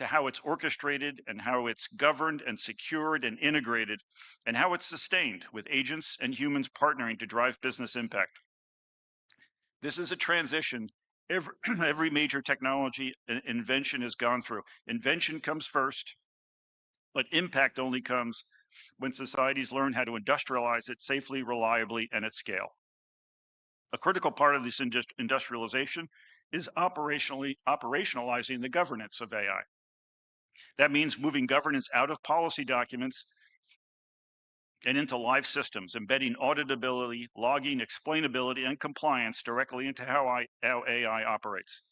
to how it's orchestrated and how it's governed and secured and integrated, and how it's sustained with agents and humans partnering to drive business impact. This is a transition every major technology invention has gone through. Invention comes first, but impact only comes when societies learn how to industrialize it safely, reliably, and at scale. A critical part of this industrialization is operationalizing the governance of AI. That means moving governance out of policy documents and into live systems, embedding auditability, logging, explainability, and compliance directly into how AI operates.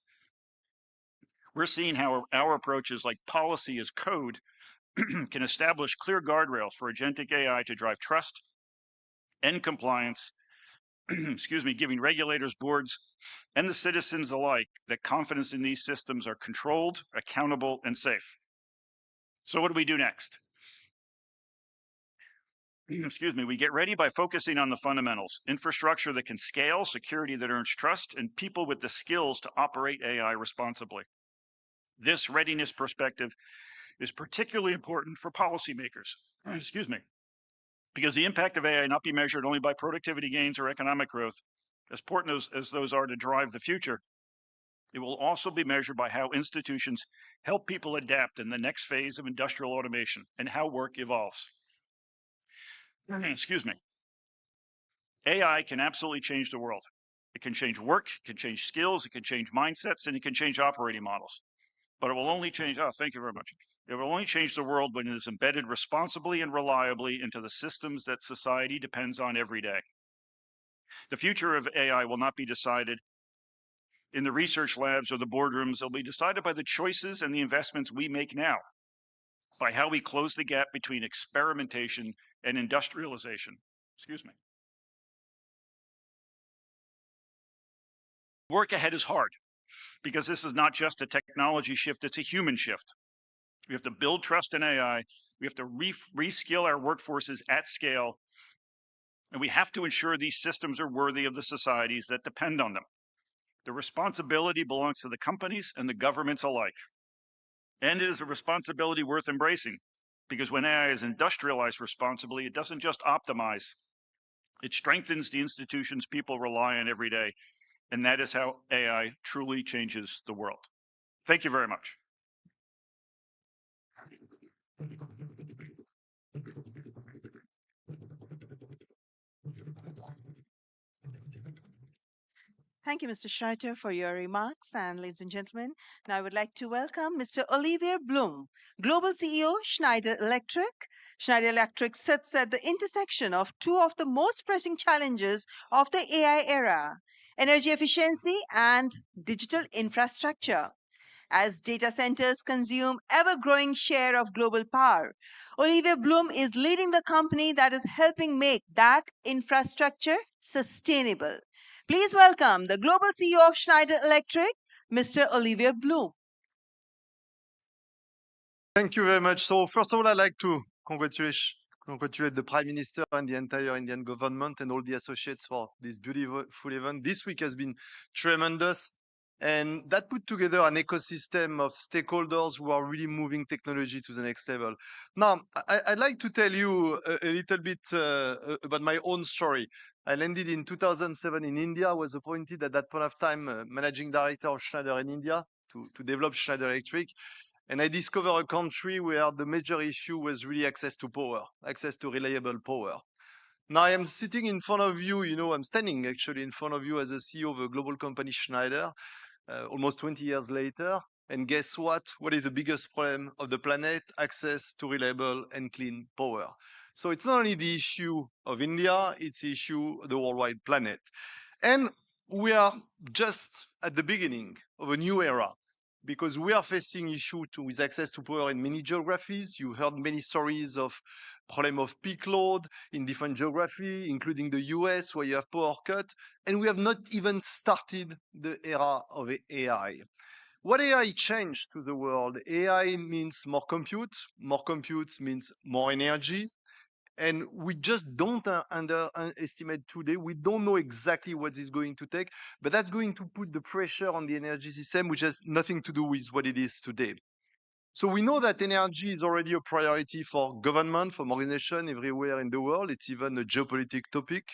We're seeing how our approaches like policy as code can establish clear guardrails for agentic AI to drive trust and compliance, excuse me, giving regulators, boards, and the citizens alike that confidence in these systems are controlled, accountable, and safe. So what do we do next? Excuse me, we get ready by focusing on the fundamentals: infrastructure that can scale, security that earns trust, and people with the skills to operate AI responsibly. This readiness perspective is particularly important for policymakers, excuse me, because the impact of AI not be measured only by productivity gains or economic growth, as important as those are to drive the future. It will also be measured by how institutions help people adapt in the next phase of industrial automation and how work evolves. Excuse me. AI can absolutely change the world. It can change work, it can change skills, it can change mindsets, and it can change operating models. But it will only change, thank you very much. It will only change the world when it is embedded responsibly and reliably into the systems that society depends on every day. The future of AI will not be decided in the research labs or the boardrooms. It'll be decided by the choices and the investments we make now, by how we close the gap between experimentation and industrialization. Excuse me. Work ahead is hard because this is not just a technology shift, it's a human shift. We have to build trust in AI. We have to reskill our workforces at scale. And we have to ensure these systems are worthy of the societies that depend on them. The responsibility belongs to the companies and the governments alike. And it is a responsibility worth embracing, because when AI is industrialized responsibly, it doesn't just optimize, it strengthens the institutions people rely on every day. And that is how AI truly changes the world. Thank you very much. Thank you, Mr. Schreiter, for your remarks. And ladies and gentlemen, now I would like to welcome Mr. Olivier Blum, Global CEO, Schneider Electric. Schneider Electric sits at the intersection of two of the most pressing challenges of the AI era: energy efficiency and digital infrastructure. As data centers consume ever-growing share of global power, Olivier Blum is leading the company that is helping make that infrastructure sustainable. Please welcome the Global CEO of Schneider Electric, Mr. Olivier Blum. Thank you very much. So first of all, I'd like to congratulate the Prime Minister and the entire Indian government and all the associates for this beautiful event. This week has been tremendous. And that put together an ecosystem of stakeholders who are really moving technology to the next level. Now, I'd like to tell you a little bit about my own story. I landed in 2007 in India, was appointed at that point of time managing director of Schneider in India to develop Schneider Electric. And I discovered a country where the major issue was really access to power, access to reliable power. Now I am sitting in front of you, I'm standing actually in front of you as a CEO of a global company, Schneider, almost 20 years later. And guess what? What is the biggest problem of the planet? Access to reliable and clean power. So it's not only the issue of India, it's the issue of the worldwide planet. And we are just at the beginning of a new era, because we are facing issues with access to power in many geographies. You heard many stories of problem of peak load in different geographies, including the US, where you have power cut. And we have not even started the era of AI. What AI changed to the world? AI means more compute. More compute means more energy. And we just don't underestimate today. We don't know exactly what it's going to take, but that's going to put the pressure on the energy system, which has nothing to do with what it is today. So we know that energy is already a priority for government, for organizations everywhere in the world. It's even a geopolitical topic.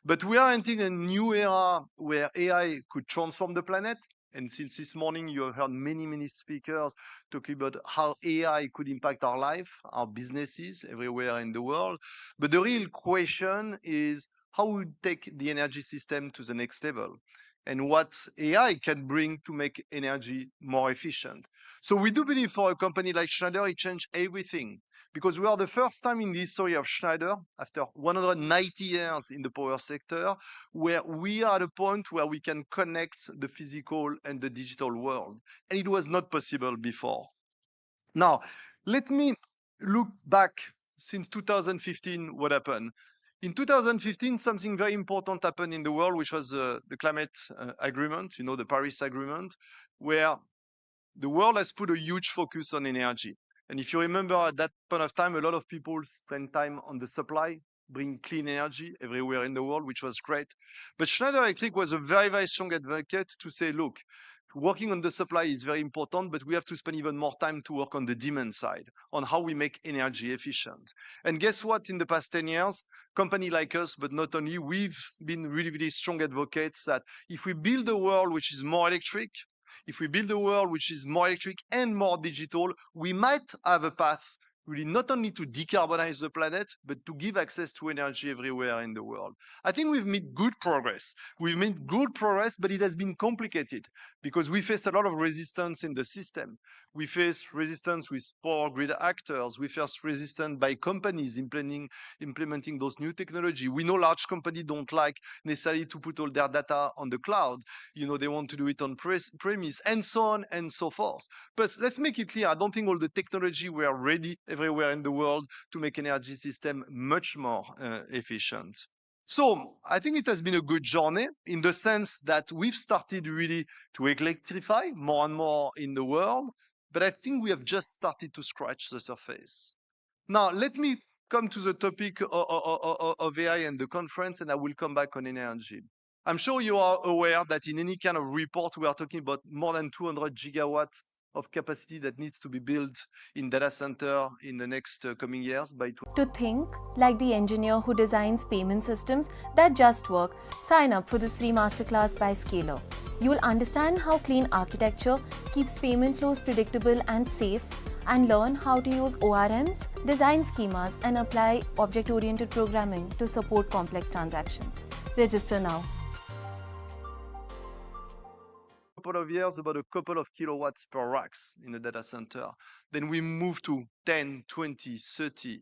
But we are entering a new era where AI could transform the planet. And since this morning, you have heard many speakers talking about how AI could impact our life, our businesses everywhere in the world. But the real question is how we take the energy system to the next level and what AI can bring to make energy more efficient. So we do believe for a company like Schneider, it changed everything because we are the first time in the history of Schneider, after 190 years in the power sector, where we are at a point where we can connect the physical and the digital world. And it was not possible before. Now, let me look back since 2015, what happened. In 2015, something very important happened in the world, which was the climate agreement, the Paris Agreement, where the world has put a huge focus on energy. And if you remember at that point of time, a lot of people spent time on the supply, bring clean energy everywhere in the world, which was great. But Schneider Electric was a very strong advocate to say, look, working on the supply is very important, but we have to spend even more time to work on the demand side, on how we make energy efficient. And guess what? In the past 10 years, company like us, but not only, we've been really strong advocates that if we build a world which is more electric, if we build a world which is more electric and more digital, we might have a path really not only to decarbonize the planet, but to give access to energy everywhere in the world. I think we've made good progress. We've made good progress, but it has been complicated because we faced a lot of resistance in the system. We faced resistance with power grid actors. We faced resistance by companies implementing those new technology. We know large companies don't like necessarily to put all their data on the cloud. They want to do it on premise and so on and so forth. But let's make it clear, I don't think all the technology were ready everywhere in the world to make energy system much more efficient. So I think it has been a good journey in the sense that we've started really to electrify more and more in the world, but I think we have just started to scratch the surface. Now, let me come to the topic of AI and the conference, and I will come back on energy. I'm sure you are aware that in any kind of report, we are talking about more than 200 gigawatts of capacity that needs to be built in data center in the next coming years by To think like the engineer who designs payment systems that just work, sign up for this free masterclass by Scalable. You will understand how clean architecture keeps payment flows predictable and safe, and learn how to use ORMs, design schemas, and apply object-oriented programming to support complex transactions. Register now. Couple of years, about a couple of kilowatts per racks in the data center. Then we move to 10, 20, 30.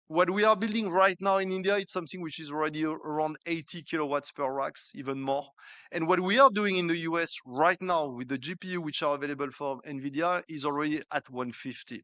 What we are building right now in India, it's something which is already around 80 kilowatts per racks, even more. And what we are doing in the US right now with the GPU, which are available for NVIDIA, is already at 150.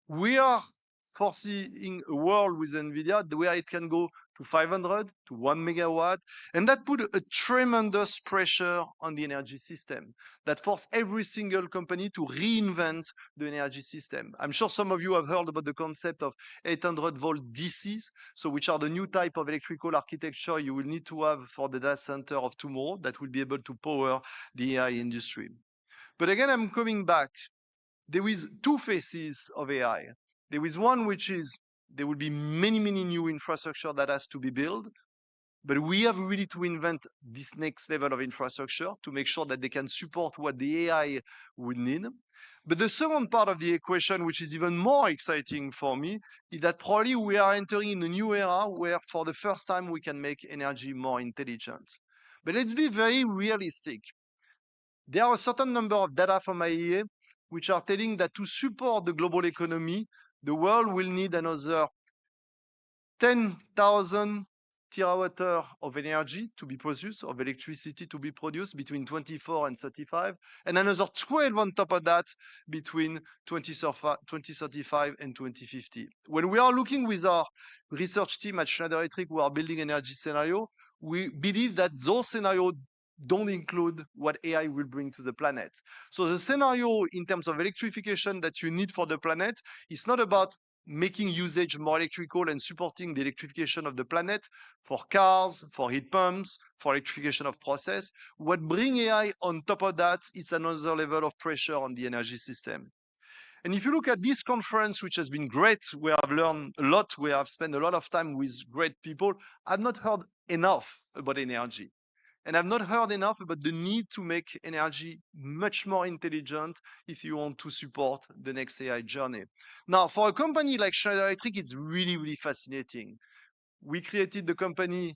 We are foreseeing a world with NVIDIA where it can go to 500 to 1 megawatt, and that put a tremendous pressure on the energy system that forced every single company to reinvent the energy system. I'm sure some of you have heard about the concept of 800 volt DCs, so which are the new type of electrical architecture you will need to have for the data center of tomorrow that will be able to power the AI industry. But again, I'm coming back. There is two phases of AI. There is one which is there will be many new infrastructure that has to be built, but we have really to invent this next level of infrastructure to make sure that they can support what the AI would need. But the second part of the equation, which is even more exciting for me, is that probably we are entering in a new era where for the first time we can make energy more intelligent. But let's be very realistic. There are a certain number of data from IEA which are telling that to support the global economy, the world will need another 10,000 terawatt-hour of energy to be produced, of electricity to be produced between 24 and 35, and another 12 on top of that between 2035 and 2050. When we are looking with our research team at Schneider Electric, who are building energy scenario, we believe that those scenarios don't include what AI will bring to the planet. So the scenario in terms of electrification that you need for the planet is not about making usage more electrical and supporting the electrification of the planet for cars, for heat pumps, for electrification of process. What bring AI on top of that, it's another level of pressure on the energy system. And if you look at this conference, which has been great, we have learned a lot, we have spent a lot of time with great people, I've not heard enough about energy. And I've not heard enough about the need to make energy much more intelligent if you want to support the next AI journey. Now, for a company like Schneider Electric, it's really, really fascinating. We created the company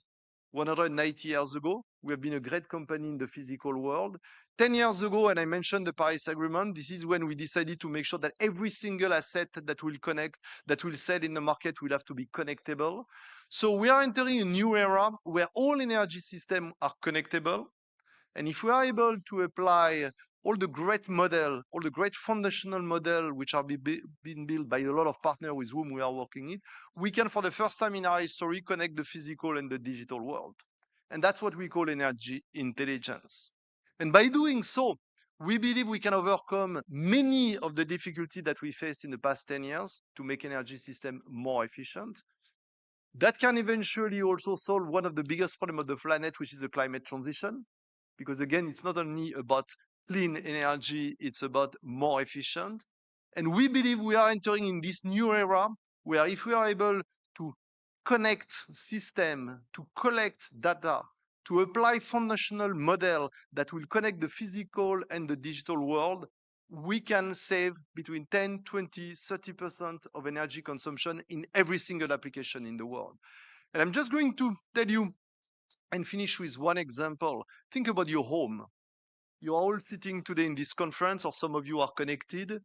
190 years ago. We have been a great company in the physical world. 10 years ago, and I mentioned the Paris Agreement, this is when we decided to make sure that every single asset that will connect, that will sell in the market will have to be connectable. So we are entering a new era where all energy systems are connectable. And if we are able to apply all the great model, all the great foundational model, which are being built by a lot of partners with whom we are working in, we can, for the first time in our history, connect the physical and the digital world. And that's what we call energy intelligence. And by doing so, we believe we can overcome many of the difficulties that we faced in the past 10 years to make energy system more efficient. That can eventually also solve one of the biggest problems of the planet, which is the climate transition. Because again, it's not only about clean energy, it's about more efficient. And we believe we are entering in this new era where if we are able to connect system, to collect data, to apply foundational model that will connect the physical and the digital world, we can save between 10, 20, 30% of energy consumption in every single application in the world. And I'm just going to tell you and finish with one example. Think about your home. You are all sitting today in this conference, or some of you are connected.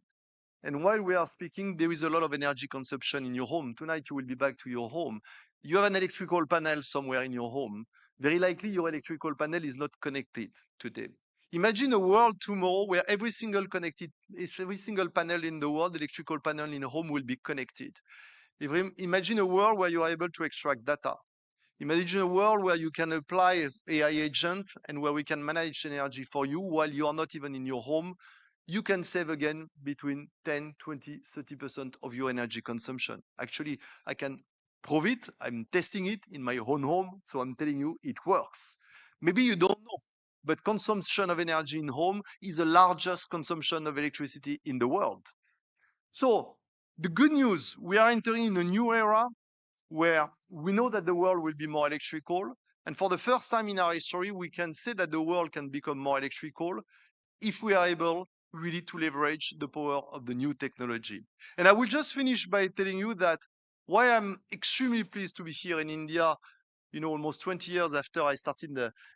And while we are speaking, there is a lot of energy consumption in your home. Tonight, you will be back to your home. You have an electrical panel somewhere in your home. Very likely, your electrical panel is not connected today. Imagine a world tomorrow where every single panel in the world, electrical panel in a home, will be connected. Imagine a world where you are able to extract data. Imagine a world where you can apply AI agent and where we can manage energy for you while you are not even in your home. You can save again between 10, 20, 30% of your energy consumption. Actually, I can prove it. I'm testing it in my own home. So I'm telling you, it works. Maybe you don't know, but consumption of energy in home is the largest consumption of electricity in the world. So the good news, we are entering in a new era where we know that the world will be more electrical. And for the first time in our history, we can say that the world can become more electrical if we are able really to leverage the power of the new technology. And I will just finish by telling you that why I'm extremely pleased to be here in India, almost 20 years after I started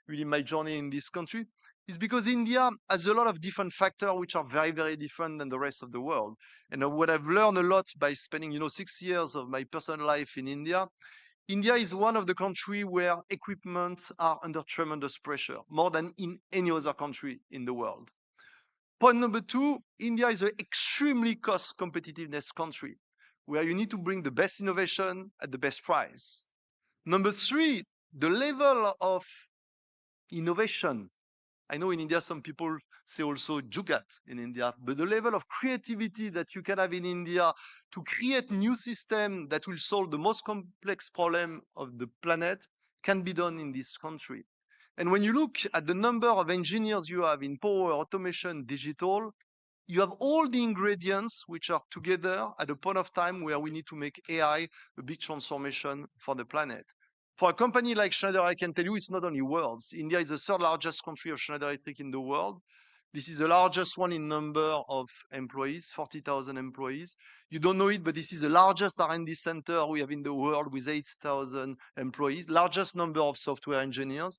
really my journey in this country, is because India has a lot of different factors which are very, very different than the rest of the world. And what I've learned a lot by spending, 6 years of my personal life in India, India is one of the countries where equipment are under tremendous pressure, more than in any other country in the world. Point number two, India is an extremely cost competitiveness country where you need to bring the best innovation at the best price. Number three, the level of innovation. I know in India, some people say also jugat in India, but the level of creativity that you can have in India to create new systems that will solve the most complex problem of the planet can be done in this country. And when you look at the number of engineers you have in power, automation, digital, you have all the ingredients which are together at a point of time where we need to make AI a big transformation for the planet. For a company like Schneider, I can tell you it's not only words. India is the third largest country of Schneider Electric in the world. This is the largest one in number of employees, 40,000 employees. You don't know it, but this is the largest R&D center we have in the world with 8,000 employees, largest number of software engineers.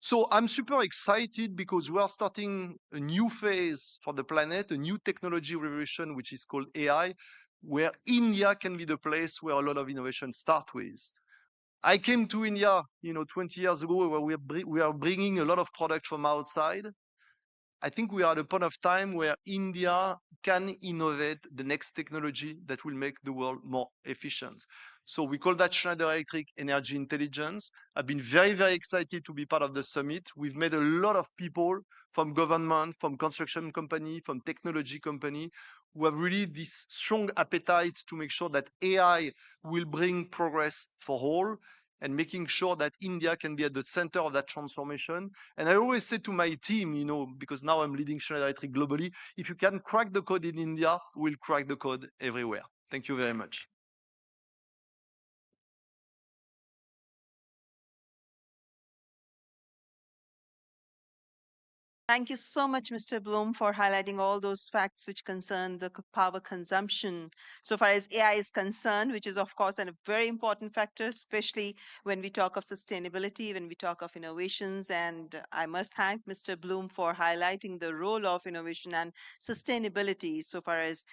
So I'm super excited because we are starting a new phase for the planet, a new technology revolution, which is called AI, where India can be the place where a lot of innovation start with. I came to India, 20 years ago, where we are bringing a lot of product from outside. I think we are at a point of time where India can innovate the next technology that will make the world more efficient. So we call that Schneider Electric Energy Intelligence. I've been very, very excited to be part of the summit. We've met a lot of people from government, from construction company, from technology company, who have really this strong appetite to make sure that AI will bring progress for all. and making sure that India can be at the center of that transformation. And I always say to my team, because now I'm leading Schneider Electric globally, if you can crack the code in India, we'll crack the code everywhere. Thank you very much. Thank you so much, Mr. Bloom, for highlighting all those facts which concern the power consumption so far as AI is concerned, which is, of course, a very important factor, especially when we talk of sustainability, when we talk of innovations. And I must thank Mr. Bloom for highlighting the role of innovation and sustainability so far as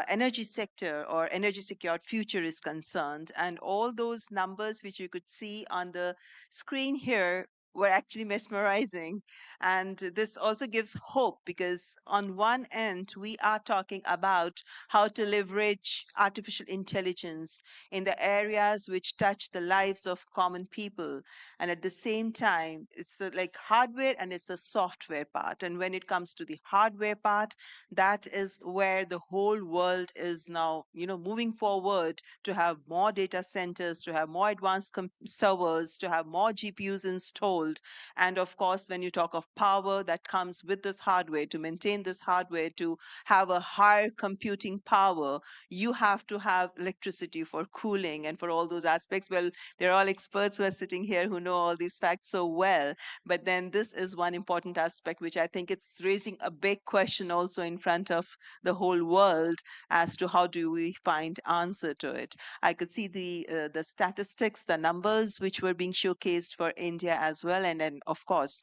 energy sector or energy secured future is concerned. And all those numbers which you could see on the screen here were actually mesmerizing. And this also gives hope because, on one end, we are talking about how to leverage artificial intelligence in the areas which touch the lives of common people. And at the same time, it's like hardware and it's a software part. And when it comes to the hardware part, that is where the whole world is now, moving forward to have more data centers, to have more advanced servers, to have more GPUs installed. And of course, when you talk of power that comes with this hardware, to maintain this hardware, to have a higher computing power, you have to have electricity for cooling and for all those aspects. Well, they're all experts who are sitting here who know all these facts so well. But then this is one important aspect which I think it's raising a big question also in front of the whole world as to how do we find answer to it. I could see the statistics, the numbers which were being showcased for India as well, and then of course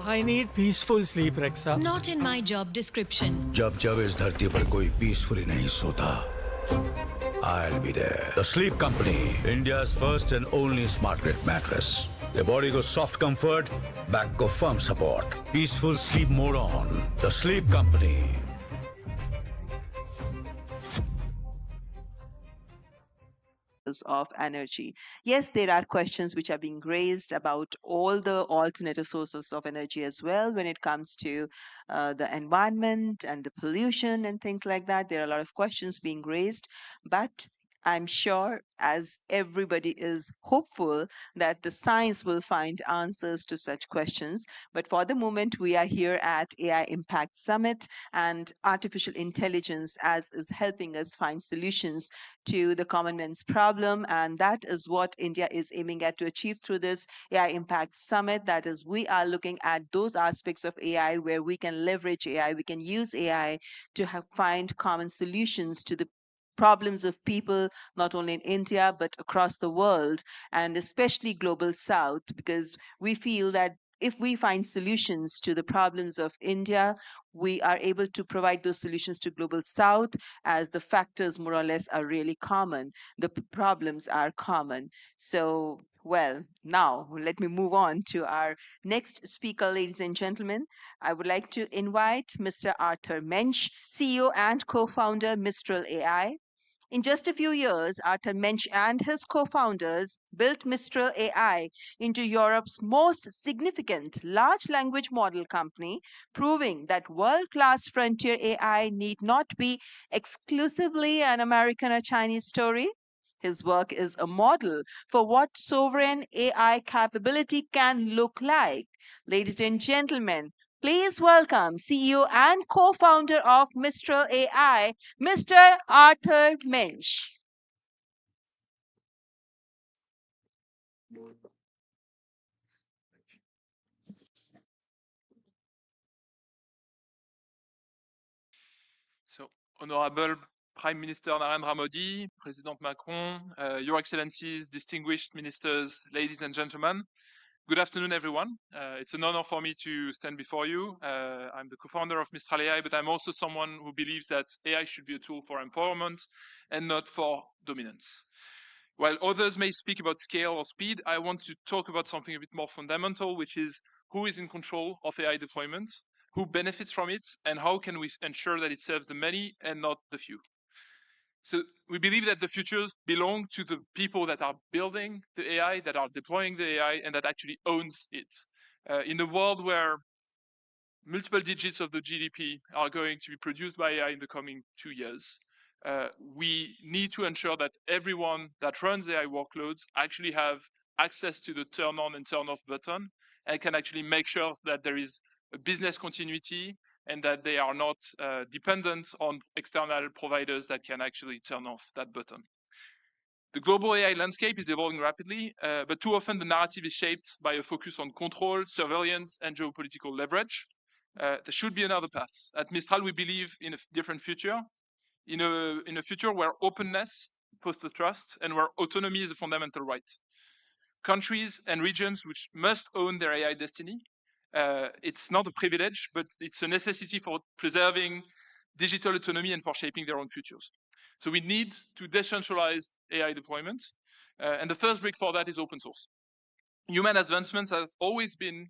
I need peaceful sleep, Rexa. Not in my job description. जब जब इस धरती पर कोई peacefully नहीं सोता, I'll be there. The Sleep Company, India's first and only smart grid mattress. The body goes soft comfort, back go firm support. Peaceful sleep mode on. The Sleep Company. of energy. Yes, there are questions which are being raised about all the alternative sources of energy as well when it comes to the environment and the pollution and things like that. There are a lot of questions being raised, but I'm sure, as everybody is hopeful, that the science will find answers to such questions. But for the moment, we are here at AI Impact Summit, and artificial intelligence as is helping us find solutions to the common man's problem. And that is what India is aiming at to achieve through this AI Impact Summit. That is, we are looking at those aspects of AI where we can leverage AI, we can use AI to find common solutions to the problems of people, not only in India, but across the world, and especially global south, because we feel that if we find solutions to the problems of India, we are able to provide those solutions to global south, as the factors more or less are really common. The problems are common. So, well, now let me move on to our next speaker, ladies and gentlemen. I would like to invite Mr. Arthur Mensch, CEO and co-founder Mistral AI. In just a few years, Arthur Mensch and his co-founders built Mistral AI into Europe's most significant large language model company, proving that world-class frontier AI need not be exclusively an American or Chinese story. His work is a model for what sovereign AI capability can look like. Ladies and gentlemen, please welcome CEO and co-founder of Mistral AI, Mr. Arthur Mensch. So, Honorable Prime Minister Narendra Modi, President Macron, Your Excellencies, distinguished ministers, ladies and gentlemen, good afternoon, everyone. It's an honor for me to stand before you. I'm the co-founder of Mistral AI, but I'm also someone who believes that AI should be a tool for empowerment and not for dominance. While others may speak about scale or speed, I want to talk about something a bit more fundamental, which is who is in control of AI deployment, who benefits from it, and how can we ensure that it serves the many and not the few. So we believe that the futures belong to the people that are building the AI, that are deploying the AI, and that actually owns it. In a world where multiple digits of the GDP are going to be produced by AI in the coming 2 years, we need to ensure that everyone that runs AI workloads actually have access to the turn on and turn off button and can actually make sure that there is a business continuity and that they are not dependent on external providers that can actually turn off that button. The global AI landscape is evolving rapidly, but too often the narrative is shaped by a focus on control, surveillance, and geopolitical leverage. There should be another path. At Mistral, we believe in a different future, in a future where openness fosters trust and where autonomy is a fundamental right. Countries and regions which must own their AI destiny. It's not a privilege, but it's a necessity for preserving digital autonomy and for shaping their own futures. So we need to decentralize AI deployment. And the first brick for that is open source. Human advancements has always been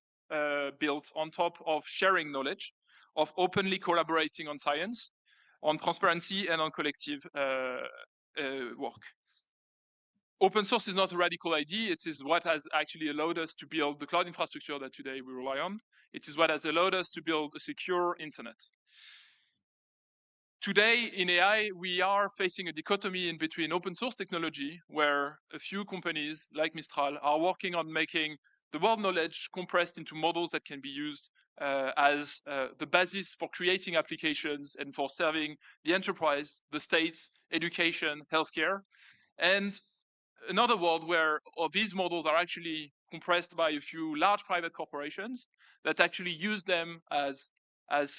built on top of sharing knowledge, of openly collaborating on science, on transparency, and on collective work. Open source is not a radical idea. It is what has actually allowed us to build the cloud infrastructure that today we rely on. It is what has allowed us to build a secure internet. Today in AI, we are facing a dichotomy in between open source technology, where a few companies like Mistral are working on making the world knowledge compressed into models that can be used as the basis for creating applications and for serving the enterprise, the states, education, healthcare. And another world where these models are actually compressed by a few large private corporations that actually use them as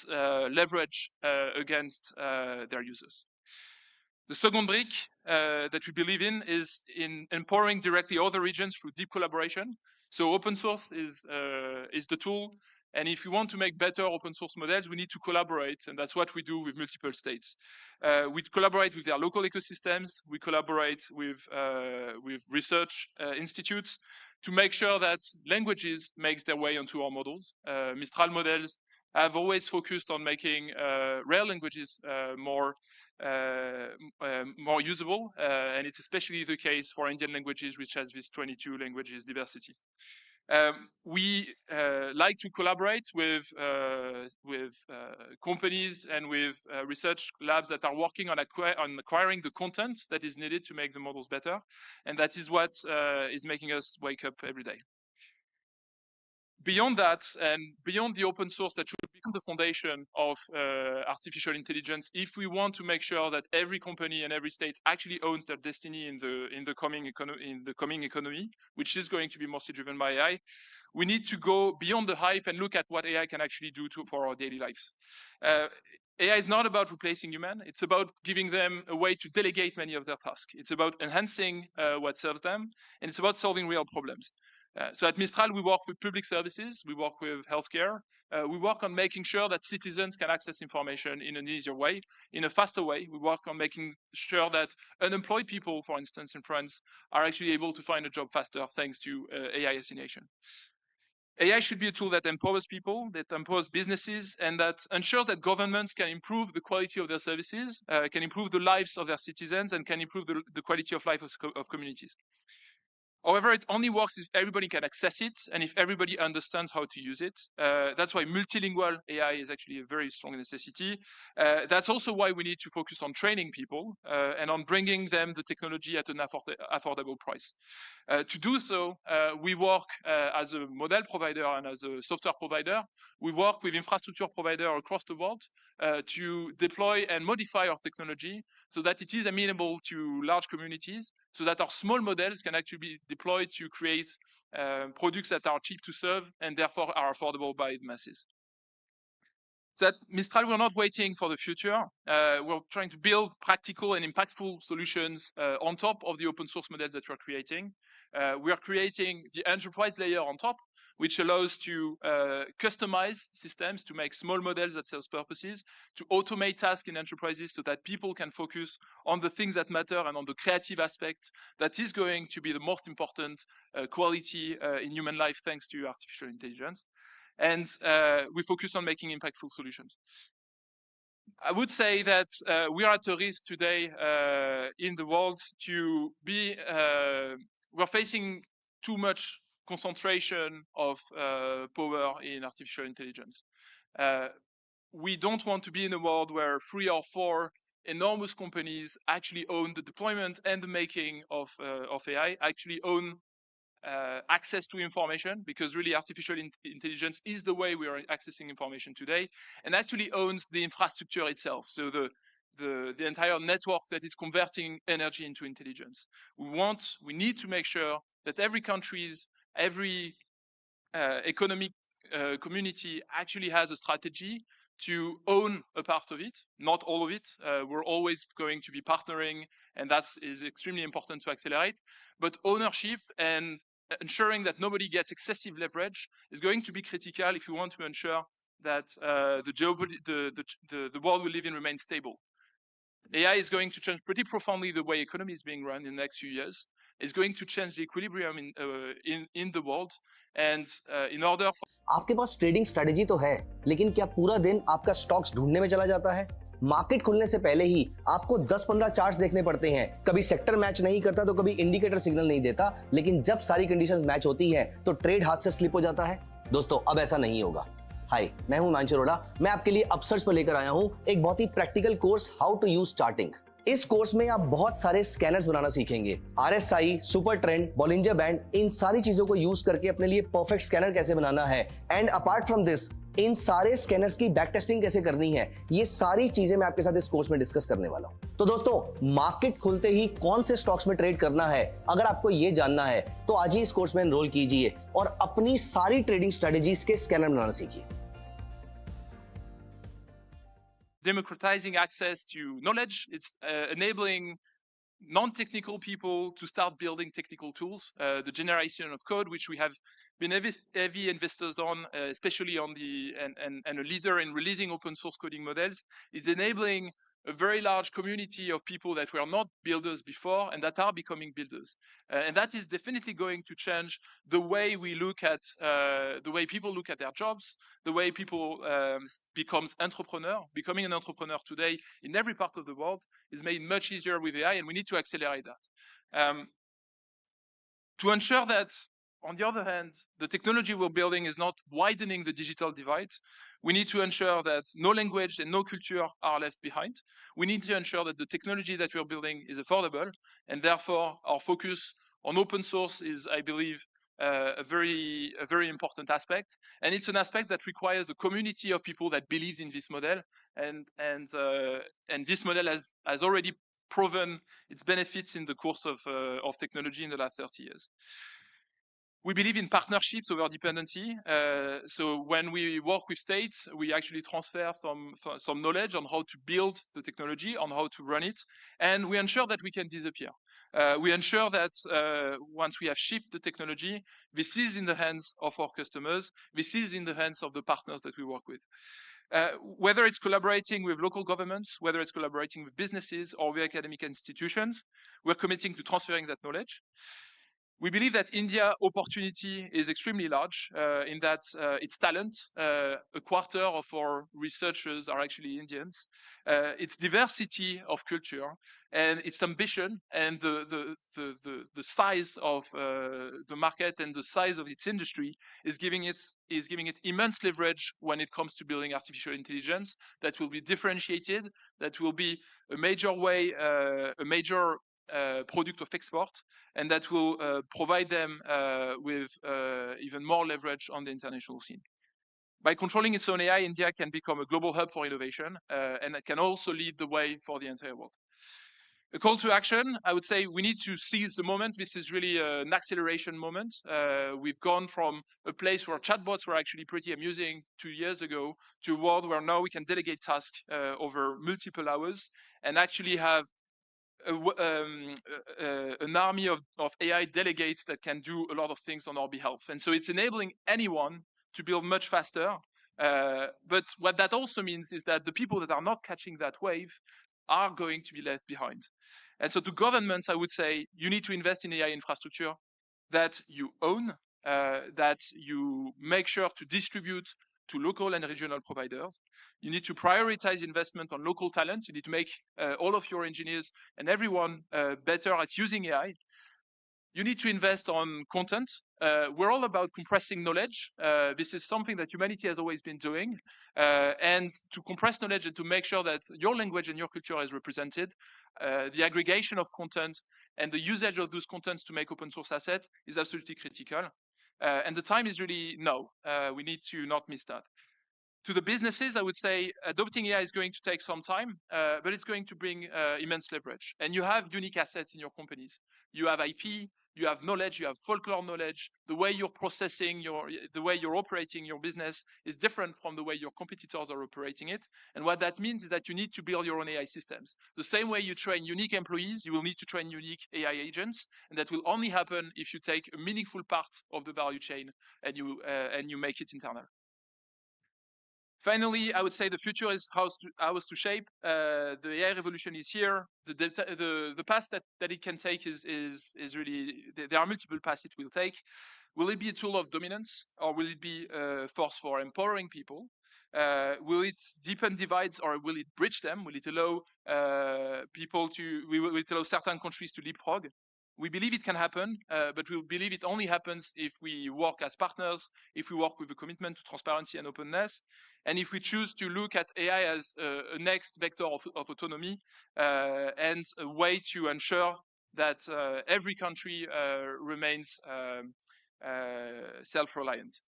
leverage against their users. The second brick that we believe in is in empowering directly other regions through deep collaboration. So open source is the tool. And if we want to make better open source models, we need to collaborate. And that's what we do with multiple states. We collaborate with their local ecosystems. We collaborate with research institutes to make sure that languages makes their way onto our models. Mistral models have always focused on making rare languages more usable, and it's especially the case for Indian languages, which has this 22 languages diversity. We like to collaborate with companies and with research labs that are working on acquiring the content that is needed to make the models better, and that is what is making us wake up every day. Beyond that, and beyond the open source that should become the foundation of artificial intelligence, if we want to make sure that every company and every state actually owns their destiny in the coming economy, which is going to be mostly driven by AI, we need to go beyond the hype and look at what AI can actually do for our daily lives. AI is not about replacing human. It's about giving them a way to delegate many of their tasks. It's about enhancing what serves them, and it's about solving real problems. So at Mistral, we work with public services, we work with healthcare, we work on making sure that citizens can access information in an easier way, in a faster way. We work on making sure that unemployed people, for instance, in France, are actually able to find a job faster thanks to AI assassination. AI should be a tool that empowers people, that empowers businesses, and that ensures that governments can improve the quality of their services, can improve the lives of their citizens, and can improve the quality of life of communities. However, it only works if everybody can access it and if everybody understands how to use it. That's why multilingual AI is actually a very strong necessity. That's also why we need to focus on training people and on bringing them the technology at an affordable price. To do so, we work as a model provider and as a software provider. We work with infrastructure providers across the world to deploy and modify our technology so that it is amenable to large communities, so that our small models can actually be deployed to create products that are cheap to serve and therefore are affordable by the masses. So at Mistral, we're not waiting for the future. We're trying to build practical and impactful solutions on top of the open source models that we're creating. We are creating the enterprise layer on top, which allows to customize systems to make small models that serve purposes, to automate tasks in enterprises so that people can focus on the things that matter and on the creative aspect that is going to be the most important quality in human life thanks to artificial intelligence. And we focus on making impactful solutions. I would say that we are at a risk today in the world to be, we're facing too much concentration of power in artificial intelligence. We don't want to be in a world where 3 or 4 enormous companies actually own the deployment and the making of AI, actually own access to information, because really artificial intelligence is the way we are accessing information today, and actually owns the infrastructure itself. So the entire network that is converting energy into intelligence. We need to make sure that every country's, every economic community actually has a strategy to own a part of it, not all of it. We're always going to be partnering, and that is extremely important to accelerate. But ownership and ensuring that nobody gets excessive leverage is going to be critical if we want to ensure that the world we live in remains stable. AI is going to change pretty profoundly the way economy is being run in the next few years. It's going to change the equilibrium in the world, and in order for आपके पास trading strategy तो है, लेकिन क्या पूरा दिन आपका stocks ढूंढने में चला जाता है? मार्केट खुलने से पहले ही आपको 10-15 चार्ट्स देखने पड़ते हैं। कभी सेक्टर मैच नहीं करता तो कभी इंडिकेटर सिग्नल नहीं देता, लेकिन जब सारी कंडीशंस मैच होती हैं तो ट्रेड हाथ से स्लिप हो जाता है। दोस्तों, अब ऐसा नहीं होगा। हाय, मैं हूं हिमांशु, मैं आपके लिए अपसर्च पर लेकर आया हूं एक बहुत ही practical course, how to use charting. इस कोर्स में आप बहुत सारे स्कैनर्स बनाना सीखेंगे। RSI, super trend, Bollinger band, इन सारी चीजों को यूज करके अपने लिए परफेक्ट स्कैनर कैसे बनाना है, एंड अपार्ट फ्रॉम दिस, इन सारे स्कैनर्स की बैक टेस्टिंग कैसे करनी है, ये सारी चीजें मैं आपके साथ इस कोर्स में डिस्कस करने वाला हूं। तो दोस्तों, मार्केट खुलते ही कौन से स्टॉक्स में ट्रेड करना है, अगर आपको ये जानना है तो आज ही इस कोर्स में एनरोल कीजिए और अपनी सारी ट्रेडिंग स्ट्रेटेजीज के स्कैनर बनाना सीखिए। Democratizing access to knowledge. It's enabling non-technical people to start building technical tools. The generation of code, which we have been heavy investors on, especially on and a leader in releasing open source coding models, is enabling a very large community of people that were not builders before and that are becoming builders. And that is definitely going to change the way we look at, the way people look at their jobs, the way people becomes entrepreneur. Becoming an entrepreneur today in every part of the world is made much easier with AI, and we need to accelerate that. To ensure that, on the other hand, the technology we're building is not widening the digital divide, we need to ensure that no language and no culture are left behind. We need to ensure that the technology that we're building is affordable, and therefore our focus on open source is, I believe, a very important aspect. And it's an aspect that requires a community of people that believes in this model, and this model has already proven its benefits in the course of technology in the last 30 years. We believe in partnerships over dependency. So when we work with states, we actually transfer some knowledge on how to build the technology, on how to run it, and we ensure that we can disappear. We ensure that once we have shipped the technology, this is in the hands of our customers, this is in the hands of the partners that we work with. Whether it's collaborating with local governments, whether it's collaborating with businesses or with academic institutions, we're committing to transferring that knowledge. We believe that India opportunity is extremely large in that its talent, a quarter of our researchers are actually Indians, its diversity of culture, and its ambition, and the size of the market and the size of its industry is giving it immense leverage when it comes to building artificial intelligence that will be differentiated, that will be a major way, a major product of export, and that will provide them with even more leverage on the international scene. By controlling its own AI, India can become a global hub for innovation, and it can also lead the way for the entire world. A call to action, I would say we need to seize the moment. This is really an acceleration moment. We've gone from a place where chatbots were actually pretty amusing 2 years ago to a world where now we can delegate tasks over multiple hours and actually have an army of AI delegates that can do a lot of things on our behalf. And so it's enabling anyone to build much faster. But what that also means is that the people that are not catching that wave are going to be left behind. And so to governments, I would say you need to invest in AI infrastructure that you own, that you make sure to distribute to local and regional providers. You need to prioritize investment on local talent. You need to make all of your engineers and everyone better at using AI. You need to invest on content we're all about compressing knowledge. This is something that humanity has always been doing. And to compress knowledge and to make sure that your language and your culture is represented, the aggregation of content and the usage of those contents to make open source assets is absolutely critical. And the time is really now. We need to not miss that. To the businesses, I would say adopting AI is going to take some time, but it's going to bring immense leverage. And you have unique assets in your companies. You have IP, you have knowledge, you have folklore knowledge. The way you're processing the way you're operating your business is different from the way your competitors are operating it. And what that means is that you need to build your own AI systems. The same way you train unique employees, you will need to train unique AI agents, and that will only happen if you take a meaningful part of the value chain and you make it internal. Finally, I would say the future is ours to shape. The AI revolution is here. The path that it can take is really, there are multiple paths it will take. Will it be a tool of dominance, or will it be a force for empowering people? Will it deepen divides, or will it bridge them? Will it allow will it allow certain countries to leapfrog? We believe it can happen, but we believe it only happens if we work as partners, if we work with a commitment to transparency and openness, and if we choose to look at AI as a next vector of autonomy and a way to ensure that every country remains self-reliant.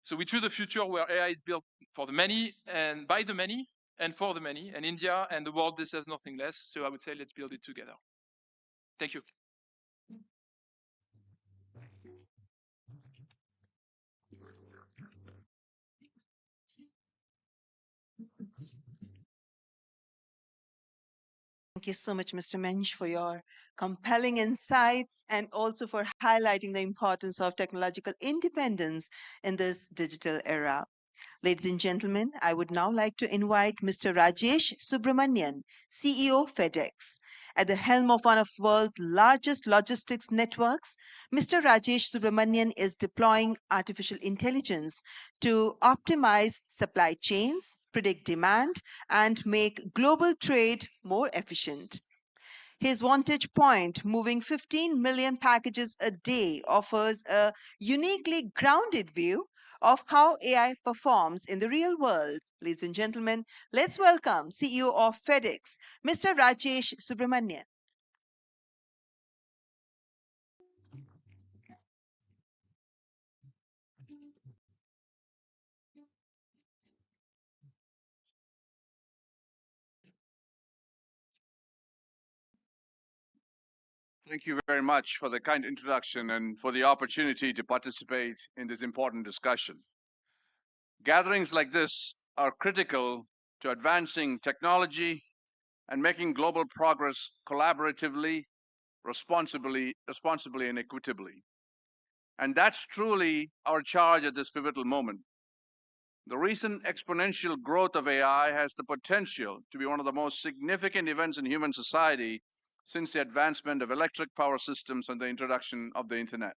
So we choose a future where AI is built for the many and by the many and for the many, and India and the world deserves nothing less. So I would say let's build it together. Thank you. Thank you so much, Mr. Mensch, for your compelling insights and also for highlighting the importance of technological independence in this digital era. Ladies and gentlemen, I would now like to invite Mr. Rajesh Subramanian, CEO FedEx. At the helm of one of the world's largest logistics networks, Mr. Rajesh Subramanian is deploying artificial intelligence to optimize supply chains, predict demand, and make global trade more efficient. His Vantage Point, moving 15 million packages a day, offers a uniquely grounded view of how AI performs in the real world. Ladies and gentlemen, let's welcome CEO of FedEx, Mr. Rajesh Subramanian. Thank you very much for the kind introduction and for the opportunity to participate in this important discussion. Gatherings like this are critical to advancing technology and making global progress collaboratively, responsibly, and equitably. And that's truly our charge at this pivotal moment. The recent exponential growth of AI has the potential to be one of the most significant events in human society since the advancement of electric power systems and the introduction of the internet.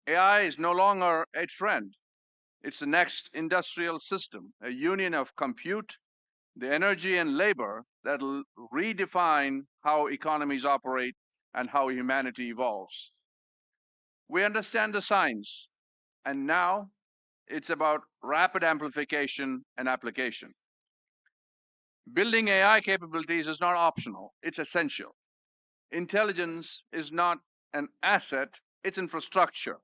AI is no longer a trend. It's the next industrial system, a union of compute, the energy and labor that will redefine how economies operate and how humanity evolves. We understand the science, and now it's about rapid amplification and application. Building AI capabilities is not optional, it's essential. Intelligence is not an asset, it's infrastructure,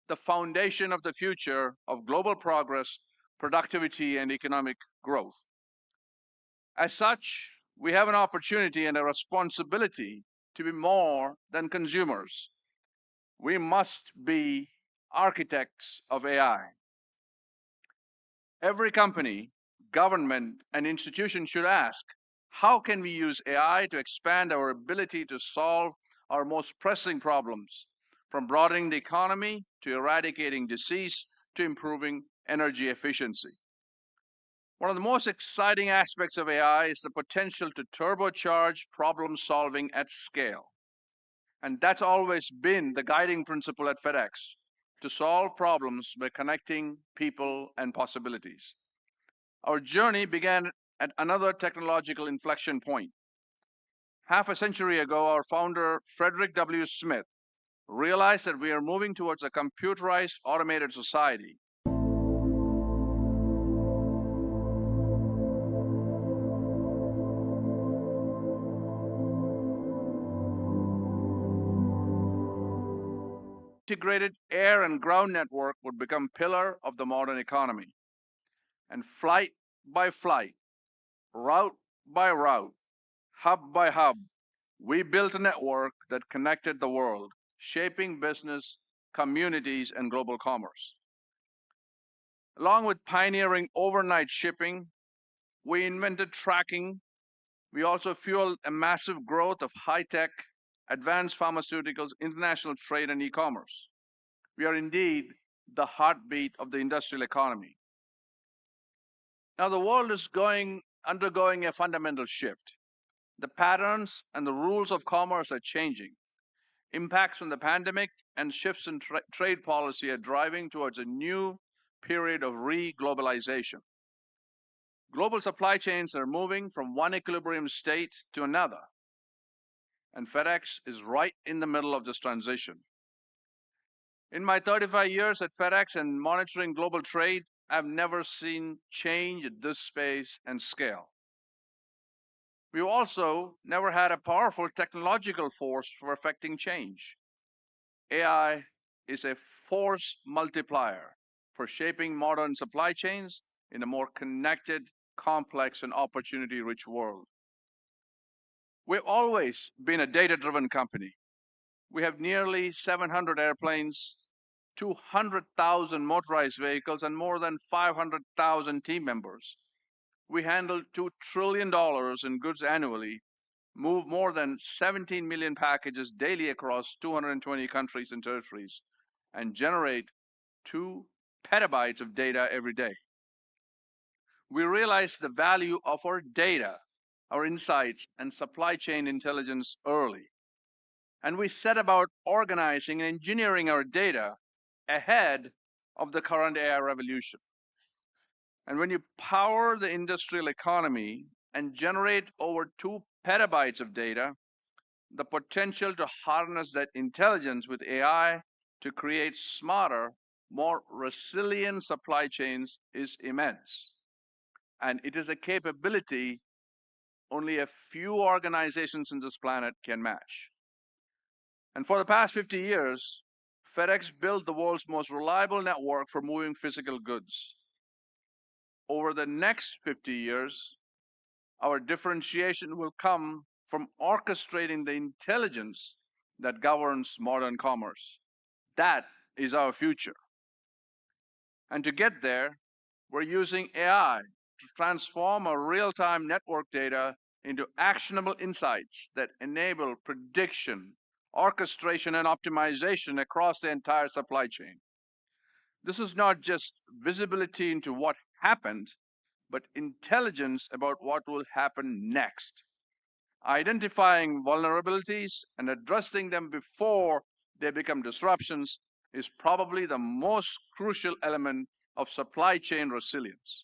the foundation of the future of global progress, productivity, and economic growth. As such, we have an opportunity and a responsibility to be more than consumers. We must be architects of AI. Every company, government, and institution should ask, how can we use AI to expand our ability to solve our most pressing problems, from broadening the economy to eradicating disease to improving energy efficiency? One of the most exciting aspects of AI is the potential to turbocharge problem solving at scale. And that's always been the guiding principle at FedEx, to solve problems by connecting people and possibilities. Our journey began at another technological inflection point. Half a century ago, our founder, Frederick W. Smith, realize that we are moving towards a computerized, automated society. Integrated air and ground network would become pillar of the modern economy. And flight by flight, route by route, hub by hub, we built a network that connected the world, shaping business, communities, and global commerce. Along with pioneering overnight shipping, we invented tracking. We also fueled a massive growth of high-tech, advanced pharmaceuticals, international trade, and e-commerce. We are indeed the heartbeat of the industrial economy. Now, the world is undergoing a fundamental shift. The patterns and the rules of commerce are changing. Impacts from the pandemic and shifts in trade policy are driving towards a new period of re-globalization. Global supply chains are moving from one equilibrium state to another, and FedEx is right in the middle of this transition. In my 35 years at FedEx and monitoring global trade, I've never seen change at this pace and scale. We've also never had a powerful technological force for affecting change. AI is a force multiplier for shaping modern supply chains in a more connected, complex, and opportunity-rich world. We've always been a data-driven company. We have nearly 700 airplanes, 200,000 motorized vehicles, and more than 500,000 team members. We handle $2 trillion in goods annually, move more than 17 million packages daily across 220 countries and territories, and generate 2 petabytes of data every day. We realized the value of our data, our insights, and supply chain intelligence early. And we set about organizing and engineering our data ahead of the current AI revolution. And when you power the industrial economy and generate over 2 petabytes of data, the potential to harness that intelligence with AI to create smarter, more resilient supply chains is immense. And it is a capability only a few organizations on this planet can match. And for the past 50 years, FedEx built the world's most reliable network for moving physical goods. Over the next 50 years, our differentiation will come from orchestrating the intelligence that governs modern commerce. That is our future. And to get there, we're using AI to transform our real-time network data into actionable insights that enable prediction, orchestration, and optimization across the entire supply chain. This is not just visibility into what happened, but intelligence about what will happen next. Identifying vulnerabilities and addressing them before they become disruptions is probably the most crucial element of supply chain resilience.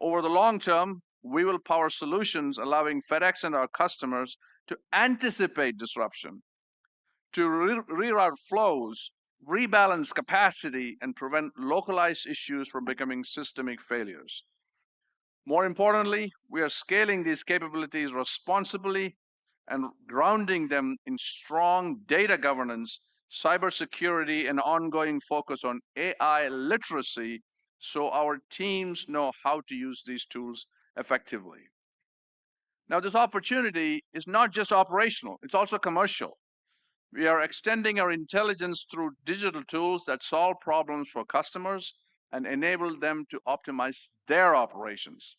Over the long term, we will power solutions allowing FedEx and our customers to anticipate disruption, to reroute flows, rebalance capacity, and prevent localized issues from becoming systemic failures. More importantly, we are scaling these capabilities responsibly and grounding them in strong data governance, cybersecurity, and ongoing focus on AI literacy so our teams know how to use these tools effectively. Now, this opportunity is not just operational, it's also commercial. We are extending our intelligence through digital tools that solve problems for customers and enable them to optimize their operations.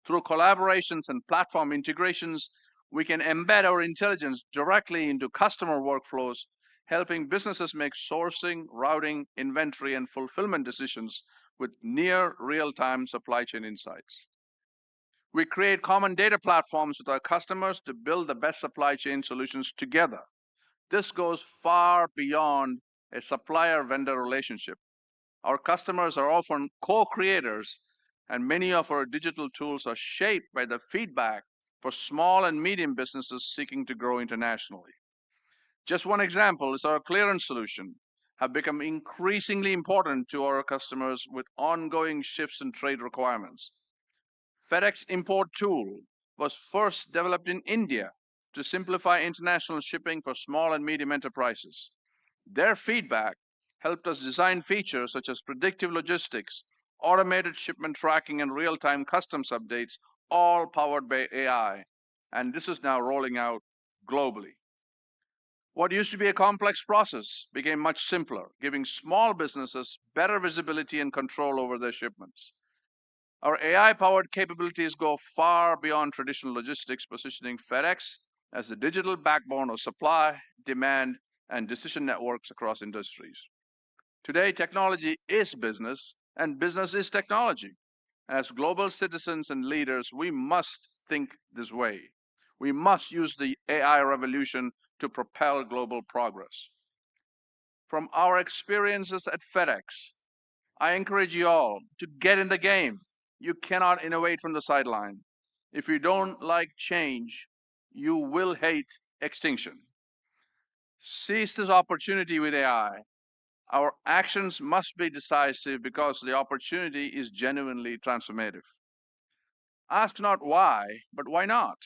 Through collaborations and platform integrations, we can embed our intelligence directly into customer workflows, helping businesses make sourcing, routing, inventory, and fulfillment decisions with near real-time supply chain insights. We create common data platforms with our customers to build the best supply chain solutions together. This goes far beyond a supplier-vendor relationship. Our customers are often co-creators, and many of our digital tools are shaped by the feedback for small and medium businesses seeking to grow internationally. Just one example is our clearance solution have become increasingly important to our customers with ongoing shifts in trade requirements. FedEx import tool was first developed in India to simplify international shipping for small and medium enterprises. Their feedback helped us design features such as predictive logistics, automated shipment tracking, and real-time customs updates, all powered by AI. And this is now rolling out globally. What used to be a complex process became much simpler, giving small businesses better visibility and control over their shipments. Our AI-powered capabilities go far beyond traditional logistics, positioning FedEx as the digital backbone of supply, demand, and decision networks across industries. Today, technology is business, and business is technology. As global citizens and leaders, we must think this way. We must use the AI revolution to propel global progress. From our experiences at FedEx, I encourage you all to get in the game. You cannot innovate from the sideline. If you don't like change, you will hate extinction. Seize this opportunity with AI. Our actions must be decisive because the opportunity is genuinely transformative. Ask not why, but why not?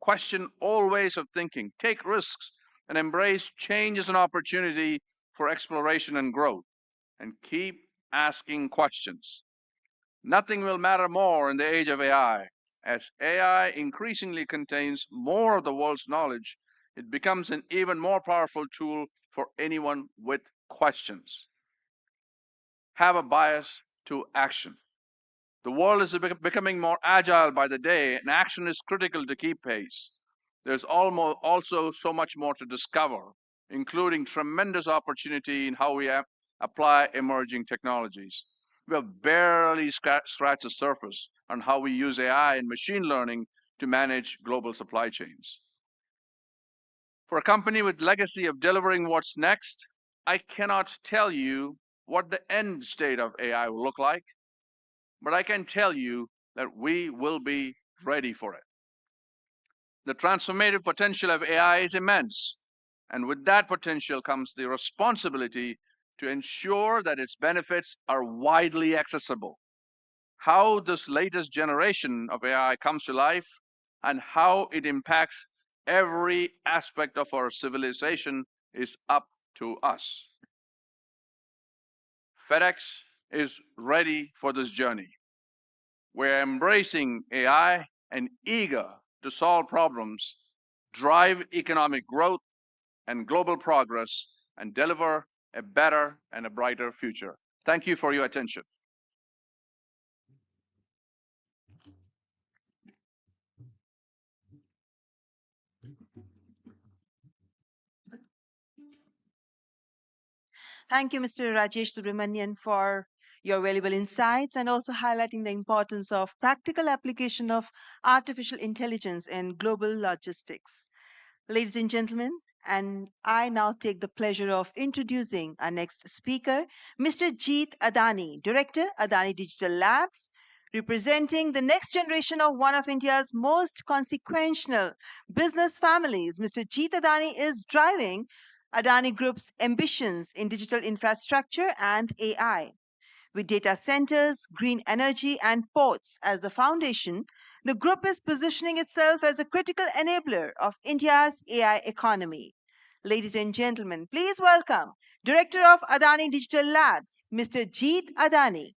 Question all ways of thinking, take risks, and embrace change as an opportunity for exploration and growth. And keep asking questions. Nothing will matter more in the age of AI. As AI increasingly contains more of the world's knowledge, it becomes an even more powerful tool for anyone with questions. Have a bias to action. The world is becoming more agile by the day, and action is critical to keep pace. There's also so much more to discover, including tremendous opportunity in how we apply emerging technologies. We have barely scratched the surface on how we use AI and machine learning to manage global supply chains. For a company with legacy of delivering what's next, I cannot tell you what the end state of AI will look like, but I can tell you that we will be ready for it. The transformative potential of AI is immense, and with that potential comes the responsibility to ensure that its benefits are widely accessible. How this latest generation of AI comes to life and how it impacts every aspect of our civilization is up to us. FedEx is ready for this journey. We're embracing AI and eager to solve problems, drive economic growth and global progress, and deliver a better and a brighter future. Thank you for your attention. Thank you, Mr. Rajesh Subramanian, for your valuable insights and also highlighting the importance of practical application of artificial intelligence in global logistics. Ladies and gentlemen, and I now take the pleasure of introducing our next speaker, Mr. Jeet Adani, Director, Adani Digital Labs, representing the next generation of one of India's most consequential business families. Mr. Jeet Adani is driving Adani Group's ambitions in digital infrastructure and AI. With data centers, green energy, and ports as the foundation, the group is positioning itself as a critical enabler of India's AI economy. Ladies and gentlemen, please welcome Director of Adani Digital Labs, Mr. Jeet Adani.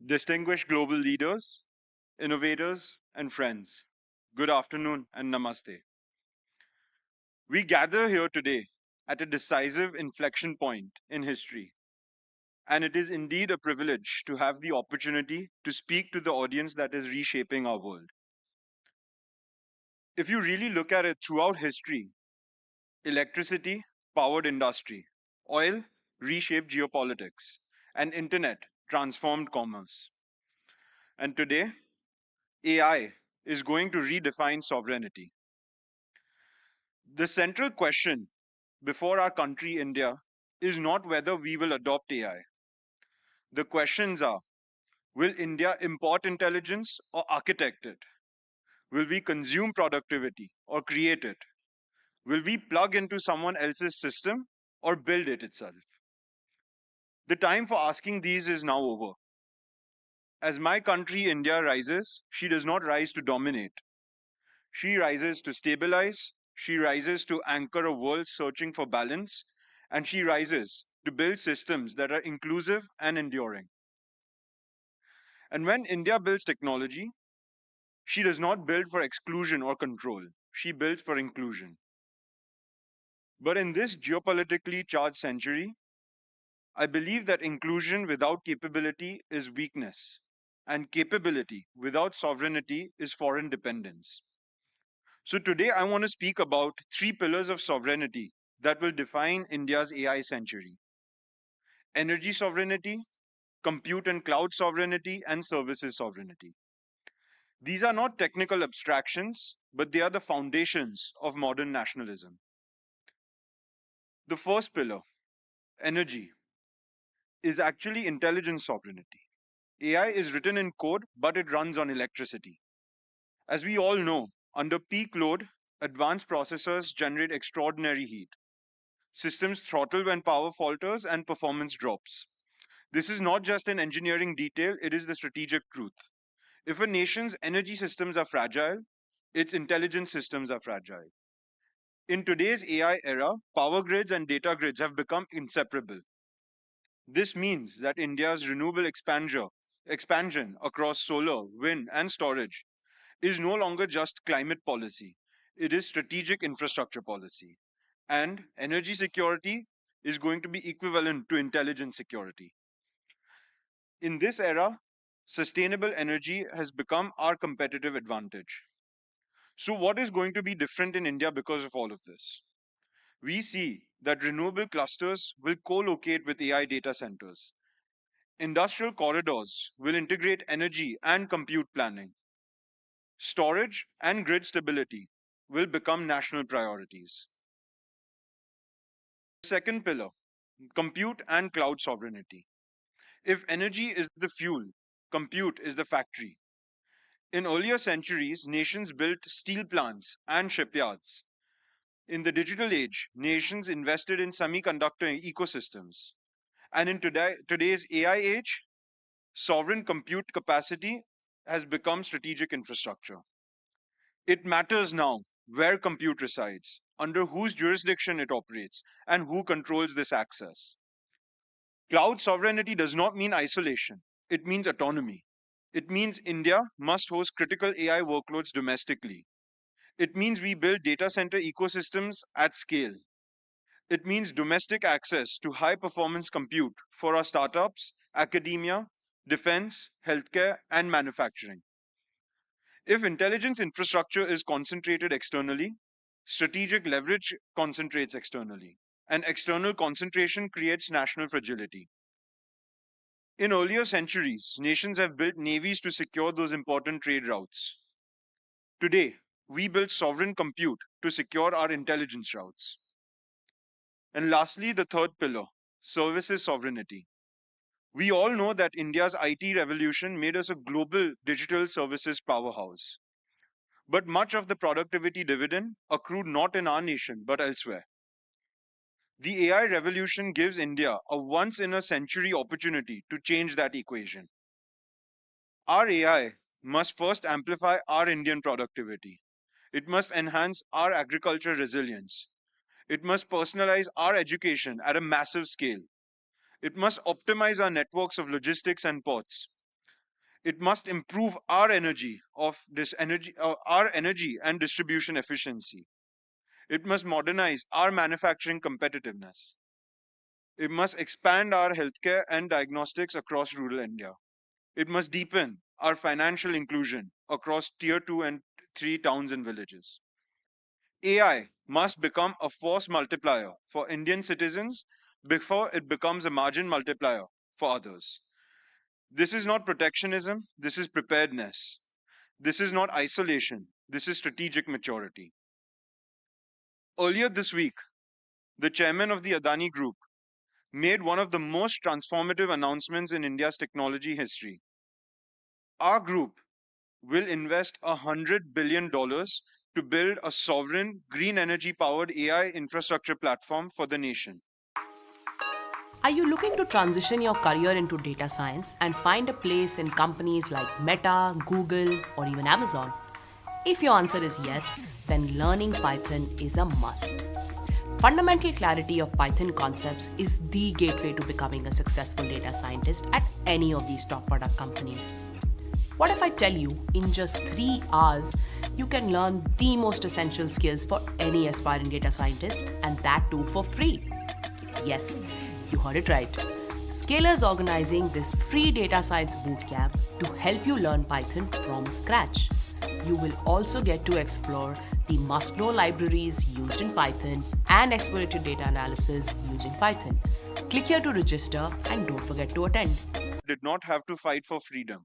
Distinguished global leaders, innovators, and friends, good afternoon and namaste. We gather here today at a decisive inflection point in history, and it is indeed a privilege to have the opportunity to speak to the audience that is reshaping our world. If you really look at it throughout history, electricity powered industry, oil reshaped geopolitics, and internet transformed commerce. And today, AI is going to redefine sovereignty. The central question before our country, India, is not whether we will adopt AI. The questions are, Will India import intelligence or architect it? Will we consume productivity or create it? Will we plug into someone else's system or build it itself? The time for asking these is now over. As my country, India, rises, she does not rise to dominate. She rises to stabilize, she rises to anchor a world searching for balance, and she rises to build systems that are inclusive and enduring. And when India builds technology, she does not build for exclusion or control, she builds for inclusion. But in this geopolitically charged century, I believe that inclusion without capability is weakness, and capability without sovereignty is foreign dependence. So today I want to speak about three pillars of sovereignty that will define India's AI century: energy sovereignty, compute and cloud sovereignty, and services sovereignty. These are not technical abstractions, but they are the foundations of modern nationalism. The first pillar, energy, is actually intelligence sovereignty. AI is written in code, but it runs on electricity. As we all know, under peak load, advanced processors generate extraordinary heat. Systems throttle when power falters and performance drops. This is not just an engineering detail, it is the strategic truth. If a nation's energy systems are fragile, its intelligence systems are fragile. In today's AI era, power grids and data grids have become inseparable. This means that India's renewable expansion across solar, wind, and storage is no longer just climate policy, it is strategic infrastructure policy. And energy security is going to be equivalent to intelligence security. In this era, sustainable energy has become our competitive advantage. So, what is going to be different in India because of all of this? We see that renewable clusters will co locate with AI data centers. Industrial corridors will integrate energy and compute planning. Storage and grid stability will become national priorities. Second pillar, compute and cloud sovereignty. If energy is the fuel, compute is the factory. In earlier centuries, nations built steel plants and shipyards. In the digital age, nations invested in semiconductor ecosystems. And in today's AI age, sovereign compute capacity has become strategic infrastructure. It matters now where compute resides, under whose jurisdiction it operates, and who controls this access. Cloud sovereignty does not mean isolation, it means autonomy. It means India must host critical AI workloads domestically. It means we build data center ecosystems at scale. It means domestic access to high performance compute for our startups, academia, defense, healthcare, and manufacturing. If intelligence infrastructure is concentrated externally, strategic leverage concentrates externally, and external concentration creates national fragility. In earlier centuries, nations have built navies to secure those important trade routes. Today, we build sovereign compute to secure our intelligence routes. And lastly, the third pillar, services sovereignty. We all know that India's IT revolution made us a global digital services powerhouse. But much of the productivity dividend accrued not in our nation, but elsewhere. The AI revolution gives India a once in a century opportunity to change that equation. Our AI must first amplify our Indian productivity. It must enhance our agriculture resilience. It must personalize our education at a massive scale. It must optimize our networks of logistics and ports. It must improve our energy and distribution efficiency. It must modernize our manufacturing competitiveness. It must expand our healthcare and diagnostics across rural India. It must deepen our financial inclusion across tier 2 and 3 towns and villages. AI must become a force multiplier for Indian citizens before it becomes a margin multiplier for others. This is not protectionism, this is preparedness. This is not isolation, this is strategic maturity. Earlier this week, the chairman of the Adani Group made one of the most transformative announcements in India's technology history. Our group will invest $100 billion to build a sovereign, green energy-powered AI infrastructure platform for the nation. Are you looking to transition your career into data science and find a place in companies like Meta, Google, or even Amazon? If your answer is yes, then learning Python is a must. Fundamental clarity of Python concepts is the gateway to becoming a successful data scientist at any of these top product companies. What if I tell you in just 3 hours, you can learn the most essential skills for any aspiring data scientist, and that too for free? Yes, you heard it right. Scalar is organizing this free data science bootcamp to help you learn Python from scratch. You will also get to explore the must-know libraries used in Python and exploratory data analysis using Python. Click here to register and don't forget to attend. Did not have to fight for freedom.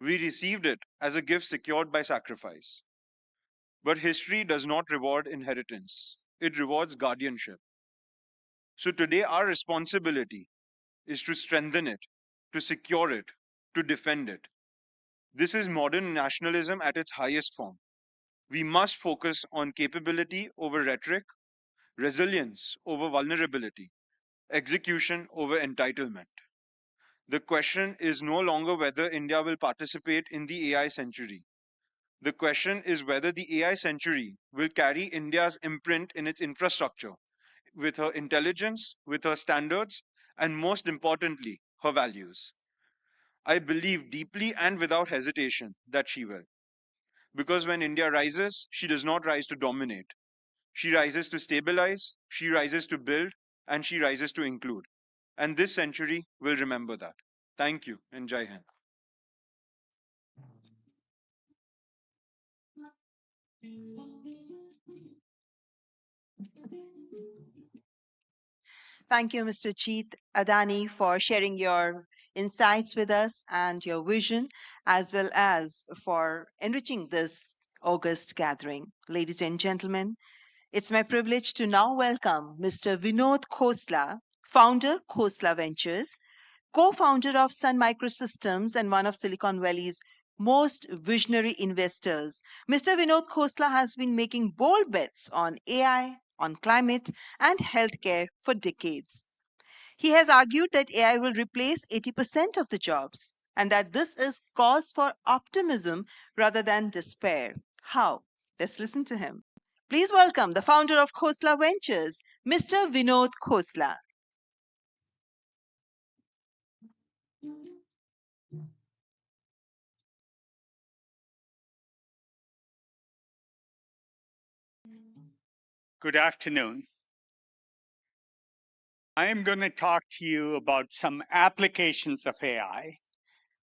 We received it as a gift secured by sacrifice. But history does not reward inheritance. It rewards guardianship. So today our responsibility is to strengthen it, to secure it, to defend it. This is modern nationalism at its highest form. We must focus on capability over rhetoric, resilience over vulnerability, execution over entitlement. The question is no longer whether India will participate in the AI century. The question is whether the AI century will carry India's imprint in its infrastructure, with her intelligence, with her standards, and most importantly, her values. I believe deeply and without hesitation that she will. Because when India rises, she does not rise to dominate. She rises to stabilize, she rises to build, and she rises to include. And this century will remember that. Thank you, and Jai Hind. Thank you, Mr. Jeet Adani, for sharing your insights with us and your vision, as well as for enriching this August gathering. Ladies and gentlemen, it's my privilege to now welcome Mr. Vinod Khosla, founder, Khosla Ventures, co-founder of Sun Microsystems and one of Silicon Valley's most visionary investors. Mr. Vinod Khosla has been making bold bets on AI, on climate, and healthcare for decades. He has argued that AI will replace 80% of the jobs and that this is cause for optimism rather than despair. How? Let's listen to him. Please welcome the founder of Khosla Ventures, Mr. Vinod Khosla. Good afternoon. I am going to talk to you about some applications of AI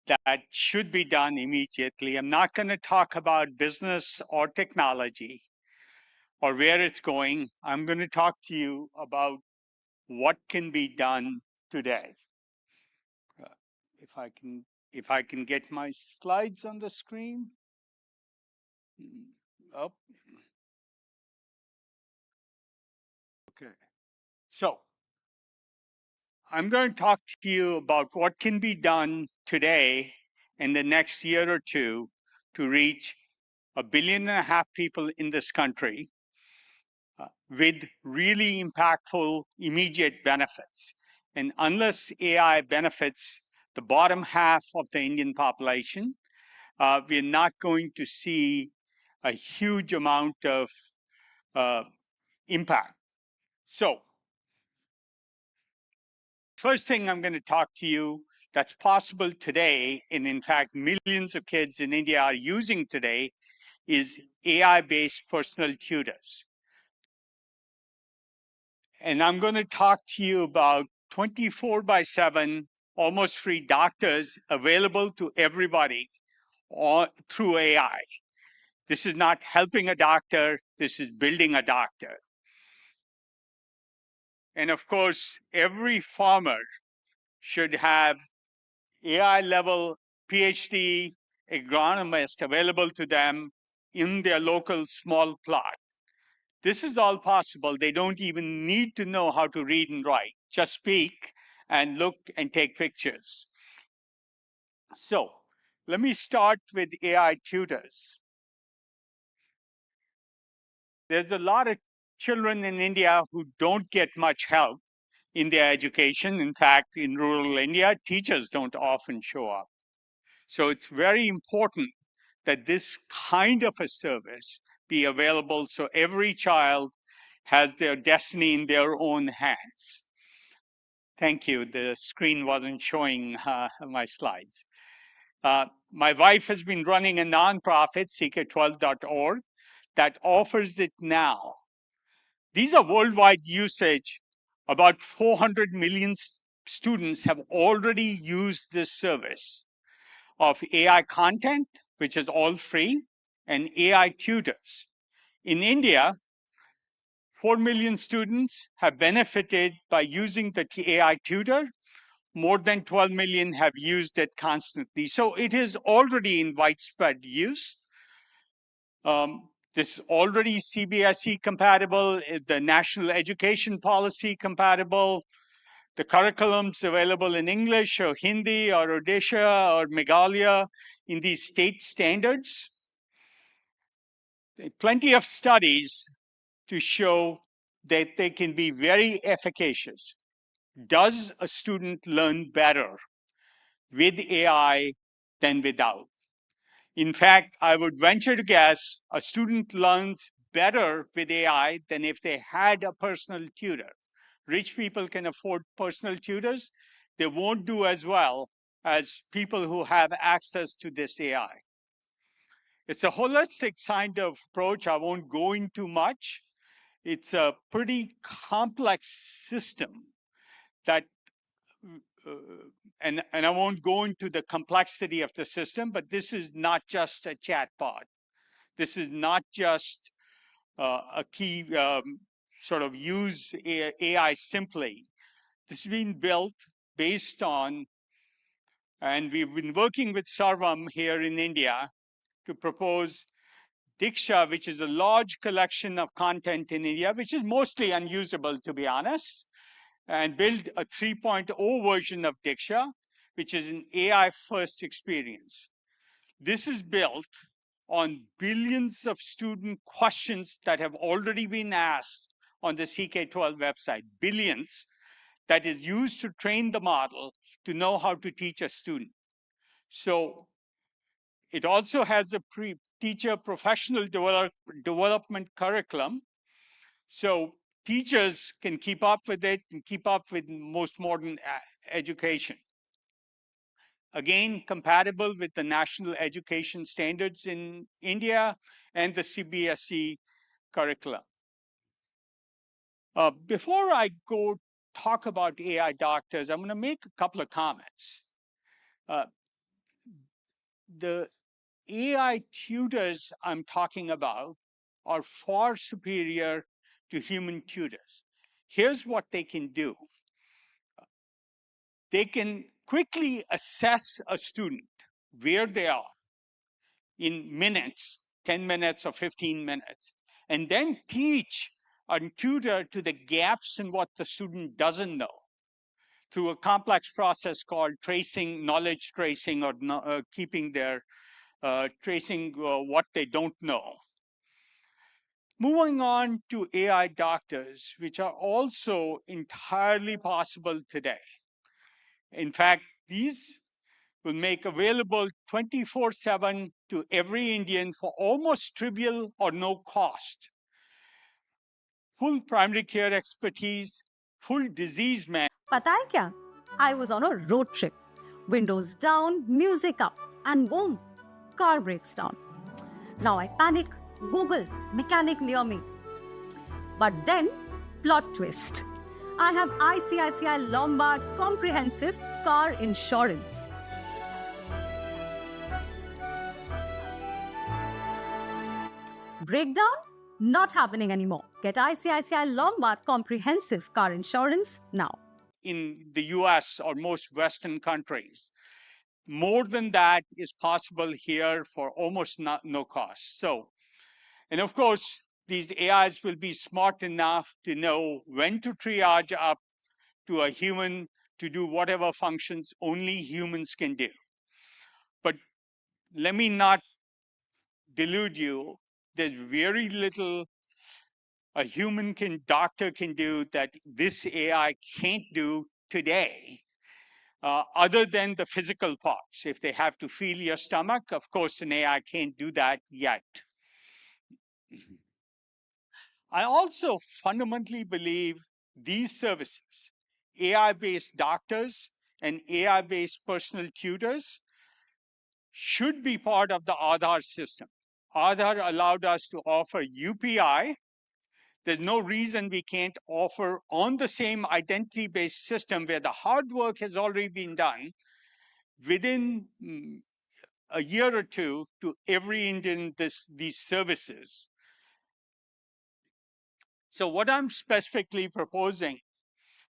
that should be done immediately. I'm not going to talk about business or technology or where it's going. I'm going to talk to you about what can be done today. If I can get my slides on the screen. Oh. Okay. So I'm going to talk to you about what can be done today in the next year or two to reach 1.5 billion people in this country with really impactful immediate benefits. And unless AI benefits the bottom half of the Indian population, we're not going to see a huge amount of impact. So, first thing I'm going to talk to you that's possible today, and in fact, millions of kids in India are using today, is AI-based personal tutors. And I'm going to talk to you about 24/7, almost free doctors available to everybody through AI. This is not helping a doctor, this is building a doctor. And of course, every farmer should have AI level PhD agronomist available to them in their local small plot. This is all possible. They don't even need to know how to read and write. Just speak and look and take pictures. So let me start with AI tutors. There's a lot of children in India who don't get much help in their education. In fact, in rural India, teachers don't often show up. So it's very important that this kind of a service be available so every child has their destiny in their own hands. Thank you. The screen wasn't showing my slides. My wife has been running a nonprofit, CK12.org, that offers it now. These are worldwide usage. About 400 million students have already used this service of AI content, which is all free, and AI tutors. In India, 4 million students have benefited by using the AI tutor. More than 12 million have used it constantly. So it is already in widespread use. This is already CBSE compatible, the National Education Policy compatible. The curriculum's available in English or Hindi or Odisha or Meghalaya in these state standards. Plenty of studies to show that they can be very efficacious. Does a student learn better with AI than without? In fact, I would venture to guess a student learns better with AI than if they had a personal tutor. Rich people can afford personal tutors. They won't do as well as people who have access to this AI. It's a holistic kind of approach. I won't go into much. It's a pretty complex system that, and I won't go into the complexity of the system, but this is not just a chatbot. This is not just a key sort of use AI simply. This has been built based on, and we've been working with Sarvam here in India to propose Diksha, which is a large collection of content in India, which is mostly unusable, to be honest, and build a 3.0 version of Diksha, which is an AI-first experience. This is built on billions of student questions that have already been asked on the CK12 website, billions, that is used to train the model to know how to teach a student. So it also has a teacher professional development curriculum. So teachers can keep up with it and keep up with most modern education. Again, compatible with the national education standards in India and the CBSE curriculum. Before I go talk about AI doctors, I'm going to make a couple of comments. The AI tutors I'm talking about are far superior to human tutors. Here's what they can do. They can quickly assess a student where they are in minutes, 10 minutes or 15 minutes, and then teach and tutor to the gaps in what the student doesn't know through a complex process called tracing, knowledge tracing, or keeping their tracing what they don't know. Moving on to AI doctors, which are also entirely possible today. In fact, these will make available 24/7 to every Indian for almost trivial or no cost. Full primary care expertise, full disease management. पता है क्या? I was on a road trip. Windows down, music up, and boom, car breaks down. Now I panic. Google, mechanic near me. But then, plot twist. I have ICICI Lombard Comprehensive Car Insurance. Breakdown? Not happening anymore. Get ICICI Lombard Comprehensive Car Insurance now. In the US or most Western countries, more than that is possible here for almost no cost. So, and of course, these AIs will be smart enough to know when to triage up to a human to do whatever functions only humans can do. But let me not delude you. There's very little a doctor can do that this AI can't do today, other than the physical parts. If they have to feel your stomach, of course, an AI can't do that yet. I also fundamentally believe these services, AI-based doctors and AI-based personal tutors, should be part of the Aadhaar system. Aadhaar allowed us to offer UPI. There's no reason we can't offer on the same identity-based system where the hard work has already been done within a year or two to every Indian these services. So what I'm specifically proposing,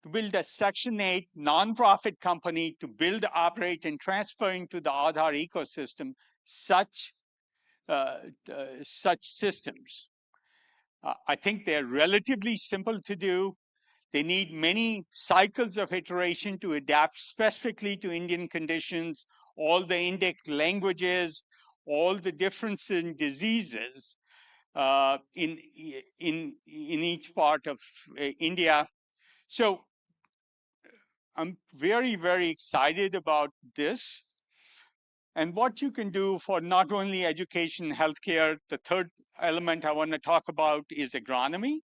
to build a Section 8 nonprofit company to build, operate, and transfer into the Aadhaar ecosystem such systems. I think they're relatively simple to do. They need many cycles of iteration to adapt specifically to Indian conditions, all the Indic languages, all the difference in diseases in each part of India. So I'm very, very excited about this. And what you can do for not only education, healthcare, the third element I want to talk about is agronomy.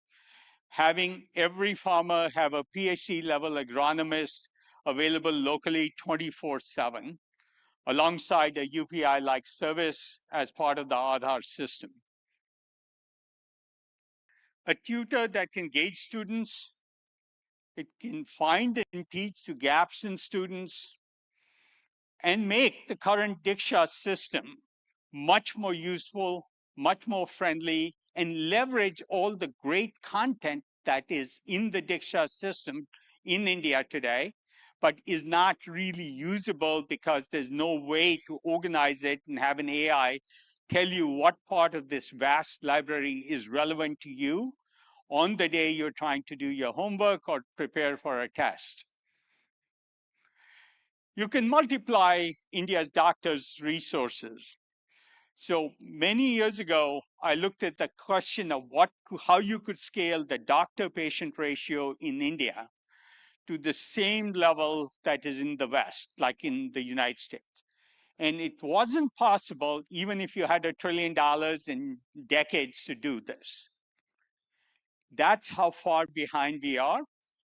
Having every farmer have a PhD level agronomist available locally 24/7, alongside a UPI-like service as part of the Aadhaar system. A tutor that can gauge students, it can find and teach the gaps in students, and make the current Diksha system much more useful, much more friendly, and leverage all the great content that is in the Diksha system in India today, but is not really usable because there's no way to organize it and have an AI tell you what part of this vast library is relevant to you on the day you're trying to do your homework or prepare for a test. You can multiply India's doctors' resources. So many years ago, I looked at the question of how you could scale the doctor-patient ratio in India to the same level that is in the West, like in the United States. And it wasn't possible, even if you had $1 trillion in decades to do this. That's how far behind we are.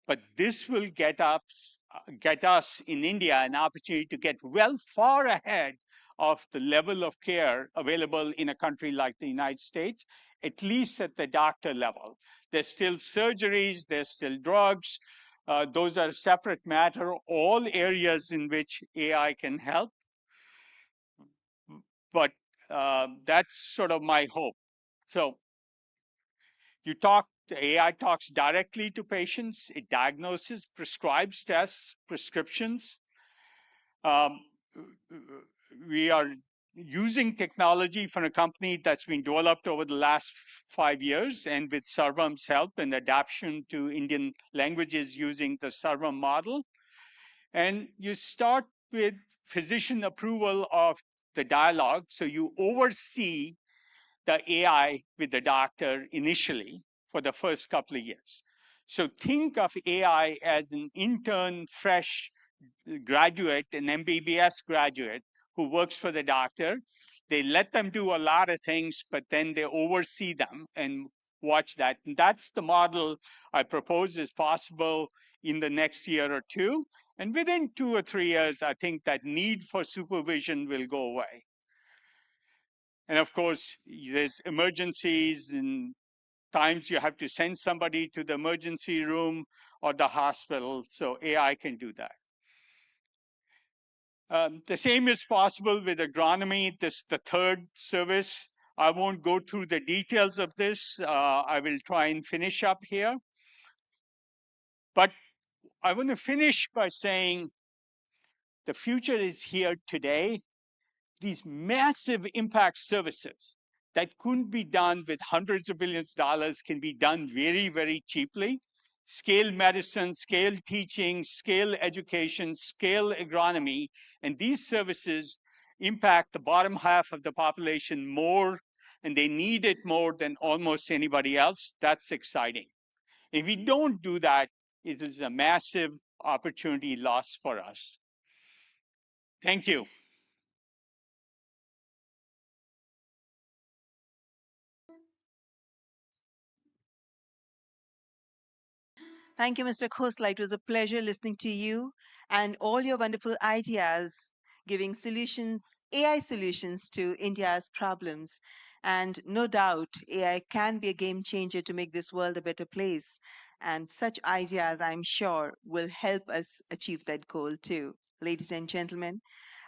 But this will get us in India an opportunity to get well far ahead of the level of care available in a country like the United States, at least at the doctor level. There's still surgeries, there's still drugs. Those are a separate matter, all areas in which AI can help. But that's sort of my hope. So the AI talks directly to patients. It diagnoses, prescribes tests, prescriptions. We are using technology from a company that's been developed over the last 5 years, and with Sarvam's help and adaptation to Indian languages using the Sarvam model. And you start with physician approval of the dialogue. So you oversee the AI with the doctor initially for the first couple of years. So think of AI as an intern, fresh graduate, an MBBS graduate who works for the doctor. They let them do a lot of things, but then they oversee them and watch that. And that's the model I propose is possible in the next year or two. And within 2 or 3 years, I think that need for supervision will go away. And of course, there's emergencies and times you have to send somebody to the emergency room or the hospital, so AI can do that. The same is possible with agronomy. This is the third service. I won't go through the details of this. I will try and finish up here. But I want to finish by saying the future is here today. These massive impact services that couldn't be done with hundreds of billions of dollars can be done very, very cheaply. Scale medicine, scale teaching, scale education, scale agronomy. And these services impact the bottom half of the population more, and they need it more than almost anybody else, that's exciting. If we don't do that, it is a massive opportunity loss for us. Thank you. Thank you, Mr. Khosla. It was a pleasure listening to you and all your wonderful ideas, giving solutions, AI solutions to India's problems. And no doubt, AI can be a game changer to make this world a better place. And such ideas, I'm sure, will help us achieve that goal too. Ladies and gentlemen,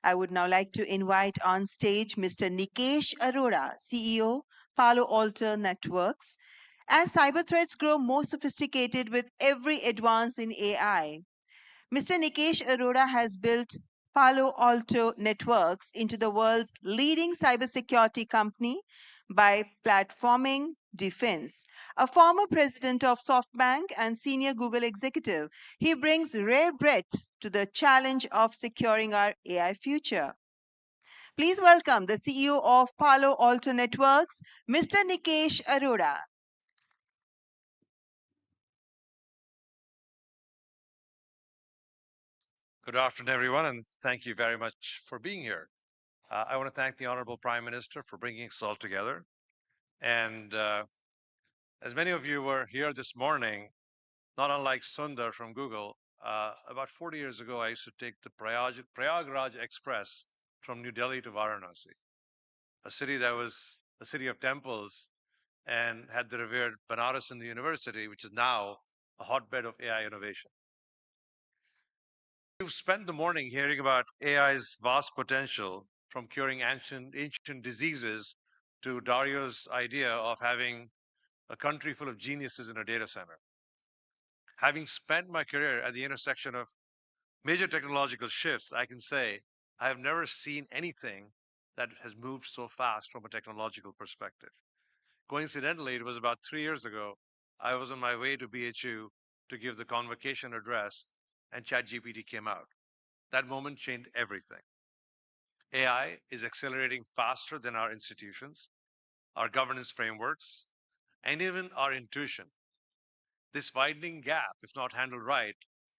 I would now like to invite on stage Mr. Nikesh Arora, CEO, Palo Alto Networks. As cyber threats grow more sophisticated with every advance in AI, Mr. Nikesh Arora has built Palo Alto Networks into the world's leading cybersecurity company by platforming defense. A former president of SoftBank and senior Google executive, he brings rare breadth to the challenge of securing our AI future. Please welcome the CEO of Palo Alto Networks, Mr. Nikesh Arora. Good afternoon, everyone, and thank you very much for being here. I want to thank the Honorable Prime Minister for bringing us all together. And as many of you were here this morning, not unlike Sundar from Google, about 40 years ago, I used to take the Prayagraj Express from New Delhi to Varanasi, a city that was a city of temples and had the revered Banaras in the university, which is now a hotbed of AI innovation. You've spent the morning hearing about AI's vast potential, from curing ancient diseases to Dario's idea of having a country full of geniuses in a data center. Having spent my career at the intersection of major technological shifts, I can say I have never seen anything that has moved so fast from a technological perspective. Coincidentally, it was about 3 years ago, I was on my way to BHU to give the convocation address, and ChatGPT came out. That moment changed everything. AI is accelerating faster than our institutions, our governance frameworks, and even our intuition. This widening gap, if not handled right,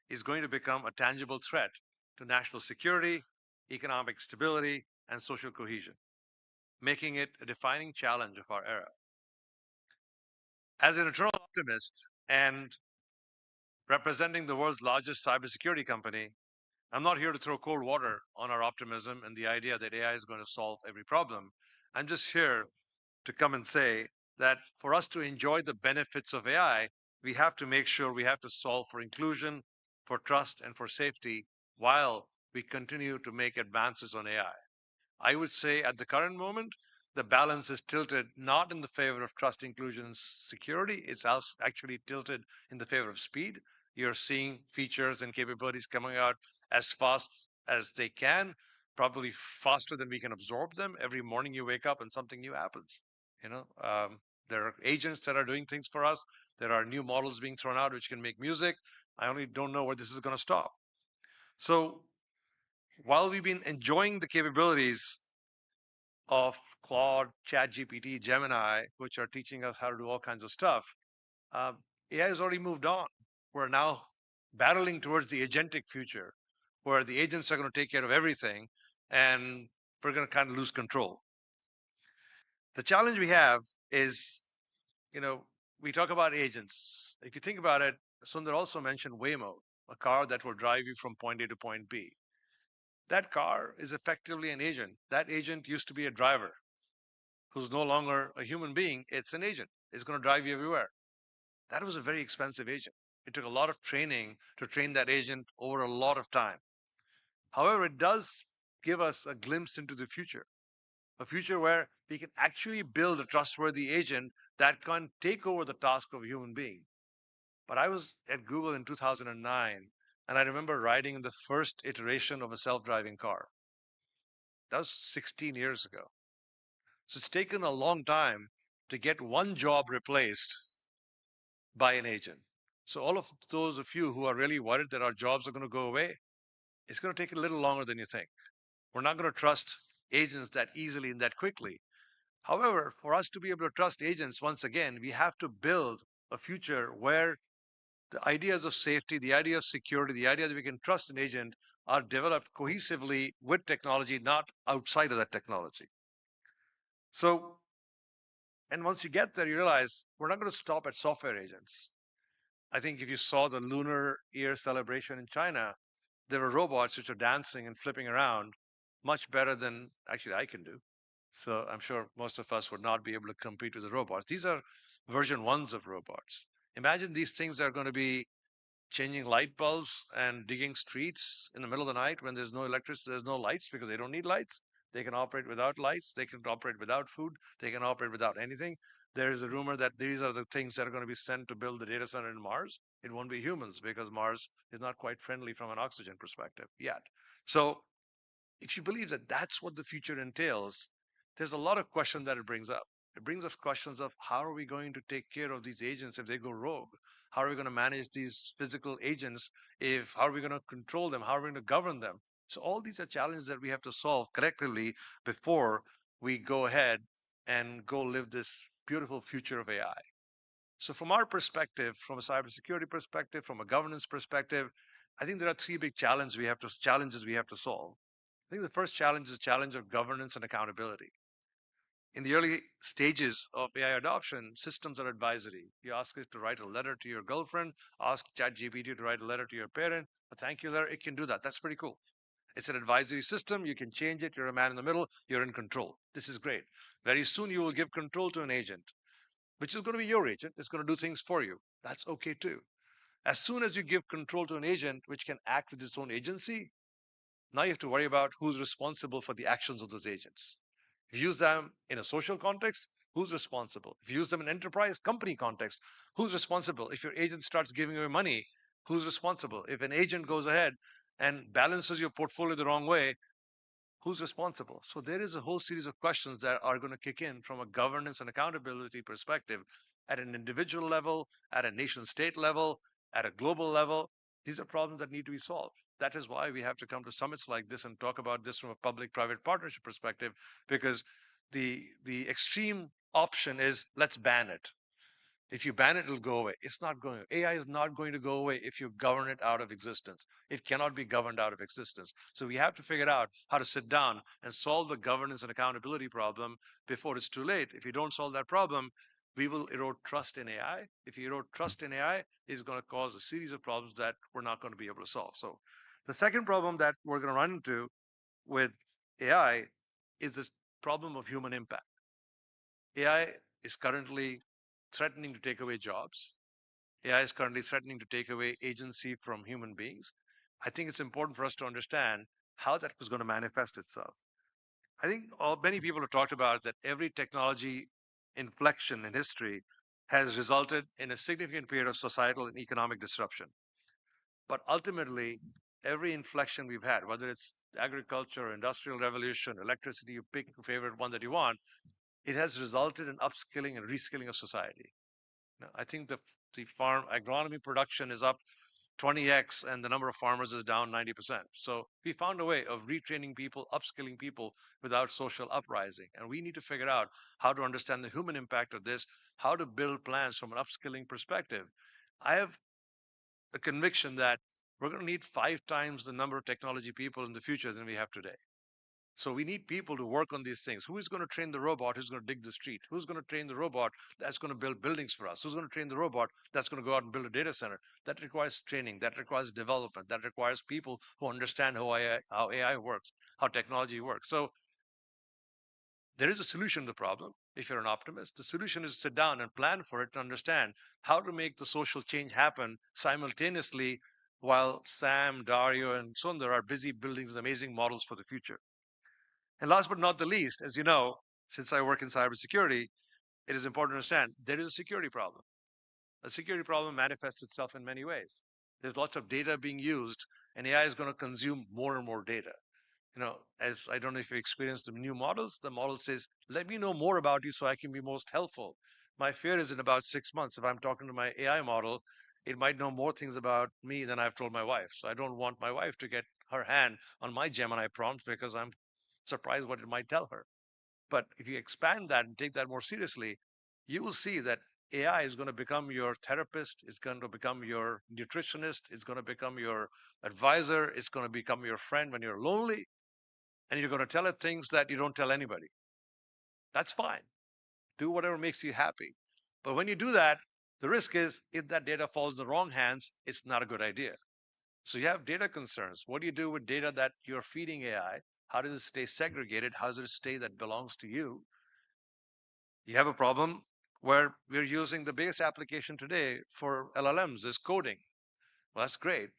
is going to become a tangible threat to national security, economic stability, and social cohesion, making it a defining challenge of our era. As an eternal optimist and representing the world's largest cybersecurity company, I'm not here to throw cold water on our optimism and the idea that AI is going to solve every problem. I'm just here to come and say that for us to enjoy the benefits of AI, we have to make sure we have to solve for inclusion, for trust, and for safety while we continue to make advances on AI. I would say at the current moment, the balance is tilted not in the favor of trust, inclusion, security. It's actually tilted in the favor of speed. You're seeing features and capabilities coming out as fast as they can, probably faster than we can absorb them. Every morning you wake up and something new happens. There are agents that are doing things for us. There are new models being thrown out which can make music. I only don't know where this is going to stop. So while we've been enjoying the capabilities of Claude, ChatGPT, Gemini, which are teaching us how to do all kinds of stuff, AI has already moved on. We're now battling towards the agentic future, where the agents are going to take care of everything, and we're going to kind of lose control. The challenge we have is, we talk about agents. If you think about it, Sundar also mentioned Waymo, a car that will drive you from point A to point B. That car is effectively an agent. That agent used to be a driver who's no longer a human being. It's an agent. It's going to drive you everywhere. That was a very expensive agent. It took a lot of training to train that agent over a lot of time. However, it does give us a glimpse into the future, a future where we can actually build a trustworthy agent that can take over the task of a human being. But I was at Google in 2009, and I remember riding in the first iteration of a self-driving car. That was 16 years ago. So it's taken a long time to get one job replaced by an agent. So all of those of you who are really worried that our jobs are going to go away, it's going to take a little longer than you think. We're not going to trust agents that easily and that quickly. However, for us to be able to trust agents, once again, we have to build a future where the ideas of safety, the idea of security, the idea that we can trust an agent are developed cohesively with technology, not outside of that technology. So, and once you get there, you realize we're not going to stop at software agents. I think if you saw the Lunar Year celebration in China, there were robots which are dancing and flipping around much better than actually I can do. So I'm sure most of us would not be able to compete with the robots. These are version ones of robots. Imagine these things are going to be changing light bulbs and digging streets in the middle of the night when there's no electricity, there's no lights because they don't need lights. They can operate without lights. They can operate without food. They can operate without anything. There is a rumor that these are the things that are going to be sent to build the data center in Mars. It won't be humans because Mars is not quite friendly from an oxygen perspective yet. So if you believe that that's what the future entails, there's a lot of questions that it brings up. It brings up questions of how are we going to take care of these agents if they go rogue? How are we going to manage these physical agents? How are we going to control them? How are we going to govern them? So all these are challenges that we have to solve collectively before we go ahead and go live this beautiful future of AI. So from our perspective, from a cybersecurity perspective, from a governance perspective, I think there are three big challenges we have to solve. I think the first challenge is the challenge of governance and accountability. In the early stages of AI adoption, systems are advisory. You ask it to write a letter to your girlfriend, ask ChatGPT to write a letter to your parent, a thank you letter, it can do that. That's pretty cool. It's an advisory system. You can change it. You're a man in the middle. You're in control. This is great. Very soon you will give control to an agent, which is going to be your agent. It's going to do things for you. That's okay too. As soon as you give control to an agent which can act with its own agency, now you have to worry about who's responsible for the actions of those agents. If you use them in a social context, who's responsible? If you use them in enterprise company context, who's responsible? If your agent starts giving away money, who's responsible? If an agent goes ahead and balances your portfolio the wrong way, who's responsible? So there is a whole series of questions that are going to kick in from a governance and accountability perspective at an individual level, at a nation state level, at a global level. These are problems that need to be solved. That is why we have to come to summits like this and talk about this from a public-private partnership perspective, because the extreme option is let's ban it. If you ban it, it'll go away. It's not going. AI is not going to go away if you govern it out of existence. It cannot be governed out of existence. So we have to figure out how to sit down and solve the governance and accountability problem before it's too late. If you don't solve that problem, we will erode trust in AI. If you erode trust in AI, it's going to cause a series of problems that we're not going to be able to solve. So the second problem that we're going to run into with AI is this problem of human impact. AI is currently threatening to take away jobs. AI is currently threatening to take away agency from human beings. I think it's important for us to understand how that was going to manifest itself. I think many people have talked about that every technology inflection in history has resulted in a significant period of societal and economic disruption. But ultimately, every inflection we've had, whether it's agriculture, industrial revolution, electricity, you pick your favorite one that you want, it has resulted in upskilling and reskilling of society. Now, I think the farm agronomy production is up 20x and the number of farmers is down 90%. So we found a way of retraining people, upskilling people without social uprising. And we need to figure out how to understand the human impact of this, how to build plans from an upskilling perspective. I have a conviction that we're going to need 5 times the number of technology people in the future than we have today. So we need people to work on these things. Who is going to train the robot who's going to dig the street? Who's going to train the robot that's going to build buildings for us? Who's going to train the robot that's going to go out and build a data center? That requires training. That requires development. That requires people who understand how AI works, how technology works. So there is a solution to the problem. If you're an optimist, the solution is to sit down and plan for it to understand how to make the social change happen simultaneously while Sam, Dario, and Sundar are busy building these amazing models for the future. And last but not the least, as you know, since I work in cybersecurity, it is important to understand there is a security problem. A security problem manifests itself in many ways. There's lots of data being used, and AI is going to consume more and more data. As I don't know if you experienced the new models, the model says, let me know more about you so I can be most helpful. My fear is in about 6 months, if I'm talking to my AI model, it might know more things about me than I've told my wife. So I don't want my wife to get her hand on my Gemini prompt because I'm surprised what it might tell her. But if you expand that and take that more seriously, you will see that AI is going to become your therapist, it's going to become your nutritionist, it's going to become your advisor, it's going to become your friend when you're lonely, and you're going to tell it things that you don't tell anybody. That's fine. Do whatever makes you happy. But when you do that, the risk is if that data falls in the wrong hands, it's not a good idea. So you have data concerns. What do you do with data that you're feeding AI? How does it stay segregated? How does it stay that belongs to you? You have a problem where we're using the biggest application today for LLMs is coding. Well, that's great.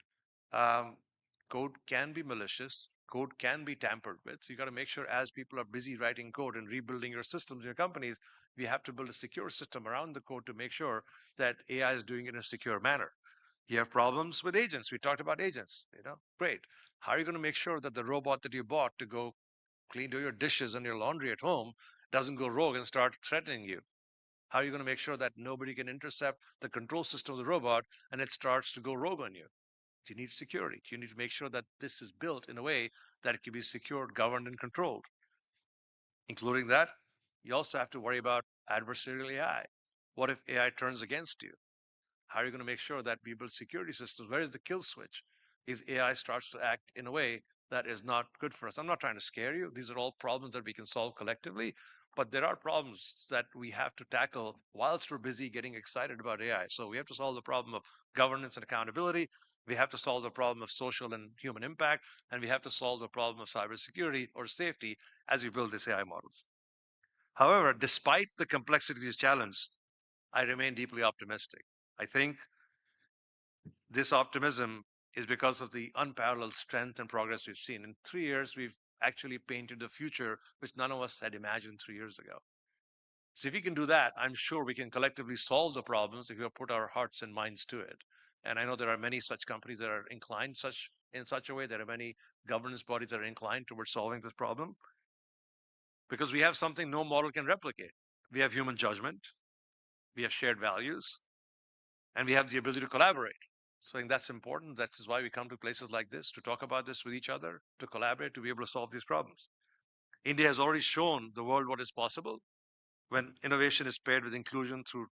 Code can be malicious. Code can be tampered with. So you got to make sure as people are busy writing code and rebuilding your systems in your companies, we have to build a secure system around the code to make sure that AI is doing it in a secure manner. You have problems with agents. We talked about agents, great. How are you going to make sure that the robot that you bought to go do your dishes and your laundry at home doesn't go rogue and start threatening you? How are you going to make sure that nobody can intercept the control system of the robot and it starts to go rogue on you? You need security. You need to make sure that this is built in a way that it can be secured, governed, and controlled. Including that, you also have to worry about adversarial AI. What if AI turns against you? How are you going to make sure that we build security systems? Where is the kill switch if AI starts to act in a way that is not good for us? I'm not trying to scare you. These are all problems that we can solve collectively. But there are problems that we have to tackle whilst we're busy getting excited about AI. So we have to solve the problem of governance and accountability. We have to solve the problem of social and human impact. And we have to solve the problem of cybersecurity or safety as we build these AI models. However, despite the complexity of these challenges, I remain deeply optimistic. I think this optimism is because of the unparalleled strength and progress we've seen. In 3 years, we've actually painted a future which none of us had imagined 3 years ago. So if we can do that, I'm sure we can collectively solve the problems if we put our hearts and minds to it. And I know there are many such companies that are inclined in such a way. There are many governance bodies that are inclined towards solving this problem because we have something no model can replicate. We have human judgment, we have shared values, and we have the ability to collaborate. So I think that's important. That is why we come to places like this, to talk about this with each other, to collaborate, to be able to solve these problems. India has already shown the world what is possible when innovation is paired with inclusion through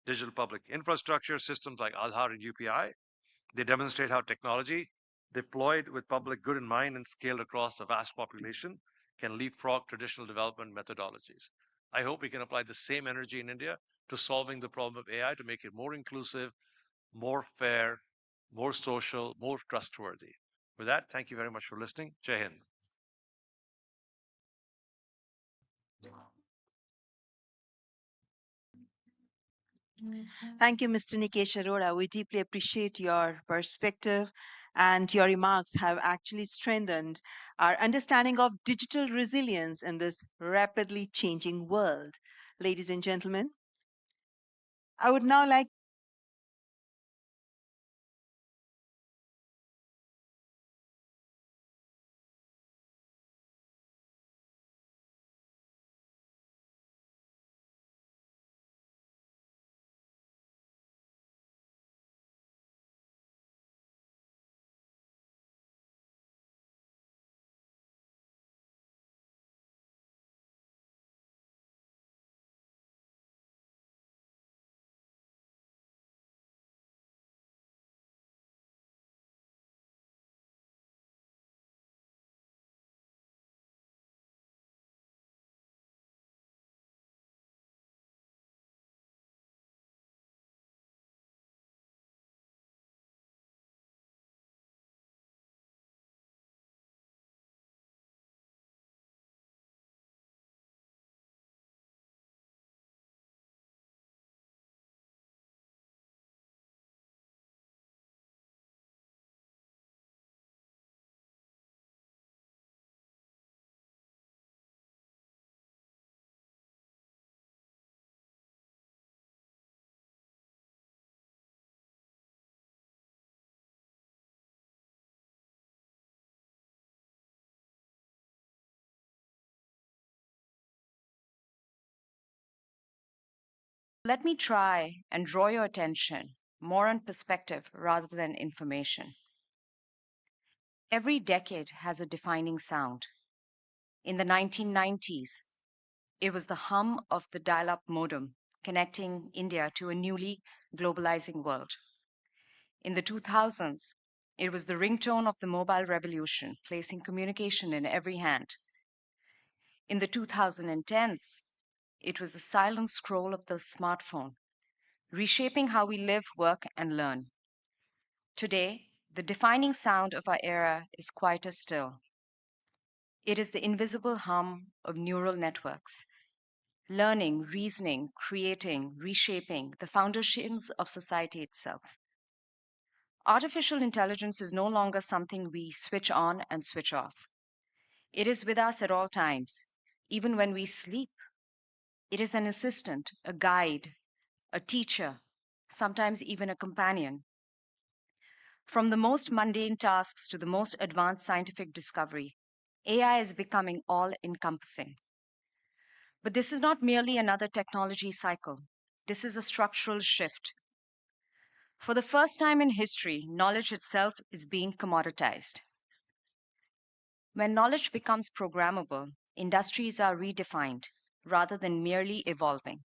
digital public infrastructure, systems like Aadhaar and UPI. They demonstrate how technology deployed with public good in mind and scaled across a vast population can leapfrog traditional development methodologies. I hope we can apply the same energy in India to solving the problem of AI to make it more inclusive, more fair, more social, more trustworthy. With that, thank you very much for listening. Jai Hind. Thank you, Mr. Nikesh Arora. We deeply appreciate your perspective, and your remarks have actually strengthened our understanding of digital resilience in this rapidly changing world. Ladies and gentlemen, I would now like Let me try and draw your attention more on perspective rather than information. Every decade has a defining sound. In the 1990s, it was the hum of the dial-up modem connecting India to a newly globalizing world. In the 2000s, it was the ringtone of the mobile revolution, placing communication in every hand. In the 2010s, it was the silent scroll of the smartphone, reshaping how we live, work, and learn. Today, the defining sound of our era is quieter still. It is the invisible hum of neural networks, learning, reasoning, creating, reshaping the foundations of society itself. Artificial intelligence is no longer something we switch on and switch off. It is with us at all times, even when we sleep. It is an assistant, a guide, a teacher, sometimes even a companion. From the most mundane tasks to the most advanced scientific discovery, AI is becoming all-encompassing. But this is not merely another technology cycle. This is a structural shift. For the first time in history, knowledge itself is being commoditized. When knowledge becomes programmable, industries are redefined rather than merely evolving.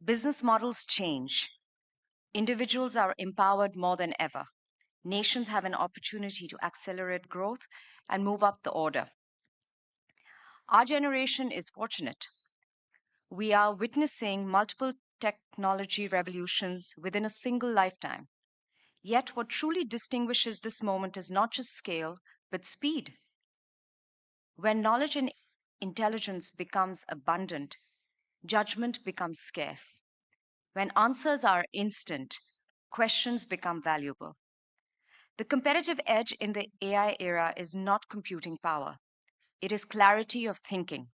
Business models change. Individuals are empowered more than ever. Nations have an opportunity to accelerate growth and move up the order. Our generation is fortunate. We are witnessing multiple technology revolutions within a single lifetime. Yet, what truly distinguishes this moment is not just scale, but speed. When knowledge and intelligence becomes abundant, judgment becomes scarce. When answers are instant, questions become valuable. The competitive edge in the AI era is not computing power. It is clarity of thinking.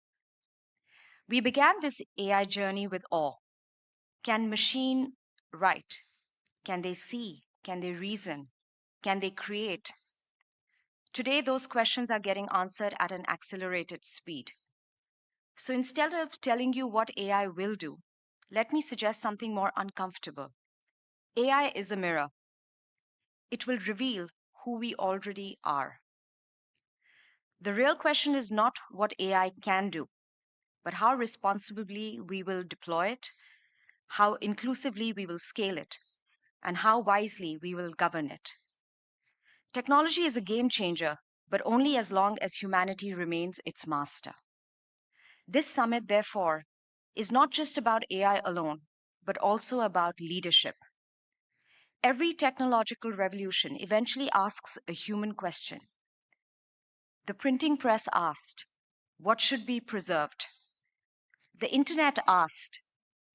We began this AI journey with awe. Can machine write? Can they see? Can they reason? Can they create? Today, those questions are getting answered at an accelerated speed. So instead of telling you what AI will do, let me suggest something more uncomfortable. AI is a mirror. It will reveal who we already are. The real question is not what AI can do, but how responsibly we will deploy it, how inclusively we will scale it, and how wisely we will govern it. Technology is a game changer, but only as long as humanity remains its master. This summit, therefore, is not just about AI alone, but also about leadership. Every technological revolution eventually asks a human question. The printing press asked, what should be preserved? The internet asked,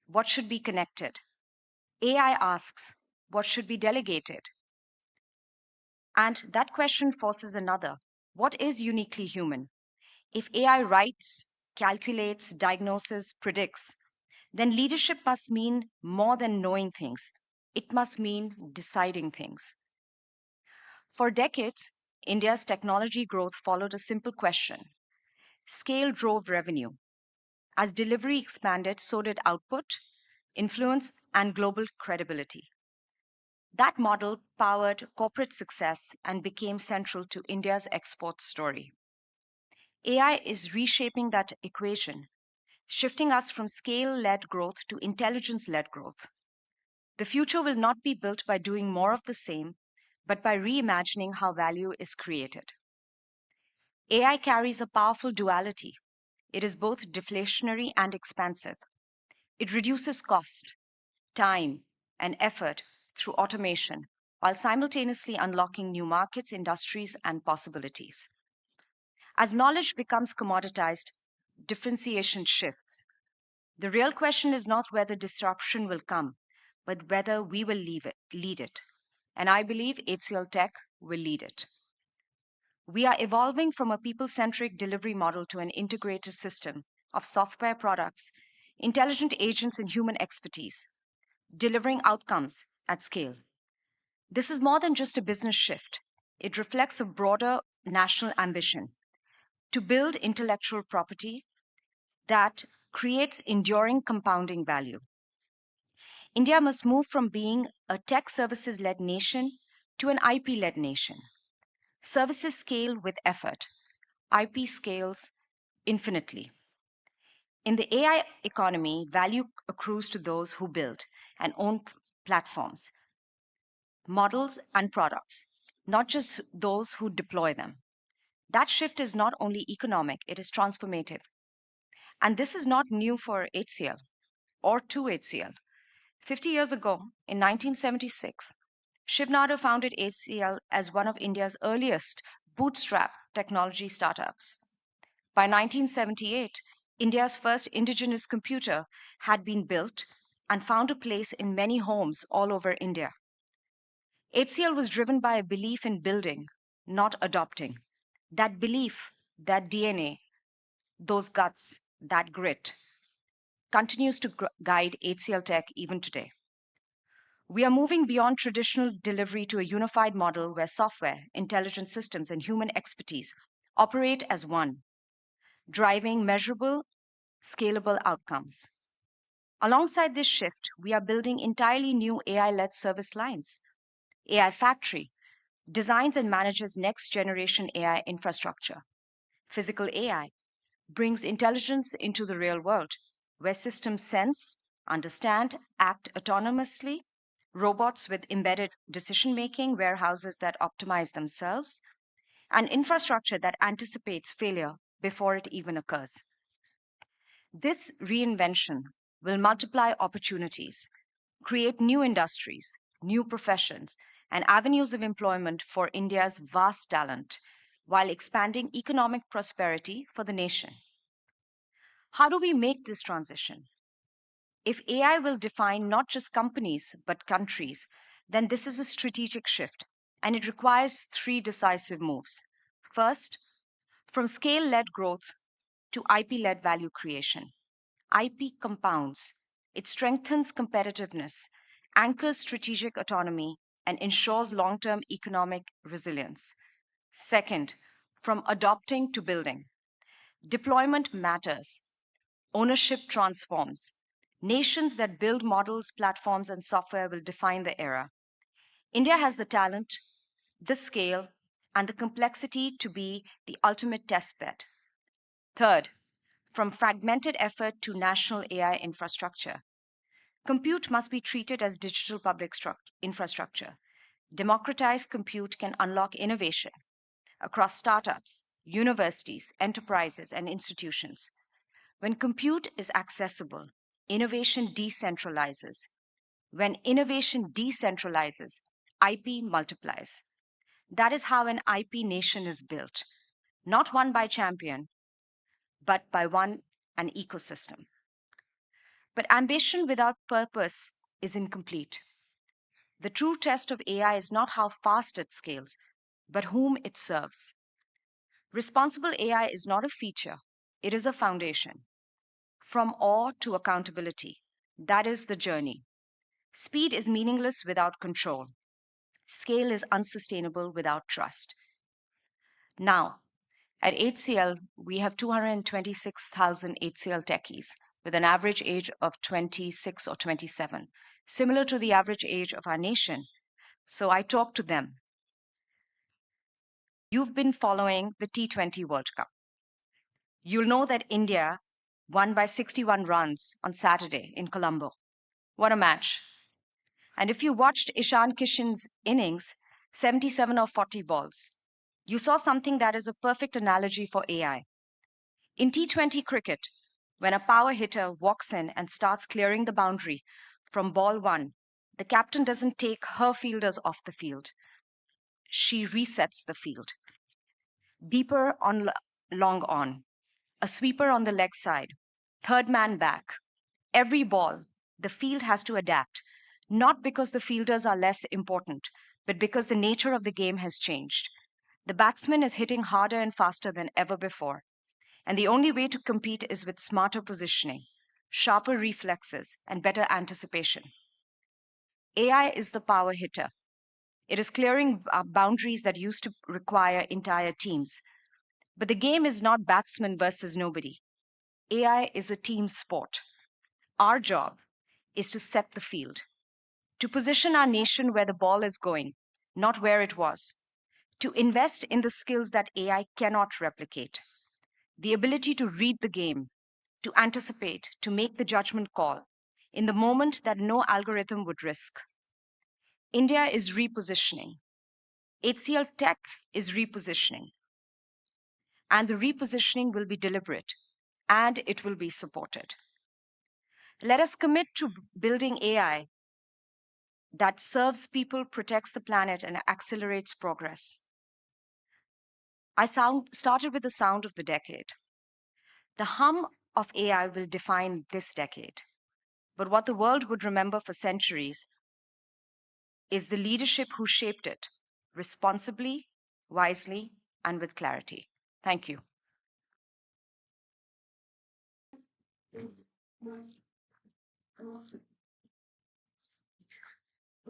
what should be connected? AI asks, what should be delegated? And that question forces another. What is uniquely human? If AI writes, calculates, diagnoses, predicts, then leadership must mean more than knowing things. It must mean deciding things. For decades, India's technology growth followed a simple question. Scale drove revenue. As delivery expanded, so did output, influence, and global credibility. That model powered corporate success and became central to India's export story. AI is reshaping that equation, shifting us from scale-led growth to intelligence-led growth. The future will not be built by doing more of the same, but by reimagining how value is created. AI carries a powerful duality. It is both deflationary and expansive. It reduces cost, time, and effort through automation, while simultaneously unlocking new markets, industries, and possibilities. As knowledge becomes commoditized, differentiation shifts. The real question is not whether disruption will come, but whether we will lead it. And I believe HCL Tech will lead it. We are evolving from a people-centric delivery model to an integrated system of software products, intelligent agents, and human expertise, delivering outcomes at scale. This is more than just a business shift. It reflects a broader national ambition to build intellectual property that creates enduring compounding value. India must move from being a tech services-led nation to an IP-led nation. Services scale with effort. IP scales infinitely. In the AI economy, value accrues to those who build and own platforms, models, and products, not just those who deploy them. That shift is not only economic, it is transformative. And this is not new for HCL or to HCL. 50 years ago, in 1976, Shiv Nada founded HCL as one of India's earliest bootstrap technology startups. By 1978, India's first indigenous computer had been built and found a place in many homes all over India. HCL was driven by a belief in building, not adopting. That belief, that DNA, those guts, that grit, continues to guide HCL Tech even today. We are moving beyond traditional delivery to a unified model where software, intelligent systems, and human expertise operate as one, driving measurable, scalable outcomes. Alongside this shift, we are building entirely new AI-led service lines. AI Factory designs and manages next-generation AI infrastructure. Physical AI brings intelligence into the real world, where systems sense, understand, act autonomously, robots with embedded decision-making, warehouses that optimize themselves, and infrastructure that anticipates failure before it even occurs. This reinvention will multiply opportunities, create new industries, new professions, and avenues of employment for India's vast talent, while expanding economic prosperity for the nation. How do we make this transition? If AI will define not just companies, but countries, then this is a strategic shift, and it requires 3 decisive moves. First, from scale-led growth to IP-led value creation. IP compounds. It strengthens competitiveness, anchors strategic autonomy, and ensures long-term economic resilience. Second, from adopting to building. Deployment matters. Ownership transforms. Nations that build models, platforms, and software will define the era. India has the talent, the scale, and the complexity to be the ultimate test bed. Third, from fragmented effort to national AI infrastructure. Compute must be treated as digital public infrastructure. Democratized compute can unlock innovation across startups, universities, enterprises, and institutions. When compute is accessible, innovation decentralizes. When innovation decentralizes, IP multiplies. That is how an IP nation is built, not one by champion, but by an ecosystem. But ambition without purpose is incomplete. The true test of AI is not how fast it scales, but whom it serves. Responsible AI is not a feature, it is a foundation. From awe to accountability, that is the journey. Speed is meaningless without control. Scale is unsustainable without trust. Now, at HCL, we have 226,000 HCL techies with an average age of 26 or 27, similar to the average age of our nation. So I talk to them. You've been following the T20 World Cup. You'll know that India won by 61 runs on Saturday in Colombo. What a match. And if you watched Ishan Kishan's innings, 77 of 40 balls, you saw something that is a perfect analogy for AI. In T20 cricket, when a power hitter walks in and starts clearing the boundary from ball 1, the captain doesn't take her fielders off the field. She resets the field. Deeper on long on, a sweeper on the leg side, third man back. Every ball, the field has to adapt, not because the fielders are less important, but because the nature of the game has changed. The batsman is hitting harder and faster than ever before. And the only way to compete is with smarter positioning, sharper reflexes, and better anticipation. AI is the power hitter. It is clearing boundaries that used to require entire teams. But the game is not batsman versus nobody. AI is a team sport. Our job is to set the field, to position our nation where the ball is going, not where it was, to invest in the skills that AI cannot replicate. the ability to read the game, to anticipate, to make the judgment call in the moment that no algorithm would risk. India is repositioning. HCL Tech is repositioning. And the repositioning will be deliberate and it will be supported. Let us commit to building AI that serves people, protects the planet, and accelerates progress. I started with the sound of the decade. The hum of AI will define this decade. But what the world would remember for centuries is the leadership who shaped it responsibly, wisely, and with clarity. Thank you.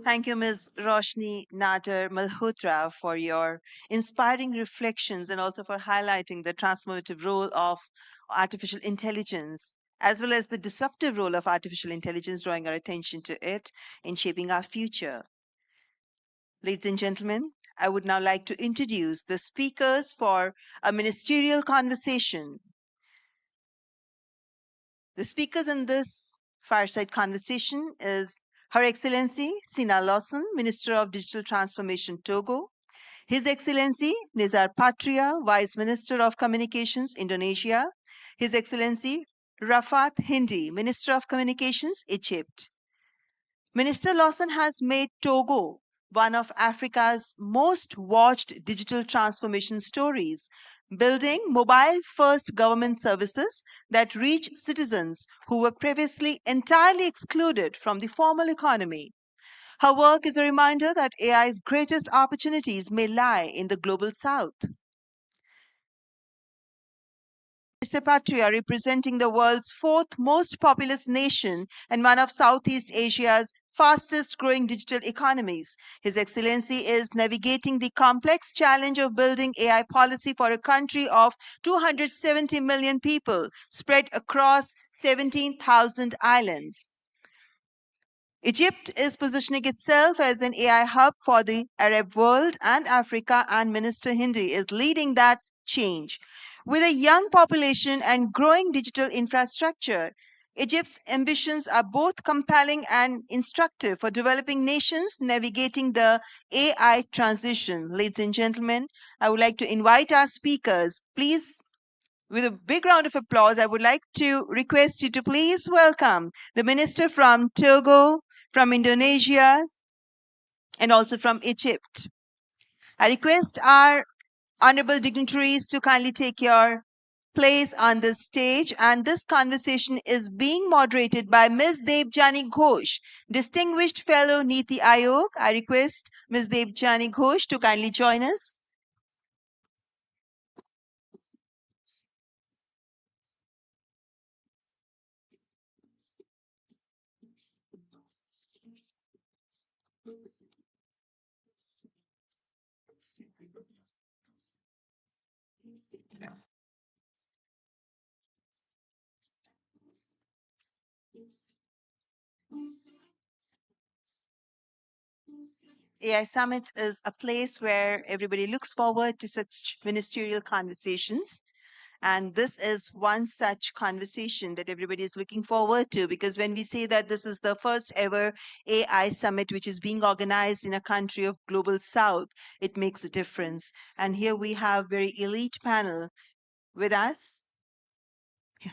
Thank you, Ms. Roshni Nader Malhotra, for your inspiring reflections and also for highlighting the transformative role of artificial intelligence, as well as the disruptive role of artificial intelligence, drawing our attention to it in shaping our future. Ladies and gentlemen, I would now like to introduce the speakers for a ministerial conversation. The speakers in this fireside conversation is Her Excellency Sina Lawson, Minister of Digital Transformation, Togo. His Excellency Nizar Patria, Vice Minister of Communications, Indonesia. His Excellency Rafat Hindi, Minister of Communications, Egypt. Minister Lawson has made Togo one of Africa's most watched digital transformation stories, building mobile-first government services that reach citizens who were previously entirely excluded from the formal economy. Her work is a reminder that AI's greatest opportunities may lie in the global south. Mr. Patria, representing the world's fourth most populous nation and one of Southeast Asia's fastest growing digital economies. His Excellency is navigating the complex challenge of building AI policy for a country of 270 million people spread across 17,000 islands. Egypt is positioning itself as an AI hub for the Arab world and Africa, and Minister Hindi is leading that change. With a young population and growing digital infrastructure, Egypt's ambitions are both compelling and instructive for developing nations navigating the AI transition. Ladies and gentlemen, I would like to invite our speakers. Please, with a big round of applause, I would like to request you to please welcome the Minister from Togo, from Indonesia, and also from Egypt. I request our honorable dignitaries to kindly take your place on this stage, and this conversation is being moderated by Ms. Devjani Ghosh, Distinguished Fellow Niti Aayog. I request Ms. Devjani Ghosh to kindly join us. AI Summit is a place where everybody looks forward to such ministerial conversations. And this is one such conversation that everybody is looking forward to, because when we say that this is the first ever AI summit which is being organized in a country of global south, it makes a difference. And here we have very elite panel with us.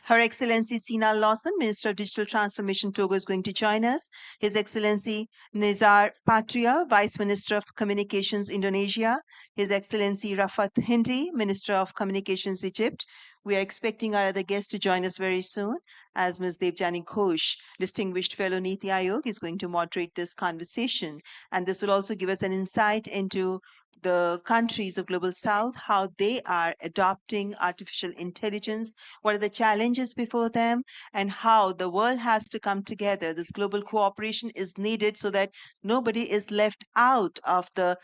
Her Excellency Sina Lawson, Minister of Digital Transformation, Togo, is going to join us. His Excellency Nizar Patria, Vice Minister of Communications, Indonesia. His Excellency Rafat Hindi, Minister of Communications, Egypt. We are expecting our other guests to join us very soon, as Ms. Devjani Ghosh, Distinguished Fellow Niti Aayog, is going to moderate this conversation. And this will also give us an insight into the countries of Global South, how they are adopting artificial intelligence, what are the challenges before them, and how the world has to come together. This global cooperation is needed so that nobody is left out of the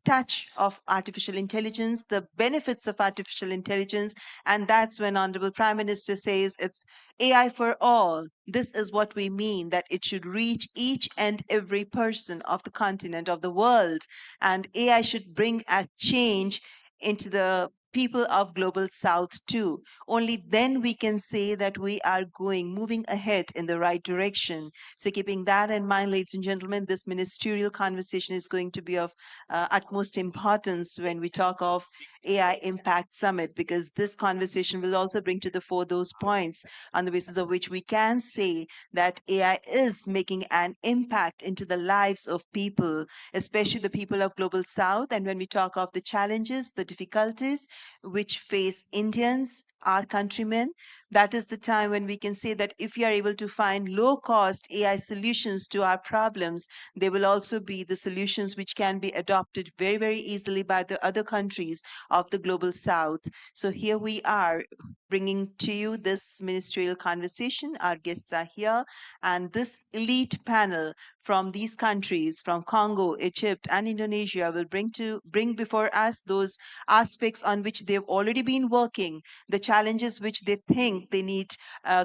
touch of artificial intelligence, the benefits of artificial intelligence. And that's when Honorable Prime Minister says it's AI for all. This is what we mean, that it should reach each and every person of the continent, of the world. And AI should bring a change into the people of Global South too. Only then we can say that we are moving ahead in the right direction. So keeping that in mind, ladies and gentlemen, this ministerial conversation is going to be of utmost importance when we talk of AI Impact Summit, because this conversation will also bring to the fore those points on the basis of which we can say that AI is making an impact into the lives of people, especially the people of Global South. And when we talk of the challenges, the difficulties which face Indians, our countrymen, that is the time when we can say that if we are able to find low cost AI solutions to our problems, they will also be the solutions which can be adopted very, very easily by the other countries of the Global South. So here we are bringing to you this ministerial conversation. Our guests are here, and this elite panel from these countries, from Congo, Egypt, and Indonesia, will bring before us those aspects on which they've already been working, the challenges which they think they need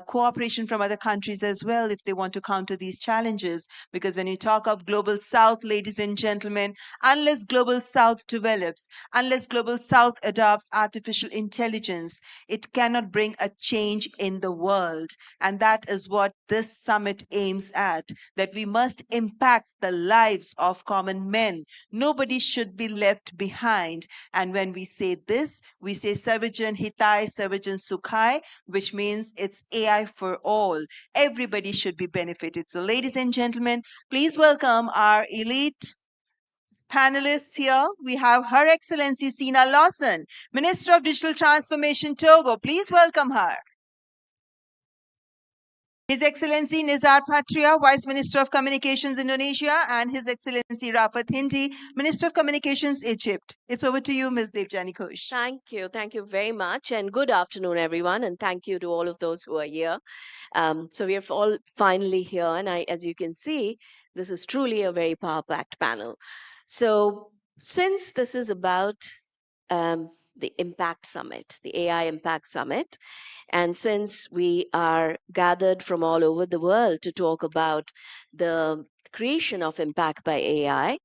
cooperation from other countries as well if they want to counter these challenges. Because when you talk of Global South, ladies and gentlemen, unless Global South develops, unless Global South adopts artificial intelligence, it cannot bring a change in the world. And that is what this summit aims at, that we must impact the lives of common men. Nobody should be left behind. And when we say this, we say Sarvajan Hitai, Sarvajan Sukhai, which means it's AI for all. Everybody should be benefited. So ladies and gentlemen, please welcome our elite panelists here. We have Her Excellency Sina Lawson, Minister of Digital Transformation, Togo. Please welcome her. His Excellency Nizar Patria, Vice Minister of Communications, Indonesia, and His Excellency Rafat Hindi, Minister of Communications, Egypt. It's over to you, Ms. Devjani Ghosh. Thank you. Thank you very much. And good afternoon, everyone. And thank you to all of those who are here. So we are all finally here. And as you can see, this is truly a very power-packed panel. So since this is about the Impact Summit, the AI Impact Summit, and since we are gathered from all over the world to talk about the creation of impact by AI,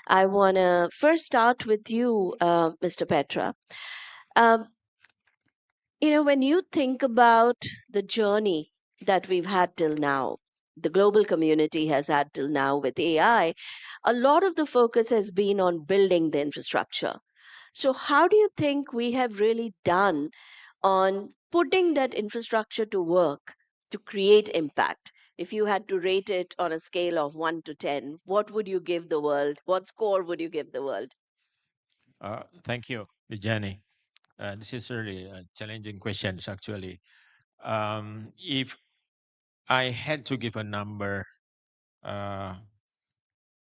I want to first start with you, Mr. Petra. When you think about the journey that we've had till now, the global community has had till now with AI, a lot of the focus has been on building the infrastructure. So how do you think we have really done on putting that infrastructure to work to create impact? If you had to rate it on a scale of 1 to 10, what would you give the world? What score would you give the world? Thank you, Vijani. This is really a challenging question, actually. If I had to give a number, I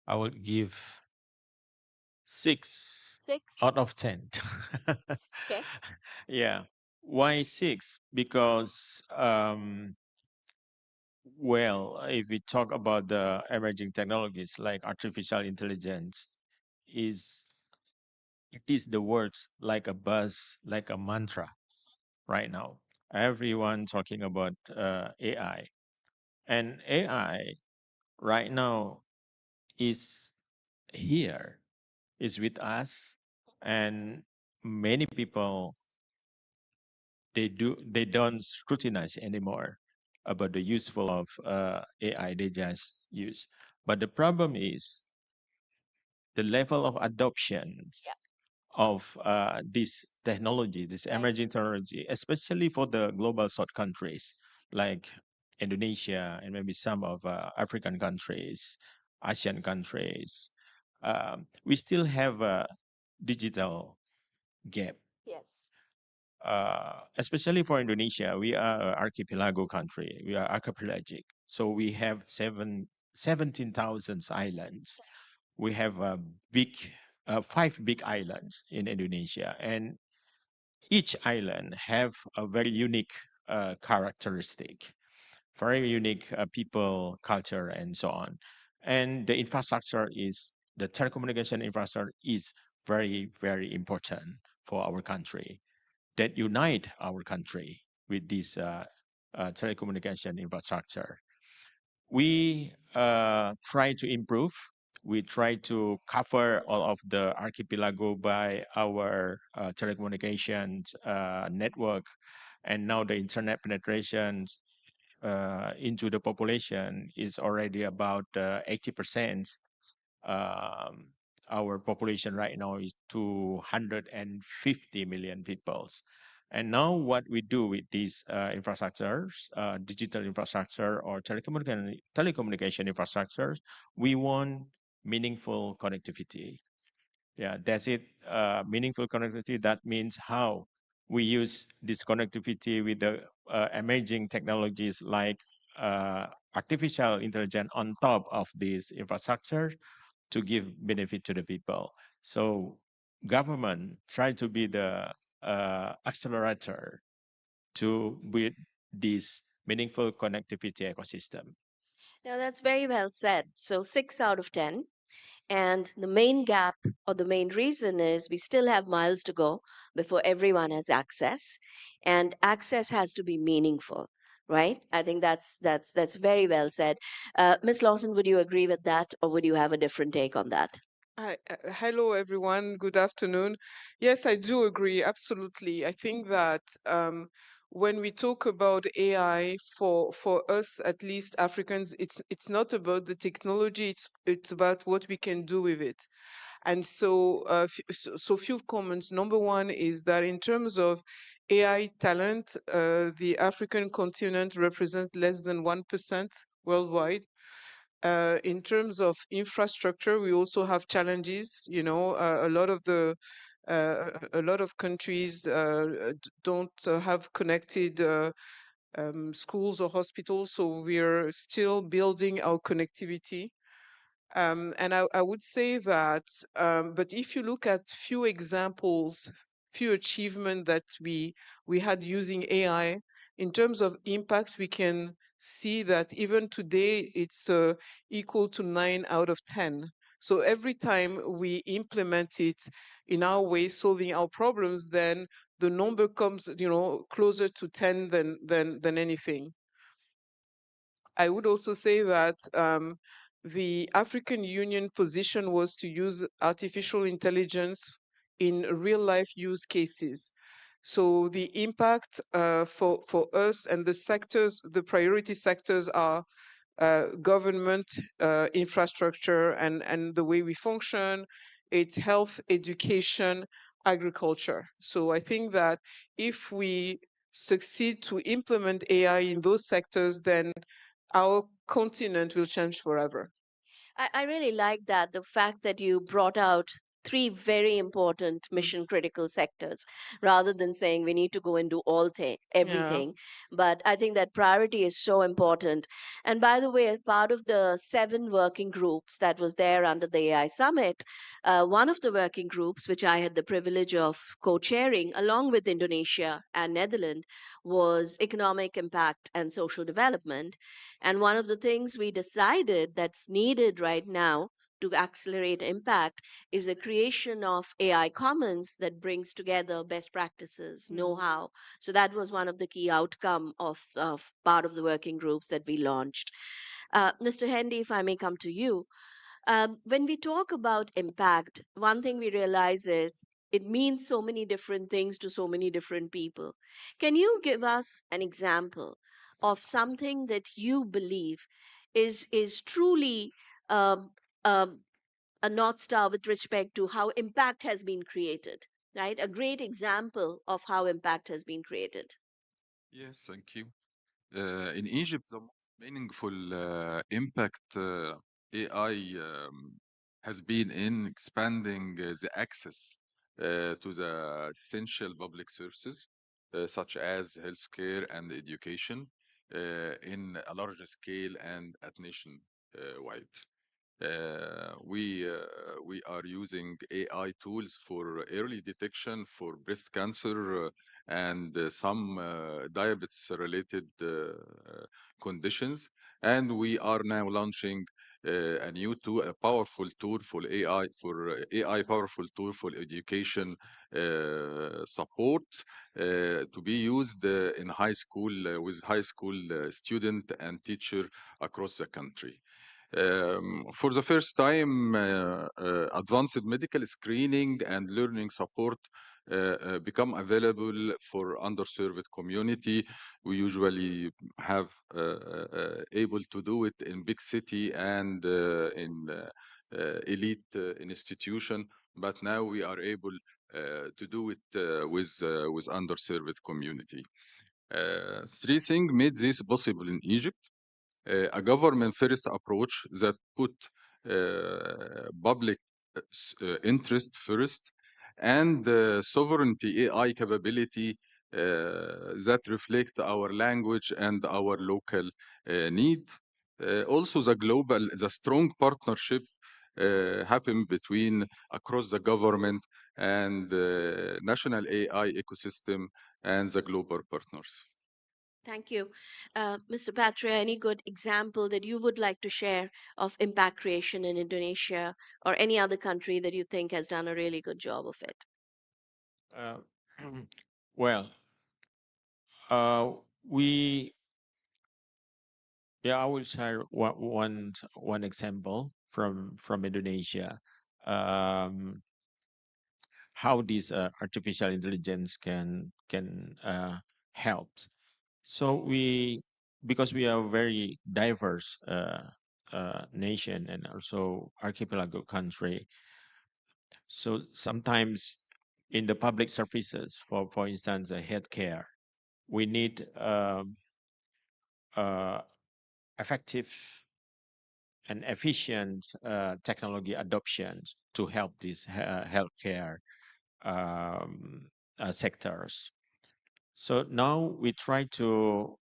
would give 6 out of 10. Okay. Yeah. Why 6? Because, well, if we talk about the emerging technologies like artificial intelligence, it is the words like a buzz, like a mantra right now. Everyone talking about AI. And AI right now is here, is with us, and many people they don't scrutinize anymore about the useful of AI. They just use. But the problem is the level of adoption of this technology, this emerging technology, especially for the global South countries like Indonesia and maybe some of African countries, Asian countries. We still have a digital gap. Yes. Especially for Indonesia, we are an archipelago country. We are archipelagic. So we have 17,000 islands. We have five big islands in Indonesia, and each island have a very unique characteristic, very unique people, culture, and so on. And the telecommunication infrastructure is very, very important for our country, that unite our country with this telecommunication infrastructure. We try to improve we try to cover all of the archipelago by our telecommunications network. And now the internet penetration into the population is already about 80%. Our population right now is 250 million people. And now what we do with these infrastructures, digital infrastructure or telecommunication infrastructures, we want meaningful connectivity. Yeah, that's it. Meaningful connectivity, that means how we use this connectivity with the emerging technologies like artificial intelligence on top of this infrastructure to give benefit to the people. So government try to be the accelerator to build this meaningful connectivity ecosystem. Now, that's very well said. So, 6 out of 10. And the main gap or the main reason is we still have miles to go before everyone has access, and access has to be meaningful, right? I think that's very well said. Ms. Lawson, would you agree with that, or would you have a different take on that? Hi, hello everyone. Good afternoon. Yes, I do agree. Absolutely. I think that when we talk about AI, for us, at least Africans, it's not about the technology. It's about what we can do with it. And so, so few comments. Number one is that in terms of AI talent, the African continent represents less than 1% worldwide. In terms of infrastructure, we also have challenges. You know, a lot of countries don't have connected schools or hospitals, so we're still building our connectivity. And I would say that, but if you look at few examples, few achievements that we had using AI, in terms of impact, we can see that even today it's equal to 9 out of 10. So every time we implement it in our way, solving our problems, then the number comes, you know, closer to 10 than anything. I would also say that the African Union position was to use artificial intelligence in real life use cases. So the impact for us and the sectors, the priority sectors are government, infrastructure, and the way we function. It's health, education, agriculture. So I think that if we succeed to implement AI in those sectors, then our continent will change forever. I really like that, the fact that you brought out three very important mission critical sectors rather than saying we need to go and do everything. But I think that priority is so important. And by the way, as part of the 7 working groups that was there under the AI Summit, one of the working groups, which I had the privilege of co-chairing along with Indonesia and Netherlands, was economic impact and social development. And one of the things we decided that's needed right now to accelerate impact is the creation of AI commons that brings together best practices, know-how. So that was one of the key outcome of part of the working groups that we launched. Mr. Hendy, if I may come to you, when we talk about impact, one thing we realize is it means so many different things to so many different people. Can you give us an example of something that you believe is truly um, um, a North Star with respect to how impact has been created, right? A great example of how impact has been created. Yes, thank you. In Egypt, the most meaningful impact AI has been in expanding the access to the essential public services, such as healthcare and education, in a larger scale and at nation-wide. We are using AI tools for early detection for breast cancer and some diabetes-related conditions, and we are now launching a new tool, a powerful tool for AI powerful tool for education support to be used in high school with high school student and teacher across the country. For the first time, advanced medical screening and learning support become available for underserved community. We usually have able to do it in big city and in elite institution, but now we are able to do it with underserved community. Three things made this possible in Egypt. A government first approach that put public interest first, and sovereignty AI capability that reflect our language and our local need. Also the strong partnership happen between across the government and national AI ecosystem and the global partners. Thank you. Mr. Patria, any good example that you would like to share of impact creation in Indonesia or any other country that you think has done a really good job of it? Well, we I will share one example from Indonesia. How this artificial intelligence can help. So because we are a very diverse nation and also archipelago country, so sometimes in the public services, for instance, healthcare, we need effective and efficient technology adoption to help these healthcare sectors. So now we try to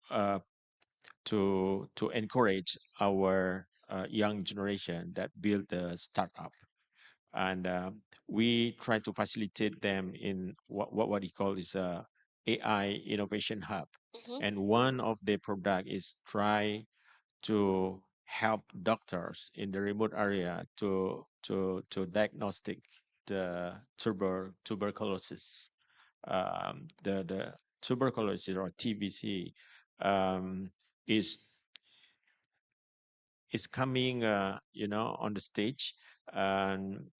encourage our young generation that build a startup, and we try to facilitate them in what we call is a AI innovation hub. And one of the product is try to help doctors in the remote area to diagnostic the tuberculosis. The tuberculosis or TBC is coming on the stage, and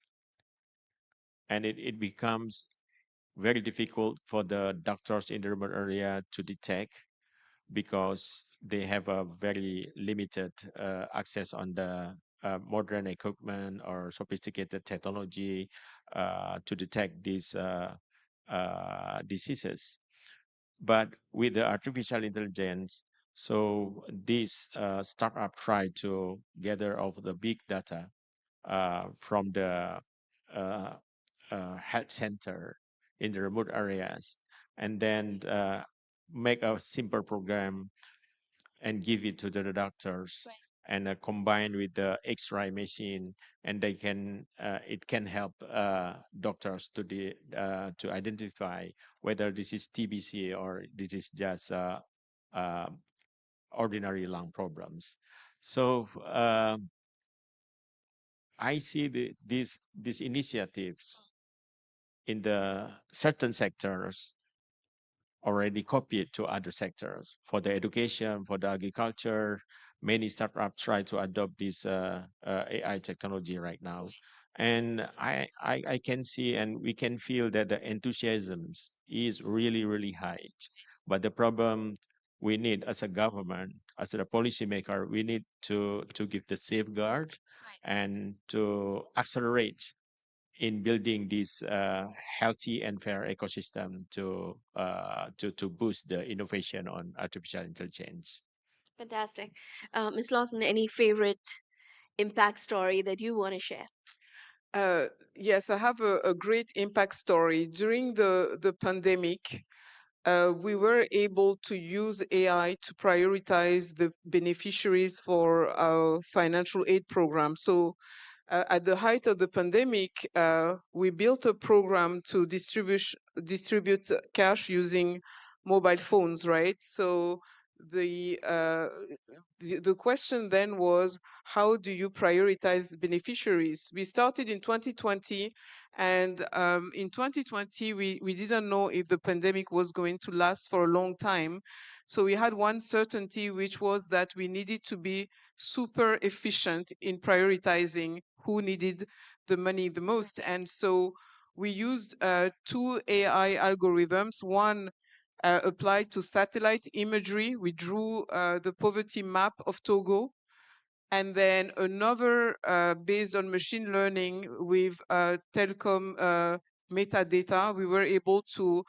it becomes very difficult for the doctors in the remote area to detect, because they have a very limited access on the modern equipment or sophisticated technology to detect these diseases. But with the artificial intelligence, so this startup try to gather all the big data from the health center in the remote areas, and then make a simple program and give it to the doctors, and combine with the X-ray machine, and they can it can help doctors to identify whether this is TBC or this is just ordinary lung problems. So I see these initiatives in the certain sectors already copied to other sectors. For the education, for the agriculture, many startups try to adopt this AI technology right now. And I can see and we can feel that the enthusiasm is really, really high. But the problem we need as a government, as a policymaker, we need to give the safeguard and to accelerate in building this healthy and fair ecosystem to boost the innovation on artificial intelligence. Fantastic. Ms. Lawson, any favorite impact story that you want to share? Yes, I have a great impact story. During the pandemic, we were able to use AI to prioritize the beneficiaries for our financial aid program. So at the height of the pandemic, we built a program to distribute cash using mobile phones, right? So the question then was, how do you prioritize beneficiaries? We started in 2020, and in 2020 we didn't know if the pandemic was going to last for a long time. So we had one certainty, which was that we needed to be super efficient in prioritizing who needed the money the most. And so we used two AI algorithms. One applied to satellite imagery. We drew the poverty map of Togo. And then another based on machine learning with telecom metadata. We were able to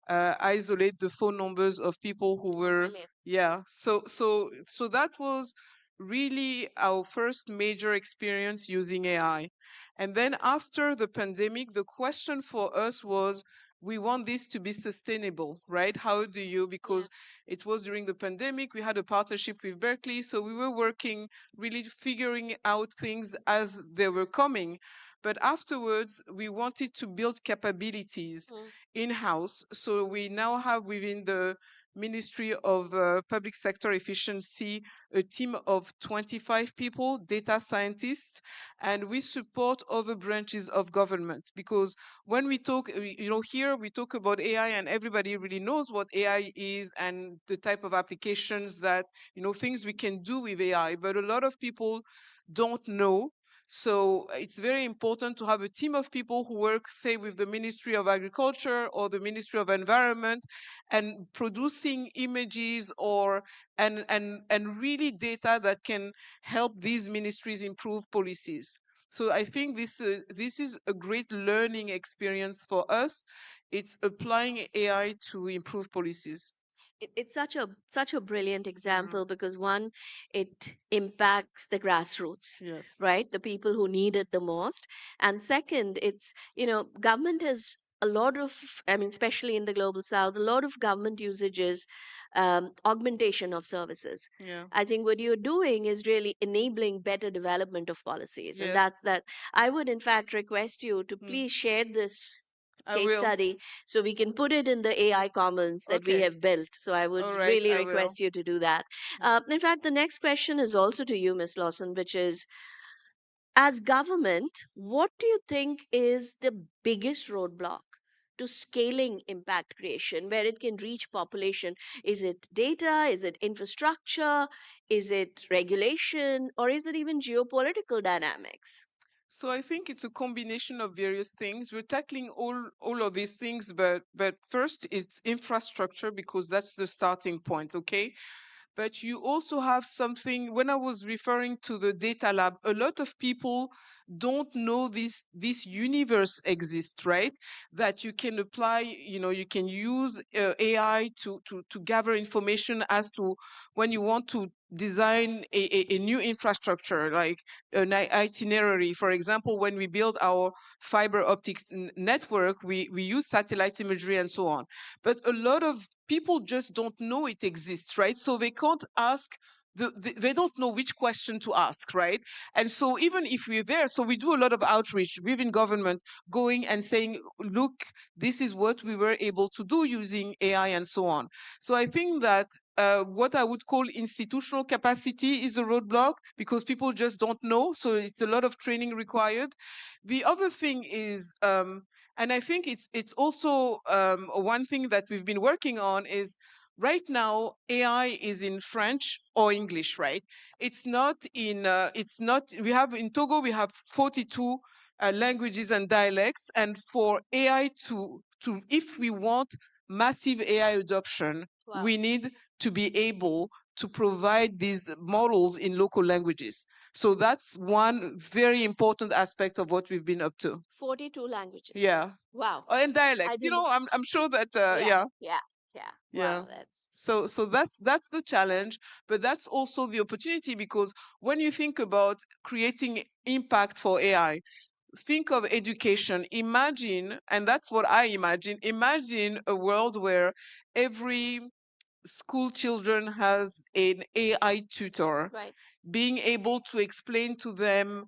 isolate the phone numbers of people who were, yeah. So that was really our first major experience using AI. And then after the pandemic, the question for us was, we want this to be sustainable, right? How do you, because it was during the pandemic, we had a partnership with Berkeley, so we were working, really figuring out things as they were coming. But afterwards, we wanted to build capabilities in-house. So we now have within the Ministry of Public Sector Efficiency a team of 25 people, data scientists, and we support other branches of government. Because when we talk, here we talk about AI and everybody really knows what AI is and the type of applications that, things we can do with AI, but a lot of people don't know. So it's very important to have a team of people who work, say, with the Ministry of Agriculture or the Ministry of Environment, and producing images or and really data that can help these ministries improve policies. So I think this is a great learning experience for us. It's applying AI to improve policies. It's such a brilliant example because one, it impacts the grassroots, Yes. right? The people who need it the most. And second, it's, government has a lot of, I mean, especially in the global south, a lot of government usage is augmentation of services. Yeah. I think what you're doing is really enabling better development of policies. And that's Yes. that. I would, in fact, request you to please share this I case will. study so we can put it in the AI commons that we Okay. have built. So I would All right, really I will. request you to do that. In fact, the next question is also to you, Ms. Lawson, which is, as government, what do you think is the biggest roadblock to scaling impact creation, where it can reach population? Is it data? Is it infrastructure? Is it regulation? Or is it even geopolitical dynamics? So I think it's a combination of various things. We're tackling all of these things, but first it's infrastructure, because that's the starting point, okay? But you also have something, when I was referring to the data lab, a lot of people don't know this universe exists, right? That you can apply, you can use AI to gather information as to when you want to design a new infrastructure, like an itinerary. For example, when we build our fiber optics network, we use satellite imagery and so on. But a lot of people just don't know it exists, right? So they can't ask, they don't know which question to ask, right? And so even if we're there, so we do a lot of outreach within government, going and saying, look, this is what we were able to do using AI and so on. So I think that what I would call institutional capacity is a roadblock, because people just don't know. So it's a lot of training required. The other thing is, and I think it's also one thing that we've been working on is, right now AI is in French or English, right? It's not in. We have in Togo, we have 42 languages and dialects, and for AI to if we want massive AI adoption, we need to be able to provide these models in local languages. So that's one very important aspect of what we've been up to. 42 languages. Yeah. Wow. And dialects. I'm sure that yeah. Yeah. Yeah. Wow, that's So that's the challenge, but that's also the opportunity, because when you think about creating impact for AI, think of education. Imagine, and that's what I imagine. Imagine a world where every school children has an AI tutor, right. being able to explain to them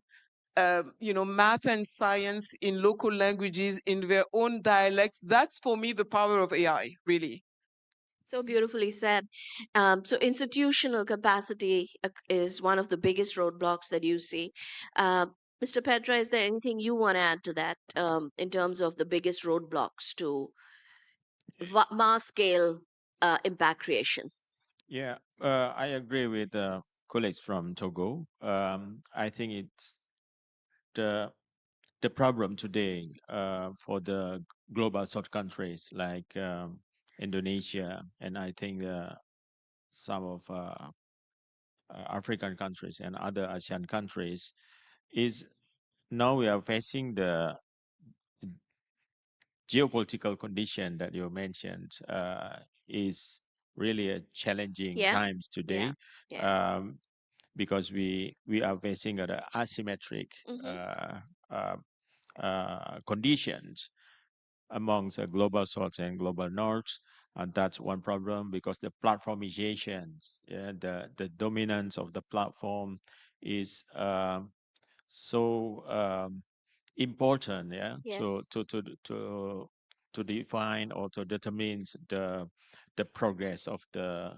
math and science in local languages, in their own dialects. That's for me the power of AI, really. So beautifully said. So institutional capacity is one of the biggest roadblocks that you see. Mr. Petra, is there anything you want to add to that in terms of the biggest roadblocks to mass scale impact creation? Yeah, I agree with colleagues from Togo. I think it's the problem today for the global South countries like Indonesia, and I think some of African countries and other ASEAN countries is now we are facing the geopolitical condition that you mentioned is really a challenging Yeah. times today. Because we are facing an asymmetric conditions amongst the global south and global north, and that's one problem because the platformizations, the dominance of the platform is so important, Yes. to define or to determine the progress of the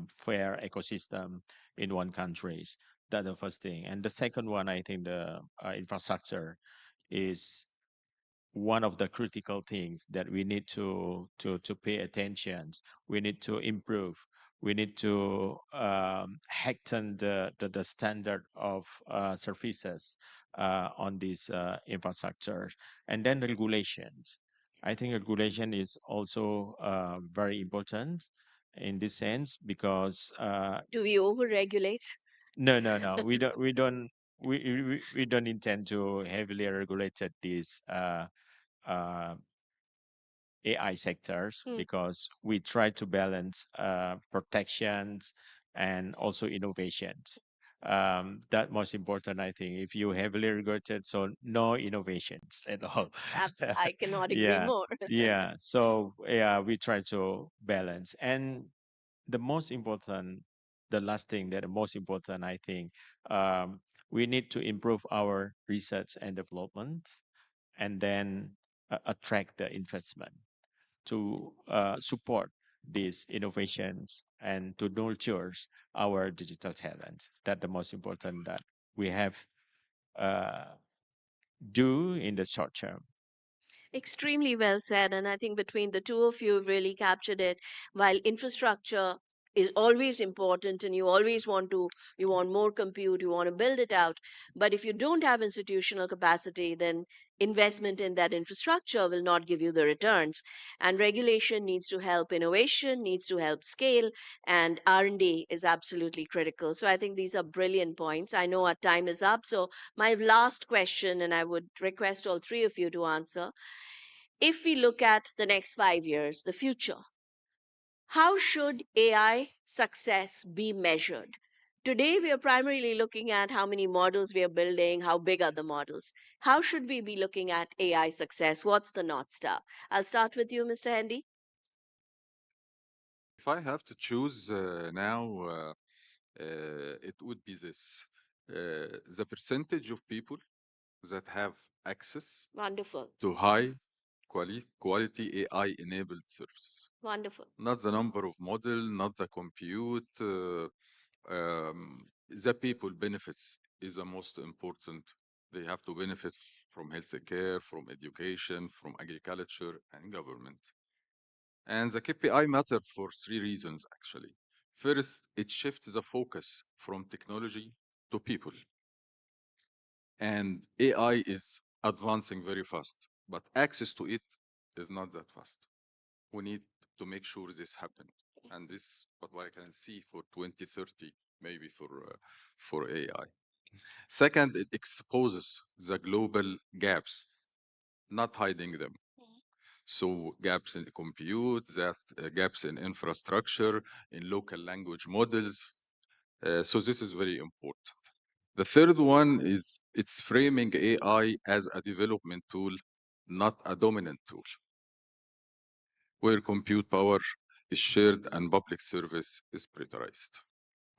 fair ecosystem in one countries. That's the first thing, and the second one, I think the infrastructure is one of the critical things that we need to pay attention. We need to improve. We need to heighten the standard of services on this infrastructure, and then regulations. I think regulation is also very important in this sense because Do we overregulate? no, we don't intend to heavily regulate these AI sectors because we try to balance protections and also innovations. That most important, I think. If you heavily regulated, so no innovations at all. I cannot agree Yeah, more. yeah. So yeah, we try to balance. And the most important, the last thing that the most important, I think, we need to improve our research and development, and then attract the investment to support these innovations and to nurture our digital talent. That's the most important that we have uh, do in the short term. Extremely well said. And I think between the two of you have really captured it. While infrastructure is always important and you want more compute, you want to build it out. But if you don't have institutional capacity, then investment in that infrastructure will not give you the returns. And regulation needs to help innovation, needs to help scale, and R&D is absolutely critical. So I think these are brilliant points. I know our time is up. So my last question, and I would request all three of you to answer, if we look at the next 5 years, the future, how should AI success be measured? Today, we are primarily looking at how many models we are building, how big are the models. How should we be looking at AI success? What's the North Star? I'll start with you, Mr. Hendy. If I have to choose now, it would be this: the percentage of people that have access Wonderful. to high quality AI enabled services. Wonderful. Not the number of model, not the compute. The people benefits is the most important. They have to benefit from healthcare, from education, from agriculture and government. And the KPI matter for three reasons, actually. First, it shifts the focus from technology to people. And AI is advancing very fast, but access to it is not that fast. We need to make sure this happens. And this, what I can see for 2030, maybe for AI. Second, it exposes the global gaps, not hiding them. So gaps in compute, that gaps in infrastructure, in local language models. So this is very important. The third one is it's framing AI as a development tool, not a dominant tool, where compute power is shared and public service is prioritized.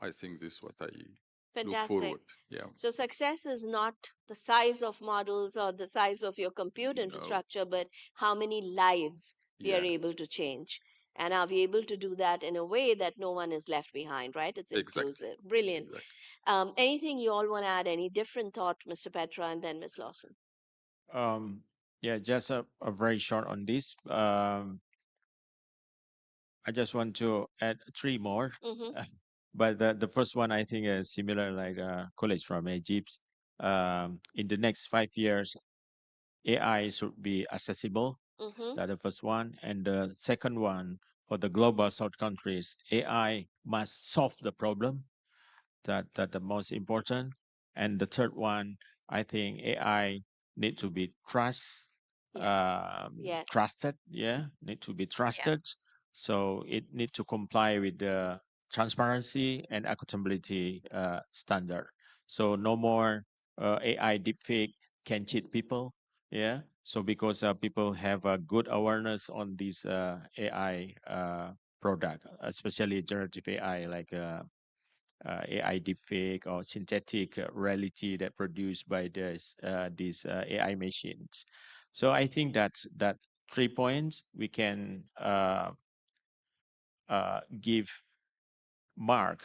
I think this is what I look Fantastic. forward. Yeah. So success is not the size of models or the size of your compute infrastructure, but how many lives we are Yeah. able to change. And are we able to do that in a way that no one is left behind, right? It's inclusive. Brilliant. Anything you all want to add? Any different thought, Mr. Petra, and then Ms. Lawson? Yeah, just a very short on this. I just want to add three more. Mhm. But the first one, I think, is similar like colleagues from Egypt. In the next 5 years, AI should be accessible. That's the first one. And the second one, for the global South countries, AI must solve the problem. That the most important. And the third one, I think AI need to be trusted. Yeah, need to be trusted. So it need to comply with the transparency and accountability standard. So no more AI deepfake can cheat people. Yeah. So because people have a good awareness on this AI product, especially generative AI like AI deepfake or synthetic reality that produced by these AI machines. So I think that 3 points we can give mark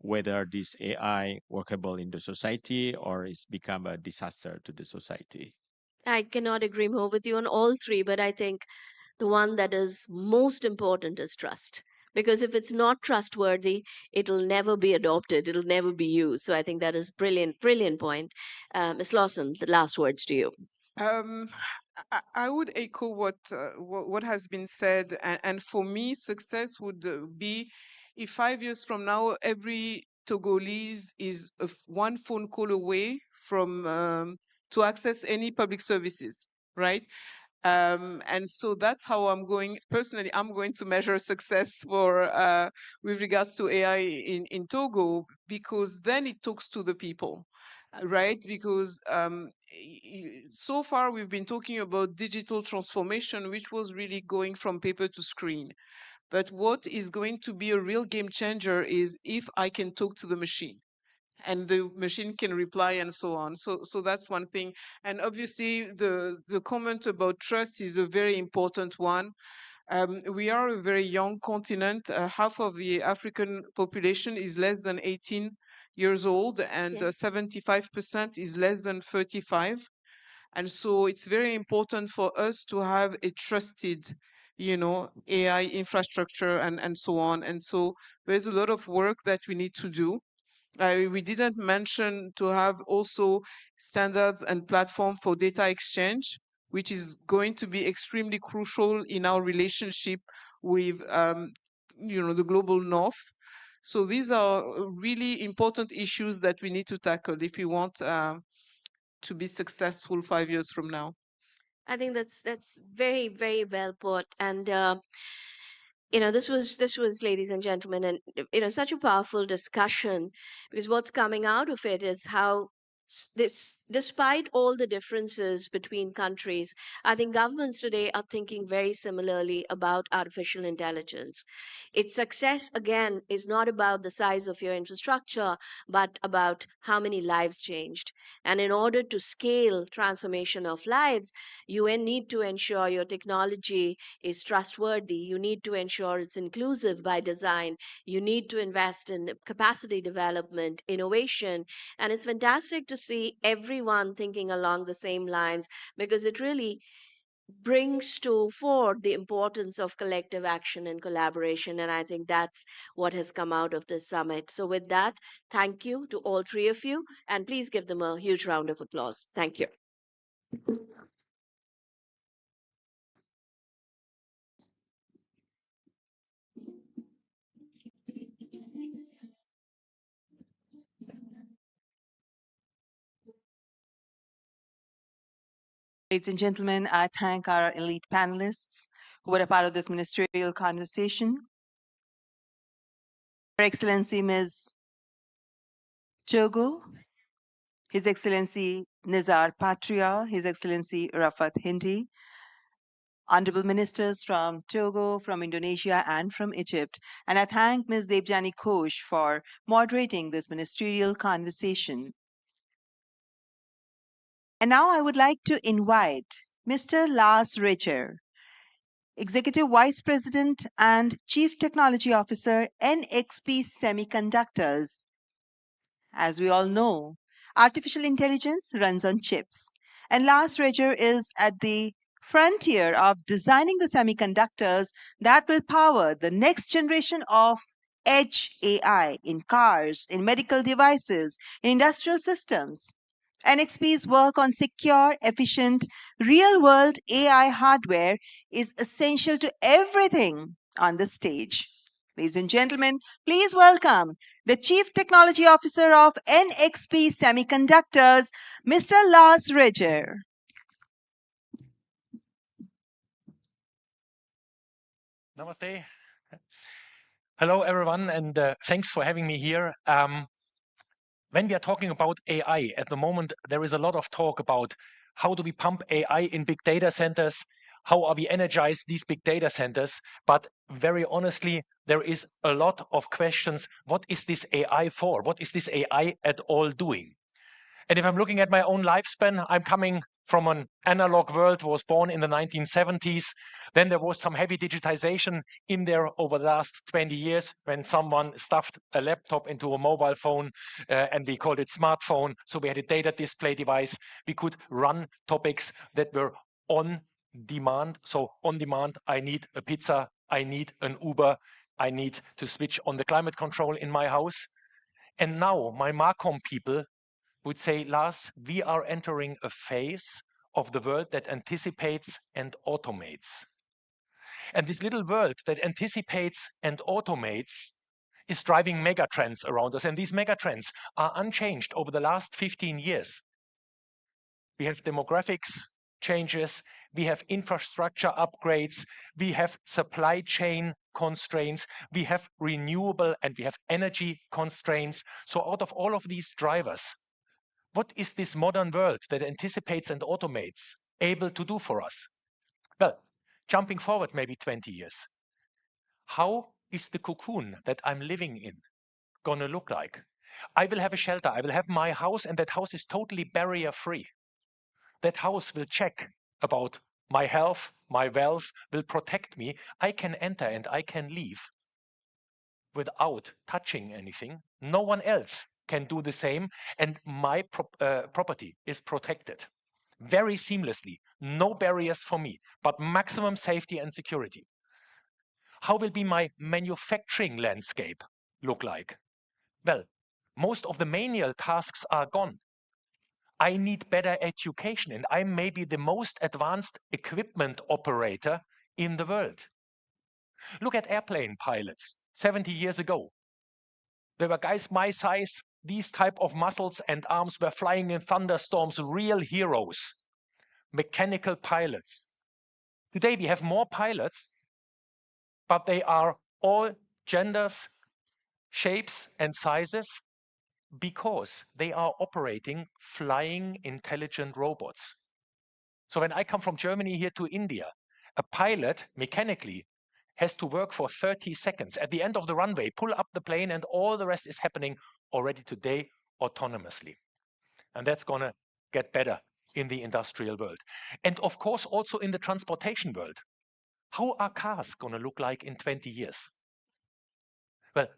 whether this AI workable in the society or it's become a disaster to the society. I cannot agree more with you on all three, but I think the one that is most important is trust. Because if it's not trustworthy, it'll never be adopted, it'll never be used. So I think that is brilliant, brilliant point. Ms. Lawson, the last words to you. I would echo what has been said, and for me, success would be if 5 years from now, every Togolese is one phone call away from to access any public services, right? And so that's how I'm going to measure success for with regards to AI in Togo, because then it talks to the people, right? Because so far we've been talking about digital transformation, which was really going from paper to screen. But what is going to be a real game changer is if I can talk to the machine and the machine can reply and so on. So that's one thing. And obviously the comment about trust is a very important one. We are a very young continent. Half of the African population is less than 18 years old, and 75% is less than 35. And so it's very important for us to have a trusted, AI infrastructure and so on. And so there's a lot of work that we need to do. We didn't mention to have also standards and platform for data exchange, which is going to be extremely crucial in our relationship with, the global north. So these are really important issues that we need to tackle if we want to be successful 5 years from now. I think that's very, very well put. And this was, ladies and gentlemen, and such a powerful discussion, because what's coming out of it is how despite all the differences between countries, I think governments today are thinking very similarly about artificial intelligence. Its success, again, is not about the size of your infrastructure, but about how many lives changed. And in order to scale transformation of lives, you need to ensure your technology is trustworthy. You need to ensure it's inclusive by design. You need to invest in capacity development, innovation. And it's fantastic to see everyone thinking along the same lines, because it really brings to fore the importance of collective action and collaboration. And I think that's what has come out of this summit. So with that, thank you to all three of you, and please give them a huge round of applause. Thank you. Ladies and gentlemen, I thank our elite panelists who were a part of this ministerial conversation. Her Excellency Ms. Togo, His Excellency Nizar Patria, His Excellency Rafat Hindi, Honorable Ministers from Togo, from Indonesia, and from Egypt. And I thank Ms. Debjani Ghosh for moderating this ministerial conversation. And now I would like to invite Mr. Lars Richer, Executive Vice President and Chief Technology Officer, NXP Semiconductors. As we all know, artificial intelligence runs on chips. And Lars Richer is at the frontier of designing the semiconductors that will power the next generation of Edge AI in cars, in medical devices, in industrial systems. NXP's work on secure, efficient, real-world AI hardware is essential to everything on the stage. Ladies and gentlemen, please welcome the Chief Technology Officer of NXP Semiconductors, Mr. Lars Reger. Namaste. Hello, everyone, and thanks for having me here. When we are talking about AI, at the moment, there is a lot of talk about how do we pump AI in big data centers? How are we energize these big data centers? But very honestly, there is a lot of questions. What is this AI for? What is this AI at all doing? And if I'm looking at my own lifespan, I'm coming from an analog world, was born in the 1970s. Then there was some heavy digitization in there over the last 20 years when someone stuffed a laptop into a mobile phone and we called it smartphone. So we had a data display device. We could run topics that were on demand. So on demand, I need a pizza, I need an Uber, I need to switch on the climate control in my house. And now my Macron people would say, Lars, we are entering a phase of the world that anticipates and automates. And this little world that anticipates and automates is driving megatrends around us. And these megatrends are unchanged over the last 15 years. We have demographics changes, we have infrastructure upgrades, we have supply chain constraints, we have renewable and we have energy constraints. So out of all of these drivers, what is this modern world that anticipates and automates able to do for us? Well, jumping forward maybe 20 years, how is the cocoon that I'm living in going to look like? I will have a shelter, I will have my house, and that house is totally barrier-free. That house will check about my health, my wealth, will protect me. I can enter and I can leave without touching anything. No one else can do the same, and my property is protected very seamlessly. No barriers for me, but maximum safety and security. How will be my manufacturing landscape look like? Well, most of the manual tasks are gone. I need better education, and I'm maybe the most advanced equipment operator in the world. Look at airplane pilots 70 years ago. There were guys my size, these type of muscles and arms were flying in thunderstorms, real heroes, mechanical pilots. Today we have more pilots, but they are all genders, shapes and sizes because they are operating flying intelligent robots. So when I come from Germany here to India, a pilot mechanically has to work for 30 seconds. At the end of the runway, pull up the plane, and all the rest is happening already today autonomously. And that's going to get better in the industrial world. And of course, also in the transportation world. How are cars going to look like in 20 years? Well,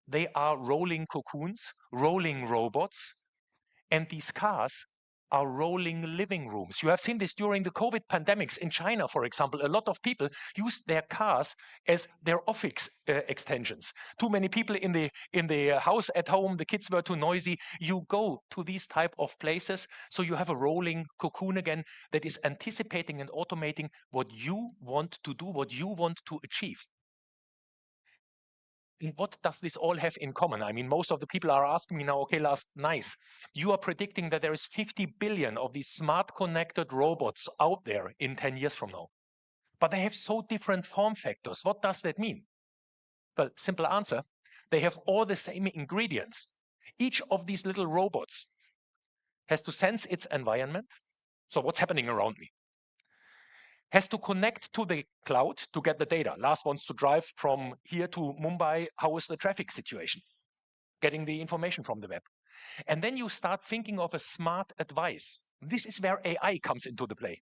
they are rolling cocoons, rolling robots, and these cars are rolling living rooms. You have seen this during the COVID pandemics in China, for example. A lot of people used their cars as their office extensions. Too many people in the house at home, the kids were too noisy. You go to these type of places, so you have a rolling cocoon again that is anticipating and automating what you want to do, what you want to achieve. And what does this all have in common? I mean, most of the people are asking me now, okay, Lars, nice. You are predicting that there is 50 billion of these smart connected robots out there in 10 years from now. But they have so different form factors. What does that mean? Well, simple answer. They have all the same ingredients. Each of these little robots has to sense its environment. So what's happening around me? Has to connect to the cloud to get the data. Lars wants to drive from here to Mumbai. How is the traffic situation? Getting the information from the web. And then you start thinking of a smart advice. This is where AI comes into the play.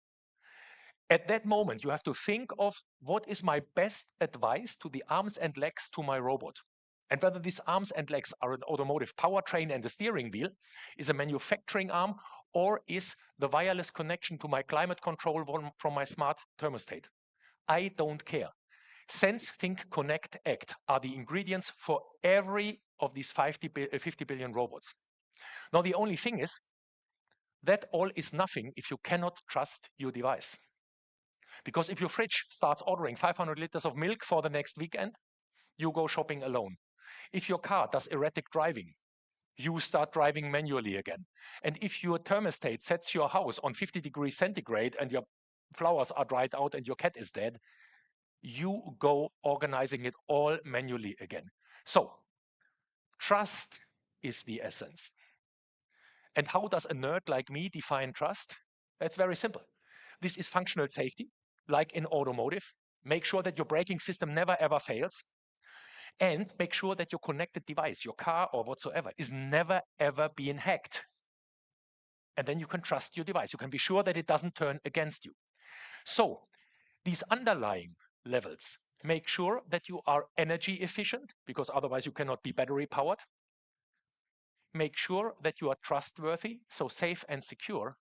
At that moment, you have to think of what is my best advice to the arms and legs to my robot. And whether these arms and legs are an automotive powertrain and a steering wheel, is a manufacturing arm, or is the wireless connection to my climate control from my smart thermostat. I don't care. Sense, think, connect, act are the ingredients for every of these 50 billion robots. Now, the only thing is that all is nothing if you cannot trust your device. Because if your fridge starts ordering 500 liters of milk for the next weekend, you go shopping alone. If your car does erratic driving, you start driving manually again. And if your thermostat sets your house on 50 degrees centigrade and your flowers are dried out and your cat is dead, you go organizing it all manually again. So, trust is the essence. And how does a nerd like me define trust? It's very simple. This is functional safety, like in automotive. Make sure that your braking system never ever fails. And make sure that your connected device, your car or whatsoever, is never ever being hacked. And then you can trust your device. You can be sure that it doesn't turn against you. So these underlying levels make sure that you are energy efficient, because otherwise you cannot be battery powered. Make sure that you are trustworthy, so safe and secure.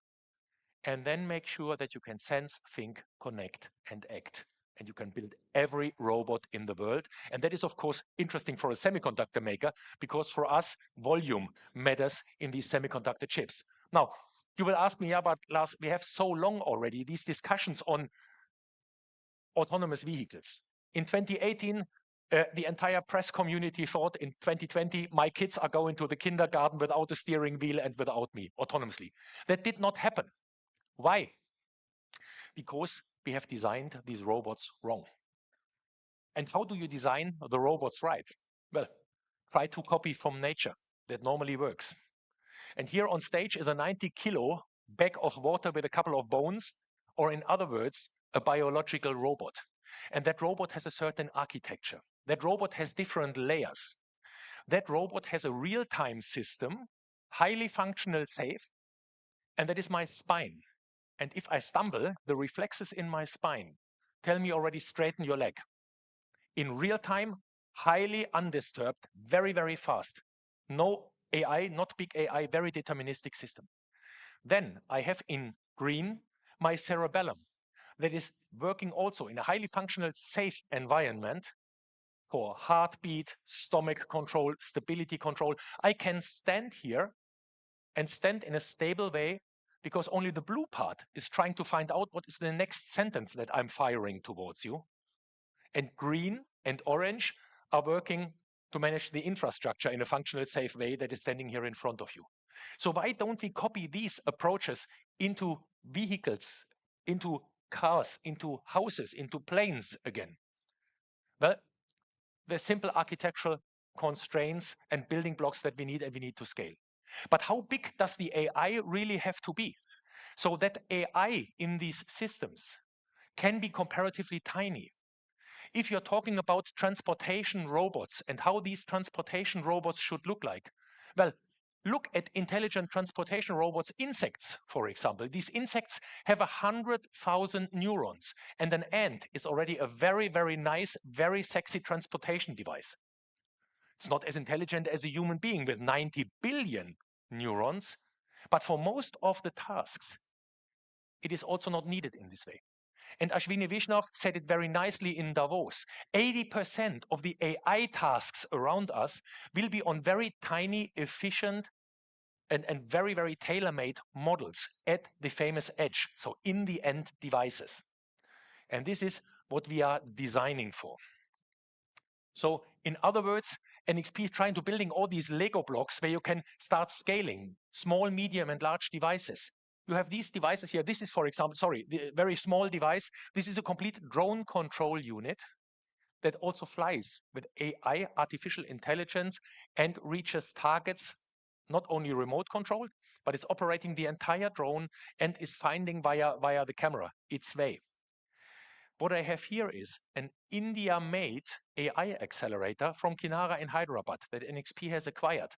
And then make sure that you can sense, think, connect, and act. And you can build every robot in the world. And that is, of course, interesting for a semiconductor maker, because for us, volume matters in these semiconductor chips. Now, you will ask me, yeah, but Lars, we have so long already these discussions on autonomous vehicles. In 2018, the entire press community thought in 2020, my kids are going to the kindergarten without a steering wheel and without me, autonomously. That did not happen. Why? Because we have designed these robots wrong. And how do you design the robots right? Well, try to copy from nature. That normally works. And here on stage is a 90-kilo bag of water with a couple of bones, or in other words, a biological robot. And that robot has a certain architecture. That robot has different layers. That robot has a real-time system, highly functional, safe, and that is my spine. And if I stumble, the reflexes in my spine tell me already straighten your leg. In real time, highly undisturbed, very, very fast. No AI, not big AI, very deterministic system. Then I have in green my cerebellum that is working also in a highly functional, safe environment for heartbeat, stomach control, stability control. I can stand here and stand in a stable way because only the blue part is trying to find out what is the next sentence that I'm firing towards you. And green and orange are working to manage the infrastructure in a functional, safe way that is standing here in front of you. So why don't we copy these approaches into vehicles, into cars, into houses, into planes again? Well, the simple architectural constraints and building blocks that we need, and we need to scale. But how big does the AI really have to be? So that AI in these systems can be comparatively tiny. If you're talking about transportation robots and how these transportation robots should look like, well, look at intelligent transportation robots, insects, for example. These insects have 100,000 neurons, and an ant is already a very, very nice, very sexy transportation device. It's not as intelligent as a human being with 90 billion neurons, but for most of the tasks, it is also not needed in this way. And Ashwini Vaishnaw said it very nicely in Davos. 80% of the AI tasks around us will be on very tiny, efficient, and very, very tailor-made models at the famous edge, so in the end devices. And this is what we are designing for. So in other words, NXP is trying to building all these Lego blocks where you can start scaling small, medium, and large devices. You have these devices here. This is, for example, the very small device. This is a complete drone control unit that also flies with AI, artificial intelligence, and reaches targets, not only remote control, but is operating the entire drone and is finding via the camera its way. What I have here is an India-made AI accelerator from Kinara in Hyderabad that NXP has acquired.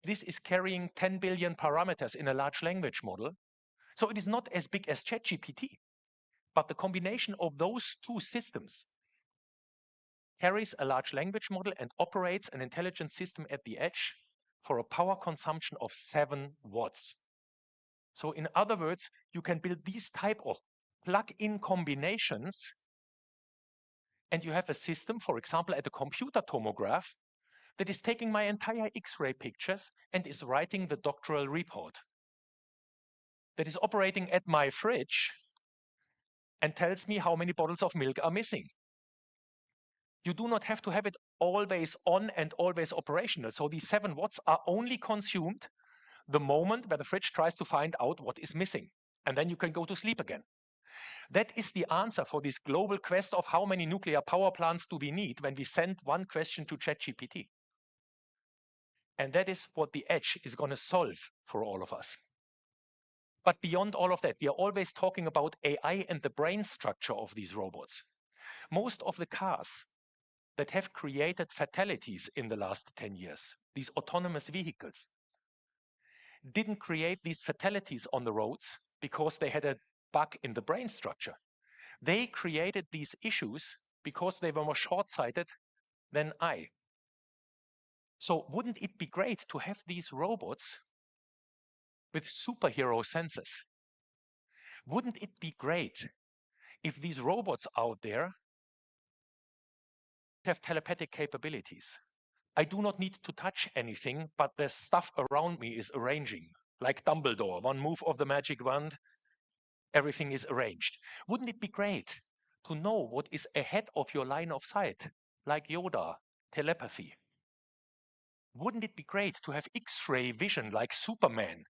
This is carrying 10 billion parameters in a large language model. So it is not as big as ChatGPT, but the combination of those two systems carries a large language model and operates an intelligent system at the edge for a power consumption of 7 watts. So in other words, you can build these type of plug-in combinations and you have a system, for example, at a computer tomograph, that is taking my entire X-ray pictures and is writing the doctoral report, that is operating at my fridge and tells me how many bottles of milk are missing. You do not have to have it always on and always operational. So these 7 watts are only consumed the moment where the fridge tries to find out what is missing. And then you can go to sleep again. That is the answer for this global quest of how many nuclear power plants do we need when we send one question to ChatGPT. And that is what the edge is going to solve for all of us. But beyond all of that, we are always talking about AI and the brain structure of these robots. Most of the cars that have created fatalities in the last 10 years, these autonomous vehicles, didn't create these fatalities on the roads because they had a bug in the brain structure. They created these issues because they were more short-sighted than I. So wouldn't it be great to have these robots with superhero senses? Wouldn't it be great if these robots out there have telepathic capabilities? I do not need to touch anything, but the stuff around me is arranging, like Dumbledore. One move of the magic wand, everything is arranged. Wouldn't it be great to know what is ahead of your line of sight, like Yoda, telepathy? Wouldn't it be great to have X-ray vision like Superman?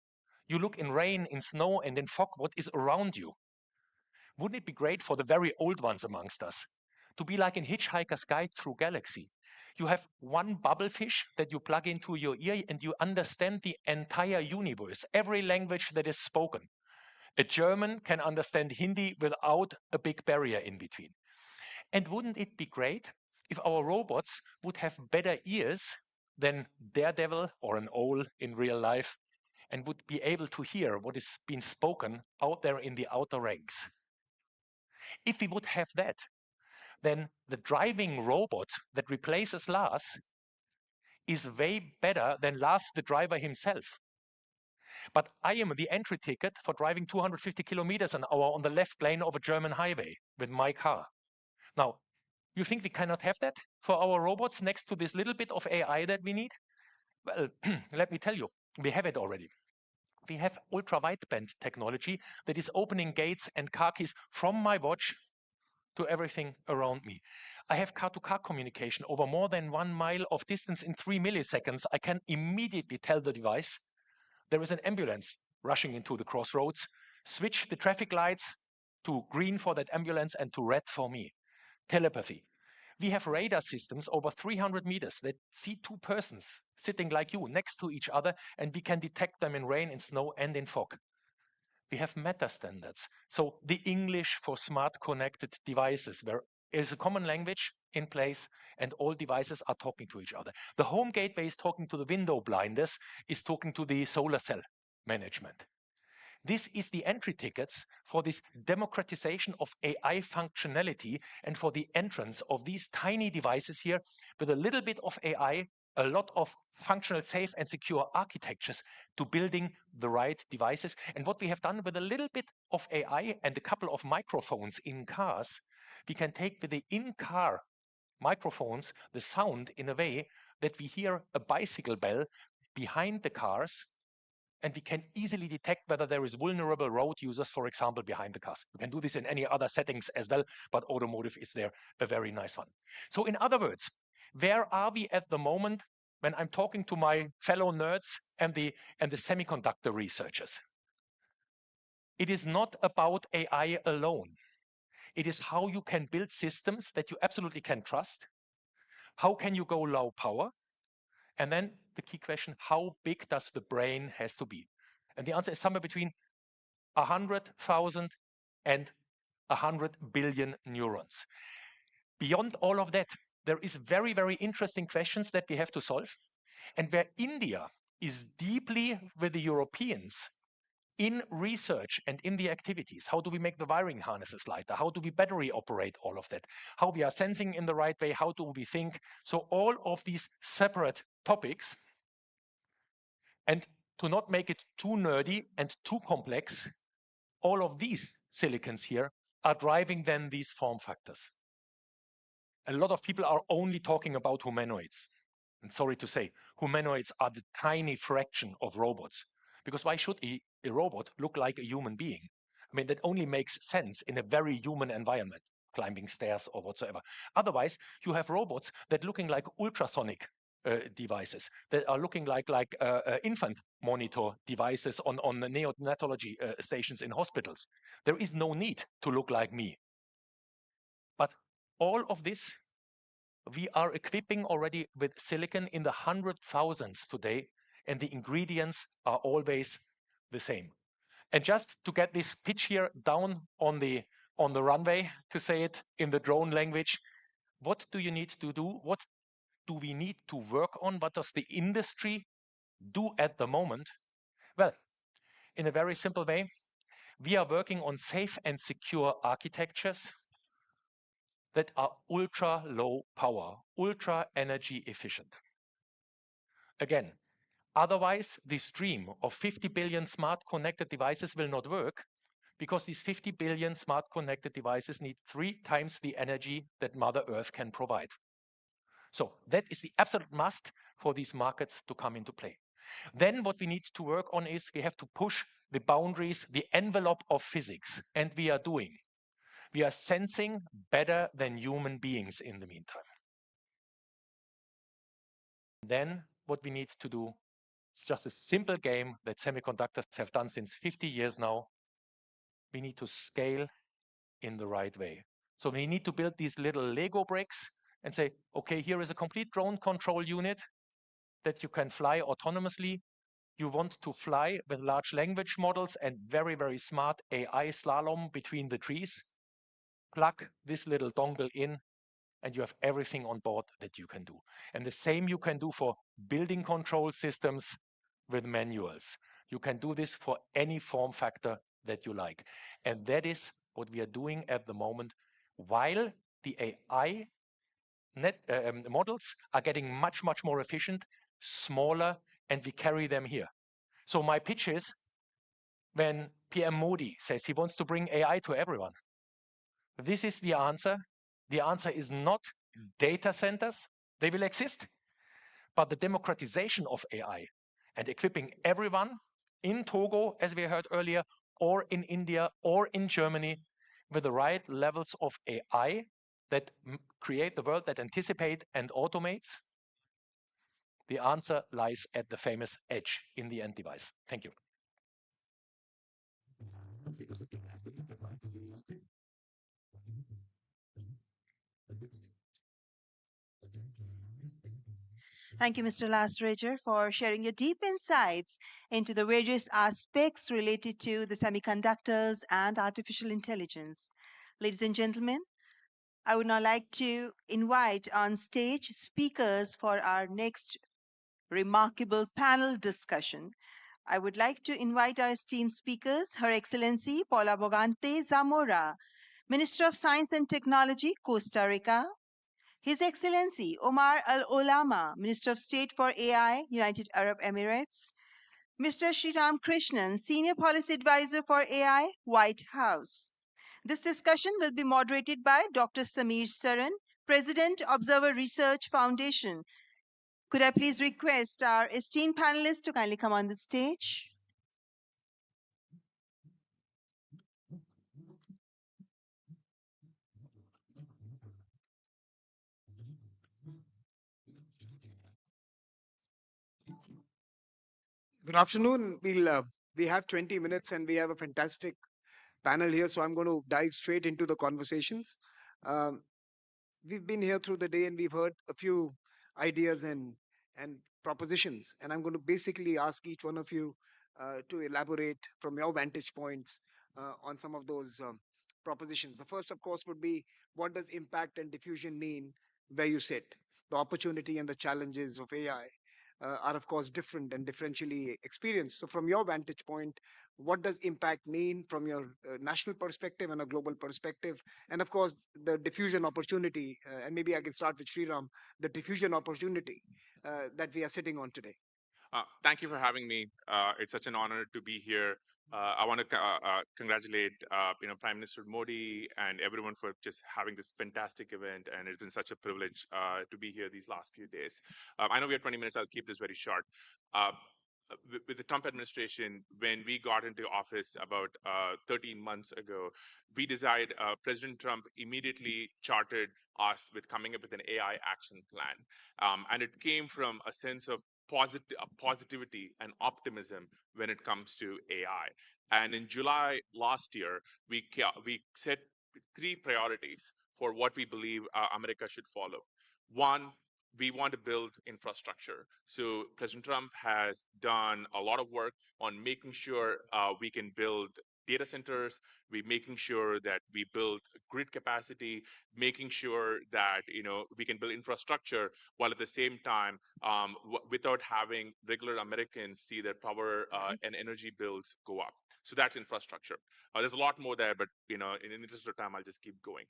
You look in rain, in snow, and in fog, what is around you? Wouldn't it be great for the very old ones amongst us to be like in Hitchhiker's Guide Through Galaxy? You have one bubblefish that you plug into your ear and you understand the entire universe, every language that is spoken. A German can understand Hindi without a big barrier in between. And wouldn't it be great if our robots would have better ears than Daredevil or an owl in real life and would be able to hear what is being spoken out there in the outer ranks? If we would have that, then the driving robot that replaces Lars is way better than Lars the driver himself. But I am the entry ticket for driving 250 kilometers an hour on the left lane of a German highway with my car. Now, you think we cannot have that for our robots next to this little bit of AI that we need? Well, let me tell you, we have it already. We have ultra-wideband technology that is opening gates and car keys from my watch to everything around me. I have car-to-car communication over more than 1 mile of distance in 3 milliseconds. I can immediately tell the device there is an ambulance rushing into the crossroads, switch the traffic lights to green for that ambulance and to red for me. Telepathy. We have radar systems over 300 meters that see 2 persons sitting like you next to each other, and we can detect them in rain, in snow, and in fog. We have meta standards. So the English for smart connected devices, where is a common language in place and all devices are talking to each other. The home gateway is talking to the window blinders, is talking to the solar cell management. This is the entry tickets for this democratization of AI functionality and for the entrance of these tiny devices here with a little bit of AI, a lot of functional, safe and secure architectures to building the right devices. And what we have done with a little bit of AI and a couple of microphones in cars, we can take with the in-car microphones the sound in a way that we hear a bicycle bell behind the cars, and we can easily detect whether there is vulnerable road users, for example, behind the cars. You can do this in any other settings as well, but automotive is there a very nice one. So in other words, where are we at the moment when I'm talking to my fellow nerds and the semiconductor researchers? It is not about AI alone. It is how you can build systems that you absolutely can trust. How can you go low power? And then the key question, how big does the brain has to be? And the answer is somewhere between 100,000 and 100 billion neurons. Beyond all of that, there is very, very interesting questions that we have to solve. And where India is deeply with the Europeans in research and in the activities, how do we make the wiring harnesses lighter? How do we battery operate all of that? How we are sensing in the right way? How do we think? So all of these separate topics, and to not make it too nerdy and too complex, all of these silicons here are driving then these form factors. A lot of people are only talking about humanoids. And sorry to say, humanoids are the tiny fraction of robots. Because why should a robot look like a human being? I mean, that only makes sense in a very human environment, climbing stairs or whatsoever. Otherwise, you have robots that looking like ultrasonic devices, that are looking like infant monitor devices on the neonatology stations in hospitals. There is no need to look like me. But all of this, we are equipping already with silicon in the 100,000s today, and the ingredients are always the same. And just to get this pitch here down on the runway, to say it in the drone language, what do you need to do? What do we need to work on? What does the industry do at the moment? Well, in a very simple way, we are working on safe and secure architectures that are ultra low power, ultra energy efficient. Again, otherwise, this dream of 50 billion smart connected devices will not work, because these 50 billion smart connected devices need 3 times the energy that Mother Earth can provide. So that is the absolute must for these markets to come into play. Then what we need to work on is we have to push the boundaries, the envelope of physics, and we are doing. We are sensing better than human beings in the meantime. Then what we need to do is just a simple game that semiconductors have done since 50 years now. We need to scale in the right way. So we need to build these little Lego bricks and say, okay, here is a complete drone control unit that you can fly autonomously. You want to fly with large language models and very, very smart AI slalom between the trees. Plug this little dongle in, and you have everything on board that you can do. And the same you can do for building control systems with manuals. You can do this for any form factor that you like. And that is what we are doing at the moment, while the AI models are getting much, much more efficient, smaller, and we carry them here. So my pitch is, when PM Modi says he wants to bring AI to everyone, this is the answer. The answer is not data centers. They will exist, but the democratization of AI and equipping everyone in Togo, as we heard earlier, or in India or in Germany with the right levels of AI that create the world that anticipate and automates. The answer lies at the famous edge in the end device. Thank you. Thank you, Mr. Lasrager, for sharing your deep insights into the various aspects related to the semiconductors and artificial intelligence. Ladies and gentlemen, I would now like to invite on stage speakers for our next remarkable panel discussion. I would like to invite our esteemed speakers, Her Excellency Paula Bogante Zamora, Minister of Science and Technology, Costa Rica, His Excellency Omar Al Olama, Minister of State for AI, United Arab Emirates, Mr. Sriram Krishnan, Senior Policy Advisor for AI, White House. This discussion will be moderated by Dr. Samir Saran, President, Observer Research Foundation. Could I please request our esteemed panelists to kindly come on the stage? Good afternoon. We have 20 minutes and we have a fantastic panel here, so I'm going to dive straight into the conversations. Um, we've been here through the day and we've heard a few ideas and propositions, and I'm going to basically ask each one of you to elaborate from your vantage points on some of those propositions. The first, of course, would be, what does impact and diffusion mean where you sit? The opportunity and the challenges of AI are, of course, different and differentially experienced. So from your vantage point, what does impact mean from your national perspective and a global perspective? And of course, the diffusion opportunity, and maybe I can start with Sriram, the diffusion opportunity that we are sitting on today. Thank you for having me. It's such an honor to be here I want to congratulate Prime Minister Modi and everyone for just having this fantastic event, and it's been such a privilege to be here these last few days. I know we have 20 minutes. I'll keep this very short. With the Trump administration, when we got into office about 13 months ago, we decided President Trump immediately chartered us with coming up with an AI action plan. And it came from a sense of positivity and optimism when it comes to AI. And in July last year, we set three priorities for what we believe America should follow. One, we want to build infrastructure. So President Trump has done a lot of work on making sure we can build data centers. We're making sure that we build grid capacity, making sure that we can build infrastructure while at the same time without having regular Americans see their power and energy bills go up. So that's infrastructure. There's a lot more there, but in the interest of time, I'll just keep going.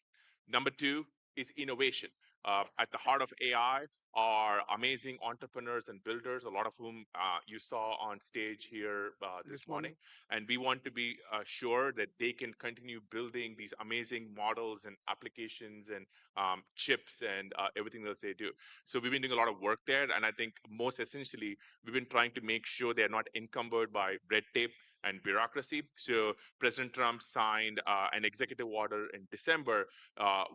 Number two is innovation. At the heart of AI are amazing entrepreneurs and builders, a lot of whom you saw on stage here this morning. And we want to be sure that they can continue building these amazing models and applications and chips and everything else they do. So we've been doing a lot of work there. And I think most essentially, we've been trying to make sure they're not encumbered by red tape and bureaucracy. So President Trump signed an executive order in December,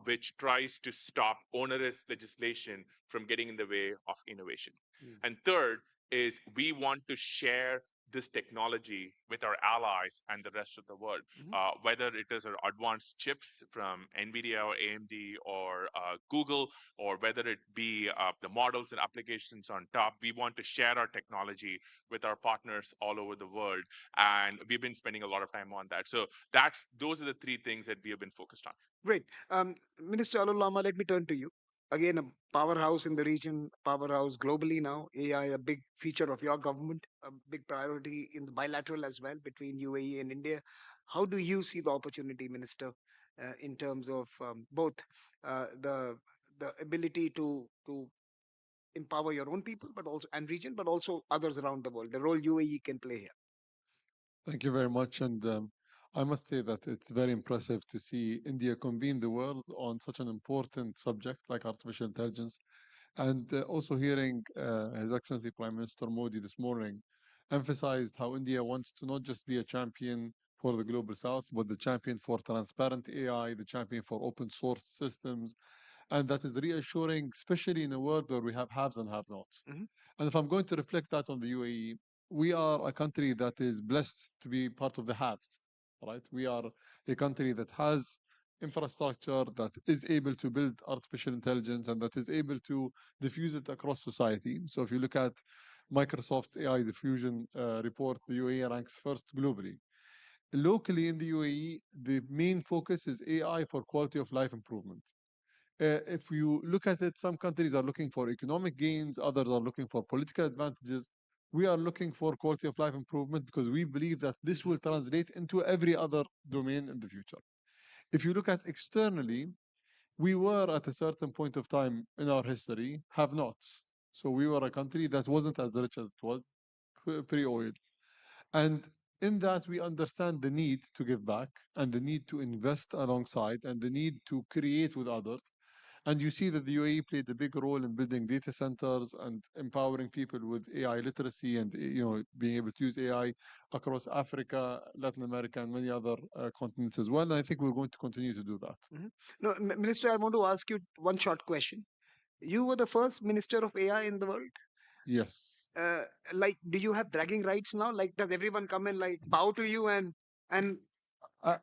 which tries to stop onerous legislation from getting in the way of innovation. And third is we want to share this technology with our allies and the rest of the world, whether it is our advanced chips from NVIDIA or AMD or Google, or whether it be the models and applications on top. We want to share our technology with our partners all over the world. And we've been spending a lot of time on that. So those are the three things that we have been focused on. Great. Minister Alulama, let me turn to you. Again, a powerhouse in the region, powerhouse globally now. AI, a big feature of your government, a big priority in the bilateral as well between UAE and India. How do you see the opportunity, Minister, in terms of both the ability to empower your own people, but also and region, but also others around the world, the role UAE can play here? Thank you very much. And I must say that it's very impressive to see India convene the world on such an important subject like artificial intelligence. And also hearing His Excellency Prime Minister Modi this morning emphasized how India wants to not just be a champion for the global south, but the champion for transparent AI, the champion for open source systems. And that is reassuring, especially in a world where we have haves and have-nots. And if I'm going to reflect that on the UAE, we are a country that is blessed to be part of the haves, right? We are a country that has infrastructure, that is able to build artificial intelligence, and that is able to diffuse it across society. So if you look at Microsoft's AI diffusion report, the UAE ranks first globally. Locally in the UAE, the main focus is AI for quality of life improvement. If you look at it, some countries are looking for economic gains, others are looking for political advantages. We are looking for quality of life improvement because we believe that this will translate into every other domain in the future. If you look at externally, we were at a certain point of time in our history have nots. So we were a country that wasn't as rich as it was pre-oil. And in that, we understand the need to give back and the need to invest alongside and the need to create with others. And you see that the UAE played a big role in building data centers and empowering people with AI literacy and being able to use AI across Africa, Latin America, and many other continents as well. And I think we're going to continue to do that. No, Minister, I want to ask you one short question. You were the first minister of AI in the world. Yes. Like, do you have bragging rights now? Like, does everyone come and like bow to you and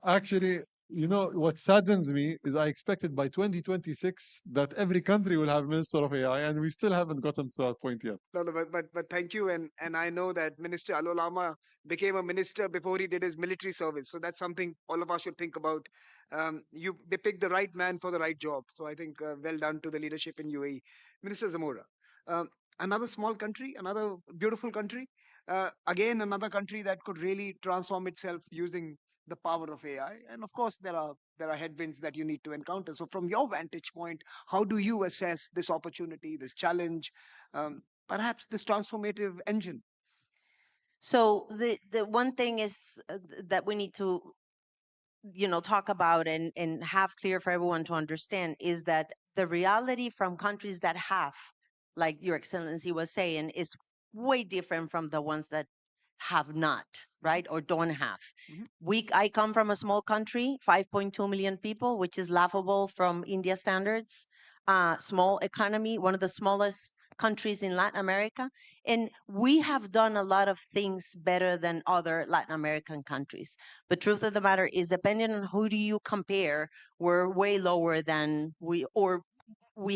Actually, what saddens me is I expected by 2026 that every country will have Minister of AI, and we still haven't gotten to that point yet. No, but thank you, and I know that Minister Alolama became a minister before he did his military service, so that's something all of us should think about. They picked the right man for the right job, so I think well done to the leadership in UAE. Minister Zamora, another small country, another beautiful country, again another country that could really transform itself using the power of AI, and of course there are headwinds that you need to encounter. So from your vantage point, how do you assess this opportunity, this challenge, perhaps this transformative engine? So the one thing is that we need to talk about and have clear for everyone to understand is that the reality from countries that have, like Your Excellency was saying, is way different from the ones that have not, right, or don't have. I come from a small country, 5.2 million people, which is laughable from India standards. Small economy, one of the smallest countries in Latin America. And we have done a lot of things better than other Latin American countries. The truth of the matter is, depending on who do you compare, we're way lower than we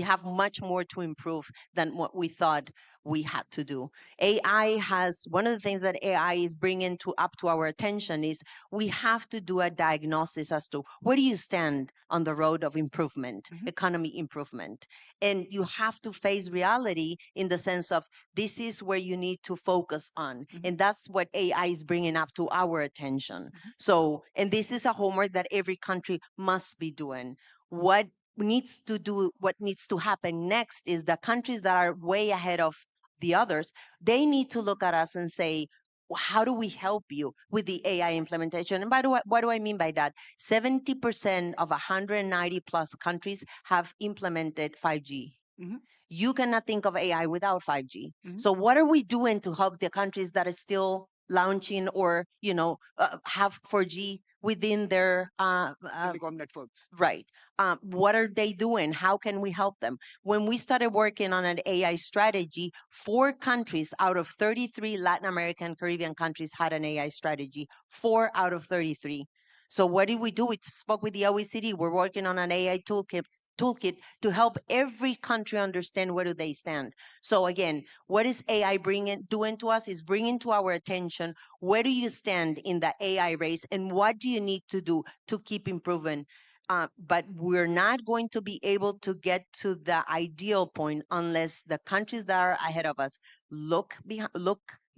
have much more to improve than what we thought we had to do. AI has, one of the things that AI is bringing up to our attention is we have to do a diagnosis as to where do you stand on the road of improvement, economy improvement. And you have to face reality in the sense of this is where you need to focus on. And that's what AI is bringing up to our attention. So, and this is a homework that every country must be doing. What needs to happen next is the countries that are way ahead of the others, they need to look at us and say, how do we help you with the AI implementation? And by the way, what do I mean by that? 70% of 190 plus countries have implemented 5G. You cannot think of AI without 5G. So what are we doing to help the countries that are still launching or have 4G within their telecom networks? Right. What are they doing? How can we help them? When we started working on an AI strategy, 4 countries out of 33 Latin American, Caribbean countries had an AI strategy. 4 out of 33. So what did we do? We spoke with the OECD. We're working on an AI toolkit to help every country understand where do they stand. So again, what is AI doing to us is bringing to our attention, where do you stand in the AI race and what do you need to do to keep improving? But we're not going to be able to get to the ideal point unless the countries that are ahead of us look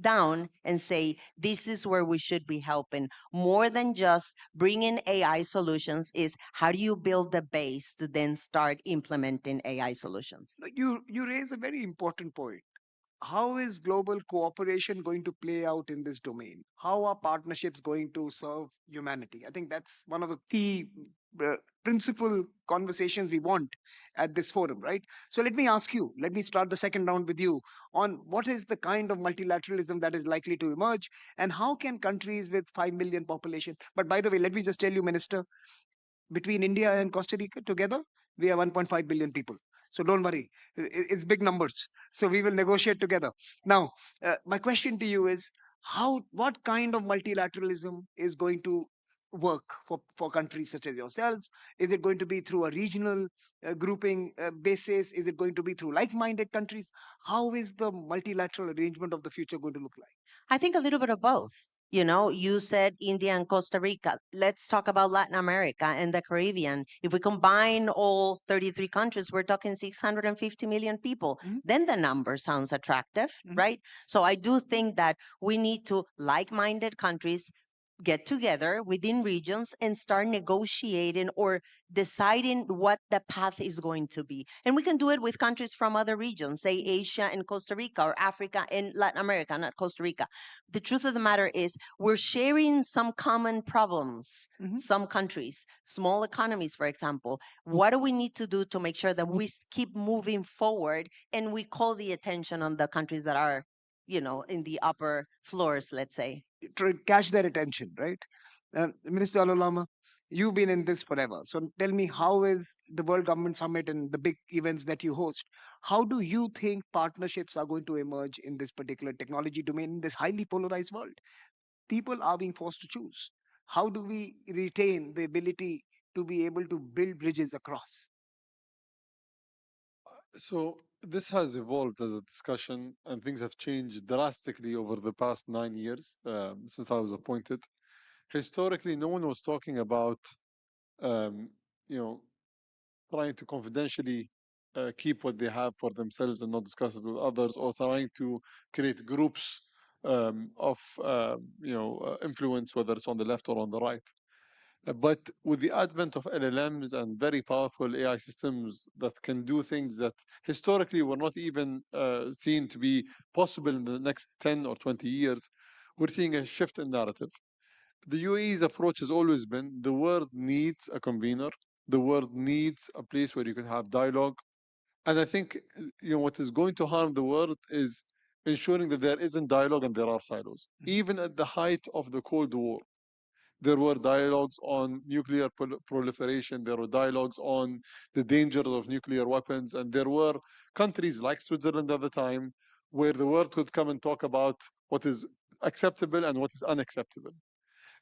down and say, this is where we should be helping. More than just bringing AI solutions is how do you build the base to then start implementing AI solutions? You raise a very important point. How is global cooperation going to play out in this domain? How are partnerships going to serve humanity? I think that's one of the key uh, principal conversations we want at this forum, right? So let me ask you, let me start the second round with you on what is the kind of multilateralism that is likely to emerge and how can countries with 5 million population, but by the way, let me just tell you, Minister, between India and Costa Rica together, we are 1.5 billion people. So don't worry, it's big numbers. So we will negotiate together. Now, my question to you is, what kind of multilateralism is going to work for countries such as yourselves? Is it going to be through a regional grouping basis? Is it going to be through like-minded countries? How is the multilateral arrangement of the future going to look like? I think a little bit of both. You said India and Costa Rica. Let's talk about Latin America and the Caribbean. If we combine all 33 countries, we're talking 650 million people. Then the number sounds attractive, right? So I do think that we need to like-minded countries get together within regions and start negotiating or deciding what the path is going to be. And we can do it with countries from other regions, say Asia and Costa Rica, or Africa and Latin America, not Costa Rica. The truth of the matter is we're sharing some common problems, some countries, small economies, for example. What do we need to do to make sure that we keep moving forward and we call the attention on the countries that are in the upper floors, let's say? To catch their attention, right? Minister Alolama, you've been in this forever. So tell me, how is the World Government Summit and the big events that you host? How do you think partnerships are going to emerge in this particular technology domain, in this highly polarized world? People are being forced to choose. How do we retain the ability to be able to build bridges across? So this has evolved as a discussion, and things have changed drastically over the past 9 years since I was appointed. Historically, no one was talking about, um, you know, trying to confidentially keep what they have for themselves and not discuss it with others, or trying to create groups of, influence, whether it's on the left or on the right. But with the advent of LLMs and very powerful AI systems that can do things that historically were not even seen to be possible in the next 10 or 20 years, we're seeing a shift in narrative. The UAE's approach has always been the world needs a convener, the world needs a place where you can have dialogue. And I think what is going to harm the world is ensuring that there isn't dialogue and there are silos. Even at the height of the Cold War, there were dialogues on nuclear proliferation. There were dialogues on the dangers of nuclear weapons. And there were countries like Switzerland at the time where the world could come and talk about what is acceptable and what is unacceptable.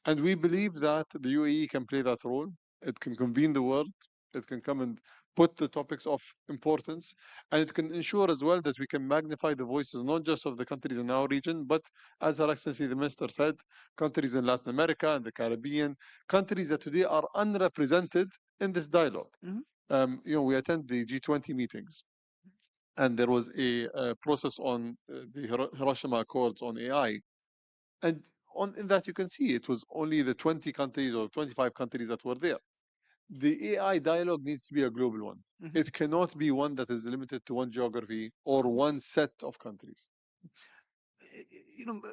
And we believe that the UAE can play that role. It can convene the world. It can come and put the topics of importance. And it can ensure as well that we can magnify the voices, not just of the countries in our region, but as Her Excellency the Minister said, countries in Latin America and the Caribbean, countries that today are unrepresented in this dialogue. We attend the G20 meetings. And there was a process on the Hiroshima Accords on AI. And in that you can see it was only the 20 countries or 25 countries that were there. The AI dialogue needs to be a global one. It cannot be one that is limited to one geography or one set of countries.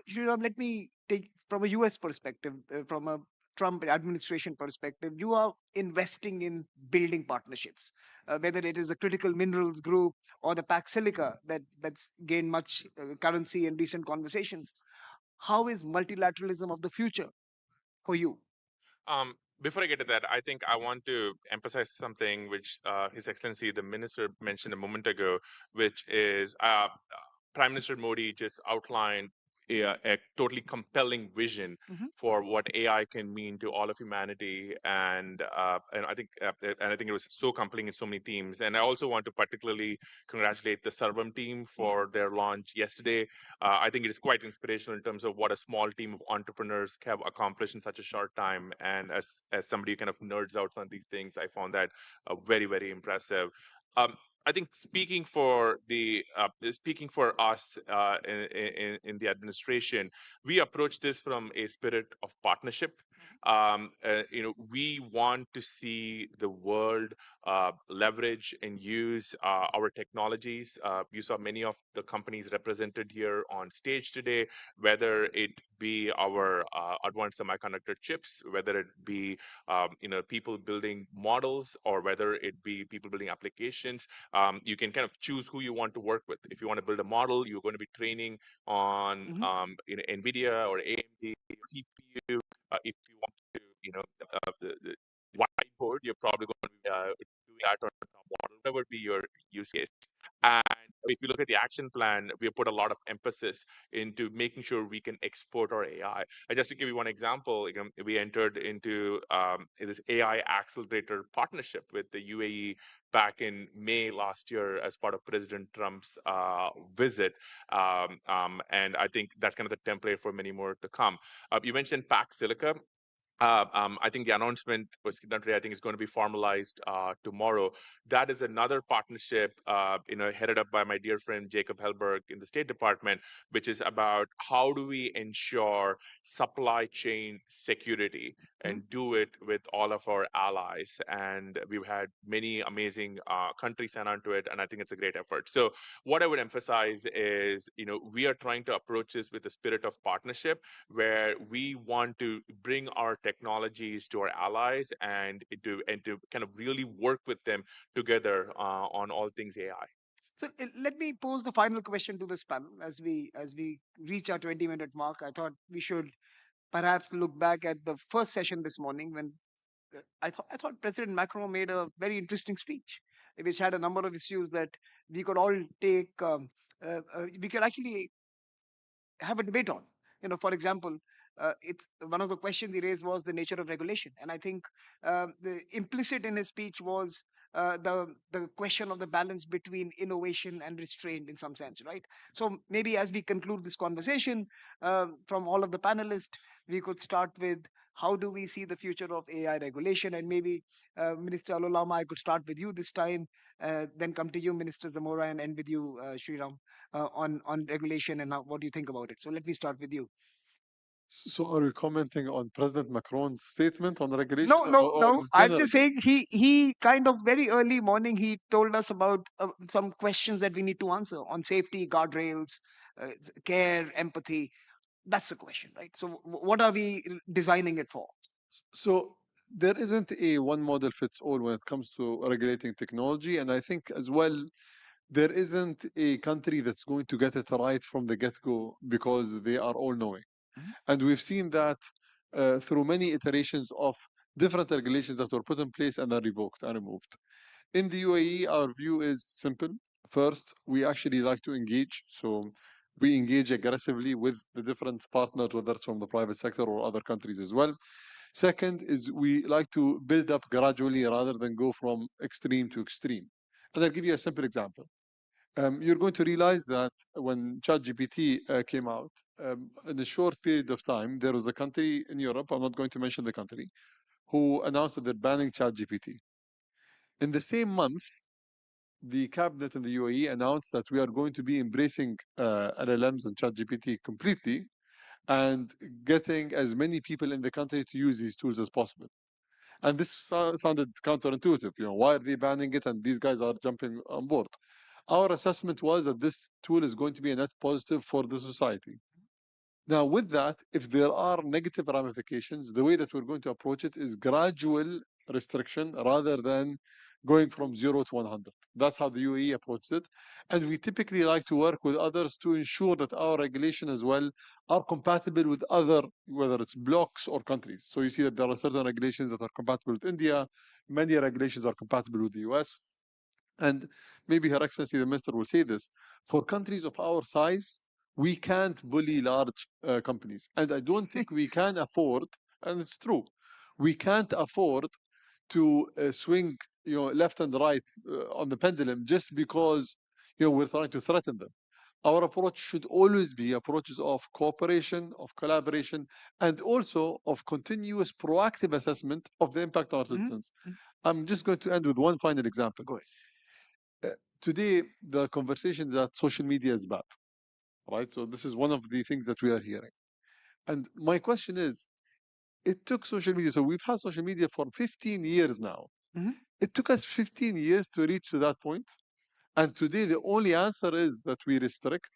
Sriram, let me take from a US perspective, from a Trump administration perspective, you are investing in building partnerships, whether it is a critical minerals group or the Pax Silica that's gained much currency in recent conversations. How is multilateralism of the future for you? Before I get to that, I think I want to emphasize something which His Excellency the Minister mentioned a moment ago, which is Prime Minister Modi just outlined a totally compelling vision for what AI can mean to all of humanity, and I think it was so compelling in so many themes. And I also want to particularly congratulate the Servam team for their launch yesterday. I think it is quite inspirational in terms of what a small team of entrepreneurs have accomplished in such a short time. And as somebody who kind of nerds out on these things, I found that very, very impressive. I think speaking for us in the administration, we approach this from a spirit of partnership. We want to see the world leverage and use our technologies. You saw many of the companies represented here on stage today, whether it be our advanced semiconductor chips, whether it be people building models, or whether it be people building applications. You can kind of choose who you want to work with. If you want to build a model, you're going to be training on NVIDIA or AMD, CPU. If you want to, the whiteboard, you're probably going to be doing that on a model, whatever would be your use case. And if you look at the action plan, we have put a lot of emphasis into making sure we can export our AI. And just to give you one example, we entered into this AI accelerator partnership with the UAE back in May last year as part of President Trump's visit. And I think that's kind of the template for many more to come. You mentioned Pax Silica. I think the announcement was done today. I think it's going to be formalized tomorrow. That is another partnership, headed up by my dear friend Jacob Helberg in the State Department, which is about how do we ensure supply chain security and do it with all of our allies. And we've had many amazing countries sign on to it, and I think it's a great effort. So what I would emphasize is, we are trying to approach this with a spirit of partnership, where we want to bring our technologies to our allies and to kind of really work with them together on all things AI. So let me pose the final question to this panel as we reach our 20-minute mark. I thought we should perhaps look back at the first session this morning when I thought President Macron made a very interesting speech, which had a number of issues that we could all take. We could actually have a debate on. For example, it's one of the questions he raised was the nature of regulation, and I think the implicit in his speech was the question of the balance between innovation and restraint in some sense, right? So maybe as we conclude this conversation, from all of the panelists, we could start with how do we see the future of AI regulation, and maybe Minister Alolama, I could start with you this time, then come to you, Minister Zamora, and end with you, Sriram, on regulation and what do you think about it. So let me start with you. So are you commenting on President Macron's statement on regulation? No. I'm just saying he kind of very early morning, he told us about some questions that we need to answer on safety, guardrails, care, empathy. That's the question, right? So what are we designing it for? So there isn't a one model fits all when it comes to regulating technology. And I think as well, there isn't a country that's going to get it right from the get-go because they are all knowing. And we've seen that through many iterations of different regulations that were put in place and are revoked and removed. In the UAE, our view is simple. First, we actually like to engage. So we engage aggressively with the different partners, whether it's from the private sector or other countries as well. Second is we like to build up gradually rather than go from extreme to extreme. And I'll give you a simple example. You're going to realize that when ChatGPT came out, in a short period of time, there was a country in Europe, I'm not going to mention the country, who announced that they're banning ChatGPT. In the same month, the cabinet in the UAE announced that we are going to be embracing LLMs and ChatGPT completely and getting as many people in the country to use these tools as possible. And this sounded counterintuitive. Why are they banning it and these guys are jumping on board? Our assessment was that this tool is going to be a net positive for the society. Now, with that, if there are negative ramifications, the way that we're going to approach it is gradual restriction rather than going from 0 to 100. That's how the UAE approaches it. And we typically like to work with others to ensure that our regulation as well are compatible with other, whether it's blocks or countries. So you see that there are certain regulations that are compatible with India. Many regulations are compatible with the US. And maybe Her Excellency the Minister will say this, for countries of our size, we can't bully large companies. And I don't think we can afford, and it's true, we can't afford to swing left and right on the pendulum just because we're trying to threaten them. Our approach should always be approaches of cooperation, of collaboration, and also of continuous proactive assessment of the impact on our citizens. I'm just going to end with one final example. Go ahead. Today, the conversation that social media is bad, right? So this is one of the things that we are hearing. And my question is, it took social media, so we've had social media for 15 years now. It took us 15 years to reach to that point. And today, the only answer is that we restrict.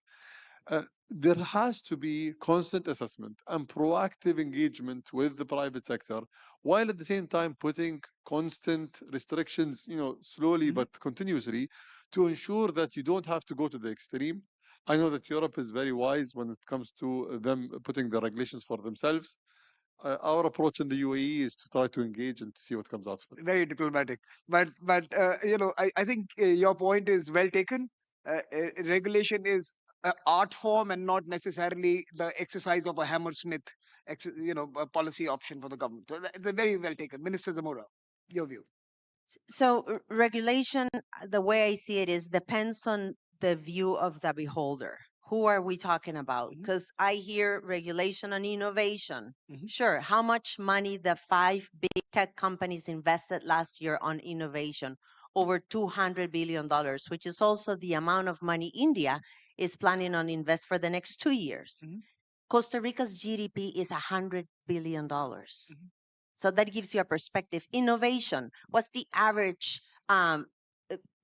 There has to be constant assessment and proactive engagement with the private sector, while at the same time putting constant restrictions, slowly but continuously, to ensure that you don't have to go to the extreme. I know that Europe is very wise when it comes to them putting the regulations for themselves. Our approach in the UAE is to try to engage and to see what comes out of it. Very diplomatic, but I think your point is well taken. Regulation is an art form and not necessarily the exercise of a hammersmith a policy option for the government. So it's very well taken. Minister Zamora, your view. So regulation, the way I see it is depends on the view of the beholder. Who are we talking about? Because I hear regulation on innovation. Sure, how much money the 5 big tech companies invested last year on innovation? Over $200 billion, which is also the amount of money India is planning on invest for the next 2 years. Costa Rica's GDP is $100 billion. So that gives you a perspective. Innovation, what's the average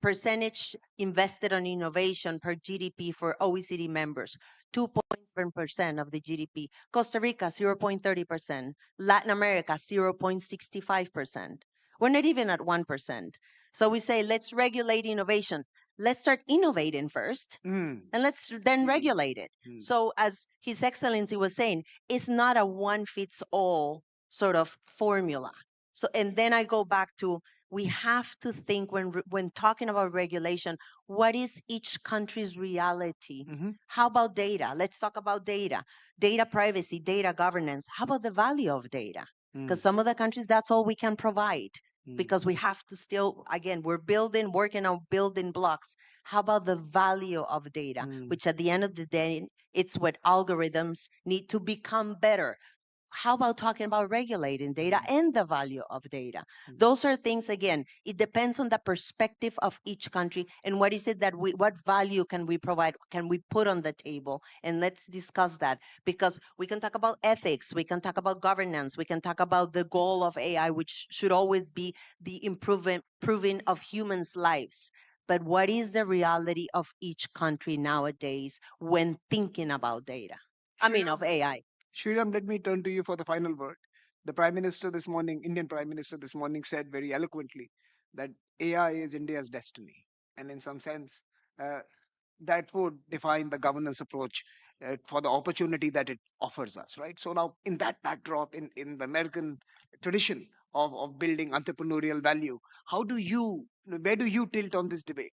percentage invested on innovation per GDP for OECD members? 2.7% of the GDP. Costa Rica, 0.30%. Latin America, 0.65%. We're not even at 1%. So we say, let's regulate innovation. Let's start innovating first, and let's then regulate it. So as His Excellency was saying, it's not a one-fits-all sort of formula. So, and then I go back to, we have to think when talking about regulation, what is each country's reality? How about data? Let's talk about data. Data privacy, data governance. How about the value of data? Because some of the countries, that's all we can provide. Because we have to still, again, we're working on building blocks. How about the value of data? Which at the end of the day, it's what algorithms need to become better. How about talking about regulating data and the value of data? Those are things, again, it depends on the perspective of each country and what is it that what value can we provide, can we put on the table? And let's discuss that, because we can talk about ethics, we can talk about governance, we can talk about the goal of AI, which should always be the improving of humans' lives. But what is the reality of each country nowadays when thinking about data? of AI. Sriram, let me turn to you for the final word. The Prime Minister this morning, Indian Prime Minister this morning, said very eloquently that AI is India's destiny. And in some sense, uh, that would define the governance approach for the opportunity that it offers us, right? So now, in that backdrop, in the American tradition of building entrepreneurial value, where do you tilt on this debate?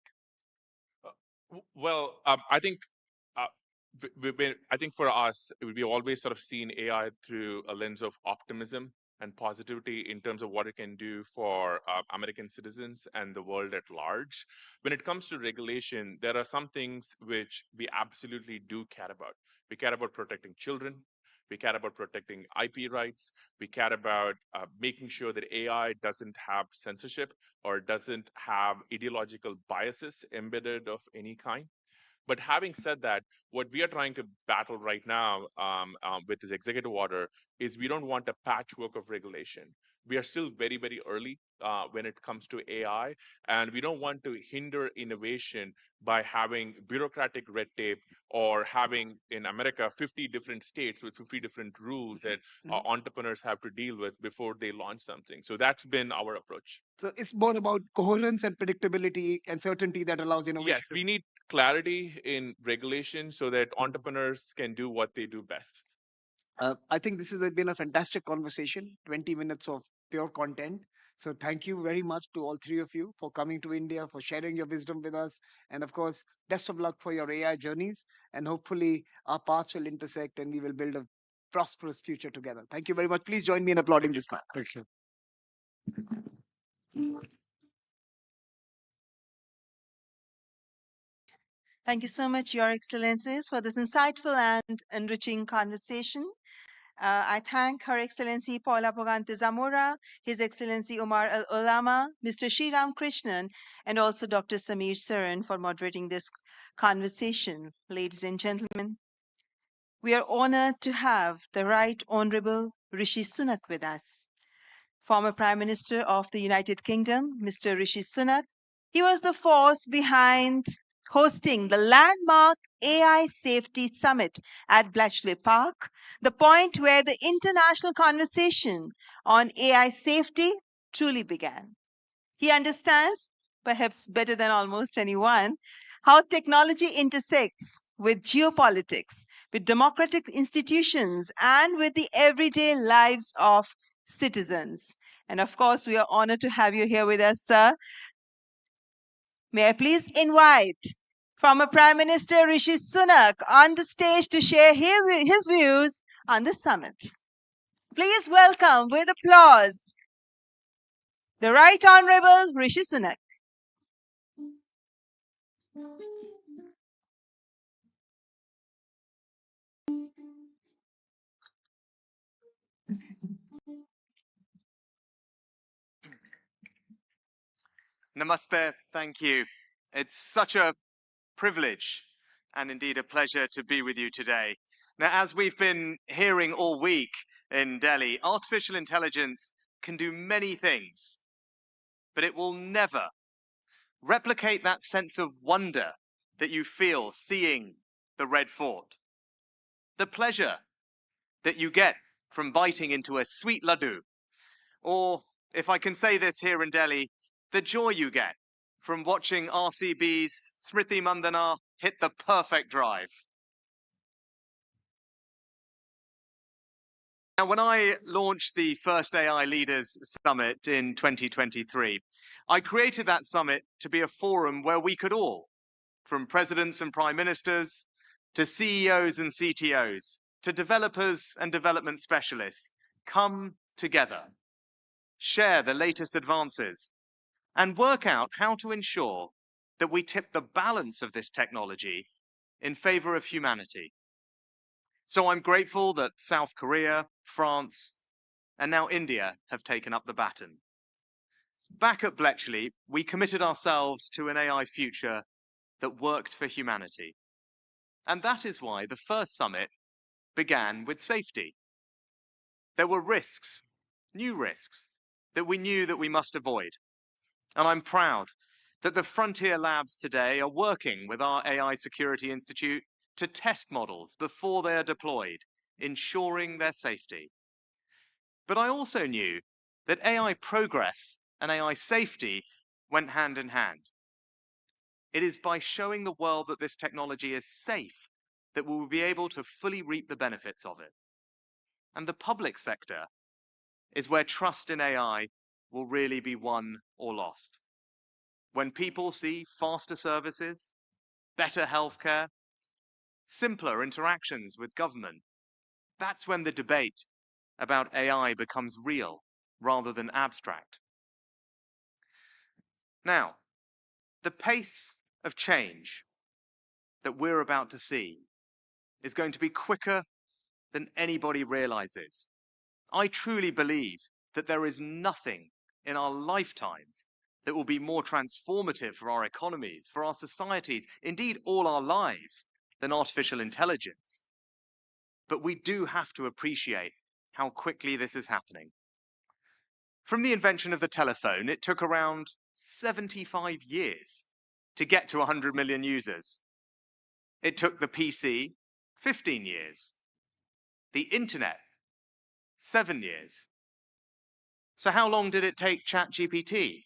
Well, I think uh, I think for us, we always sort of seen AI through a lens of optimism and positivity in terms of what it can do for American citizens and the world at large. When it comes to regulation, there are some things which we absolutely do care about. We care about protecting children. We care about protecting IP rights. We care about making sure that AI doesn't have censorship or doesn't have ideological biases embedded of any kind. But having said that, what we are trying to battle right now with this executive order is we don't want a patchwork of regulation. We are still very, very early when it comes to AI, and we don't want to hinder innovation by having bureaucratic red tape or having in America 50 different states with 50 different rules that entrepreneurs have to deal with before they launch something. So that's been our approach. So it's more about coherence and predictability and certainty that allows innovation. Yes, we need clarity in regulation so that entrepreneurs can do what they do best. I think this has been a fantastic conversation, 20 minutes of pure content. So thank you very much to all three of you for coming to India, for sharing your wisdom with us. And of course, best of luck for your AI journeys. And hopefully our paths will intersect and we will build a prosperous future together. Thank you very much. Please join me in applauding this panel. Thank you. Thank you so much, Your Excellencies, for this insightful and enriching conversation. I thank Her Excellency Paula Pogante Zamora, His Excellency Omar Al Olama, Mr. Sriram Krishnan, and also Dr. Samir Saran for moderating this conversation. Ladies and gentlemen, we are honored to have the Right Honorable Rishi Sunak with us. Former Prime Minister of the United Kingdom, Mr. Rishi Sunak. He was the force behind hosting the landmark AI Safety Summit at Bletchley Park, the point where the international conversation on AI safety truly began. He understands, perhaps better than almost anyone, how technology intersects with geopolitics, with democratic institutions, and with the everyday lives of citizens. And of course, we are honored to have you here with us, sir. May I please invite former Prime Minister Rishi Sunak on the stage to share his views on the summit. Please welcome with applause the Right Honorable Rishi Sunak. Namaste. Thank you. It's such a privilege and indeed a pleasure to be with you today. Now, as we've been hearing all week in Delhi, artificial intelligence can do many things, but it will never replicate that sense of wonder that you feel seeing the Red Fort. The pleasure that you get from biting into a sweet laddu, or if I can say this here in Delhi, the joy you get from watching RCB's Smriti Mandana hit the perfect drive. Now, when I launched the first AI Leaders Summit in 2023, I created that summit to be a forum where we could all, from presidents and prime ministers, to CEOs and CTOs, to developers and development specialists, come together, share the latest advances, and work out how to ensure that we tip the balance of this technology in favor of humanity. So I'm grateful that South Korea, France, and now India have taken up the baton. Back at Bletchley, we committed ourselves to an AI future that worked for humanity. And that is why the first summit began with safety. There were risks, new risks, that we knew that we must avoid. And I'm proud that the frontier labs today are working with our AI Security Institute to test models before they are deployed, ensuring their safety. But I also knew that AI progress and AI safety went hand in hand. It is by showing the world that this technology is safe that we will be able to fully reap the benefits of it. And the public sector is where trust in AI will really be won or lost. When people see faster services, better healthcare, simpler interactions with government, that's when the debate about AI becomes real rather than abstract. Now, the pace of change that we're about to see is going to be quicker than anybody realizes. I truly believe that there is nothing in our lifetimes that will be more transformative for our economies, for our societies, indeed all our lives, than artificial intelligence. But we do have to appreciate how quickly this is happening. From the invention of the telephone, it took around 75 years to get to 100 million users. It took the PC 15 years. The internet, 7 years. So how long did it take ChatGPT?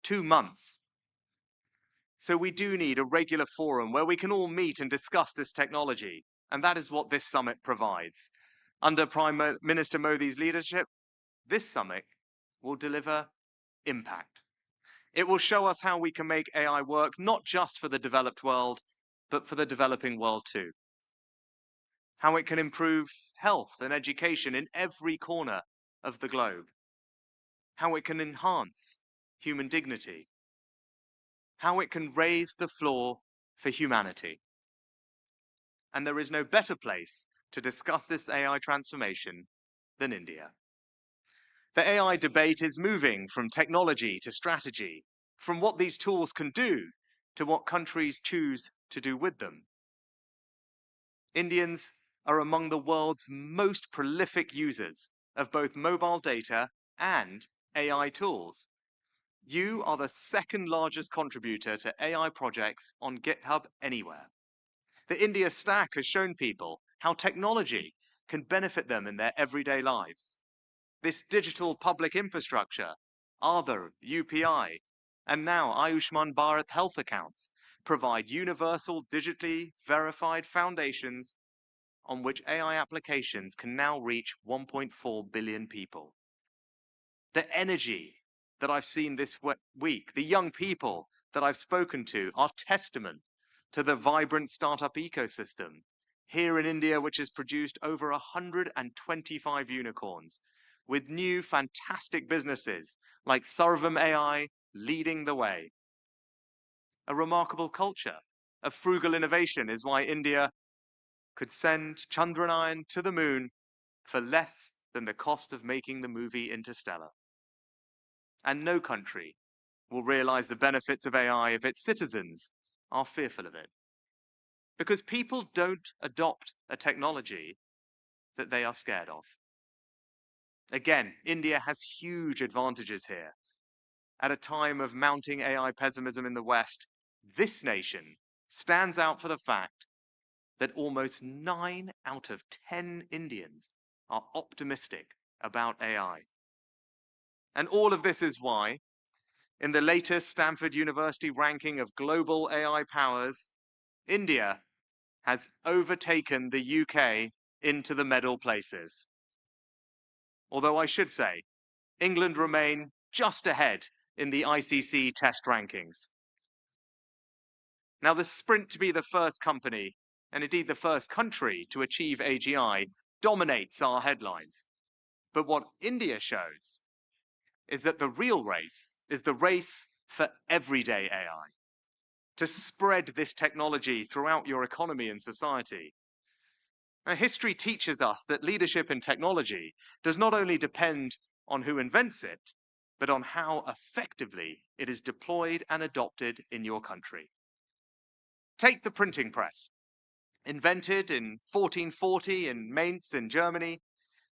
2 months. So we do need a regular forum where we can all meet and discuss this technology. And that is what this summit provides. Under Prime Minister Modi's leadership, this summit will deliver impact. It will show us how we can make AI work not just for the developed world, but for the developing world too. How it can improve health and education in every corner of the globe. How it can enhance human dignity. How it can raise the floor for humanity. And there is no better place to discuss this AI transformation than India. The AI debate is moving from technology to strategy, from what these tools can do to what countries choose to do with them. Indians are among the world's most prolific users of both mobile data and AI tools. You are the second largest contributor to AI projects on GitHub anywhere. The India Stack has shown people how technology can benefit them in their everyday lives. This digital public infrastructure, Aadhaar, UPI, and now Ayushman Bharat health accounts provide universal digitally verified foundations on which AI applications can now reach 1.4 billion people. The energy that I've seen this week, the young people that I've spoken to, are testament to the vibrant startup ecosystem here in India, which has produced over 125 unicorns, with new fantastic businesses like Sarvam AI leading the way. A remarkable culture of frugal innovation is why India could send Chandrayaan to the moon for less than the cost of making the movie Interstellar. And no country will realize the benefits of AI if its citizens are fearful of it. Because people don't adopt a technology that they are scared of. Again, India has huge advantages here. At a time of mounting AI pessimism in the West, this nation stands out for the fact that almost 9 out of 10 Indians are optimistic about AI. And all of this is why, in the latest Stanford University ranking of global AI powers, India has overtaken the UK into the medal places. Although I should say, England remain just ahead in the ICC test rankings. Now, the sprint to be the first company, and indeed the first country to achieve AGI, dominates our headlines. But what India shows is that the real race is the race for everyday AI, to spread this technology throughout your economy and society. Now, history teaches us that leadership in technology does not only depend on who invents it, but on how effectively it is deployed and adopted in your country. Take the printing press, invented in 1440 in Mainz in Germany,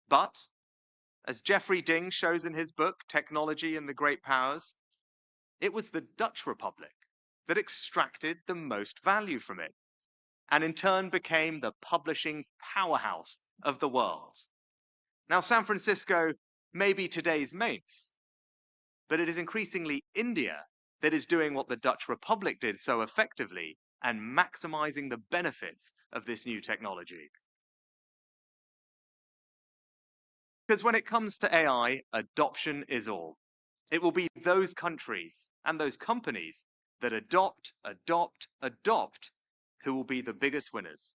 but, as Jeffrey Ding shows in his book, Technology and the Great Powers, it was the Dutch Republic that extracted the most value from it. and in turn became the publishing powerhouse of the world. Now, San Francisco may be today's mates, but it is increasingly India that is doing what the Dutch Republic did so effectively and maximizing the benefits of this new technology. Because when it comes to AI, adoption is all. It will be those countries and those companies that adopt who will be the biggest winners.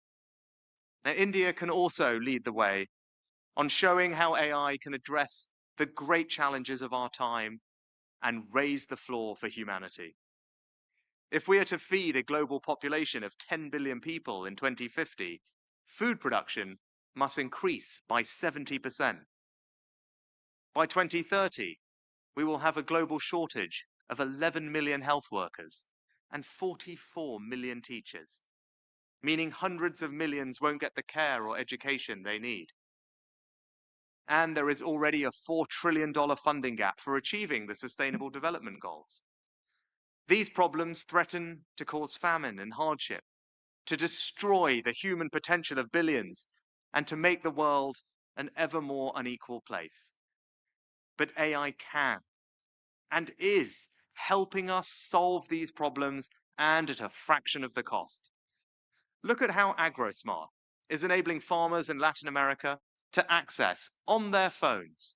Now, India can also lead the way on showing how AI can address the great challenges of our time and raise the floor for humanity. If we are to feed a global population of 10 billion people in 2050, food production must increase by 70%. By 2030, we will have a global shortage of 11 million health workers and 44 million teachers, meaning hundreds of millions won't get the care or education they need. And there is already a $4 trillion funding gap for achieving the Sustainable Development Goals. These problems threaten to cause famine and hardship, to destroy the human potential of billions, and to make the world an ever more unequal place. But AI can and is helping us solve these problems, and at a fraction of the cost. Look at how AgroSmart is enabling farmers in Latin America to access on their phones,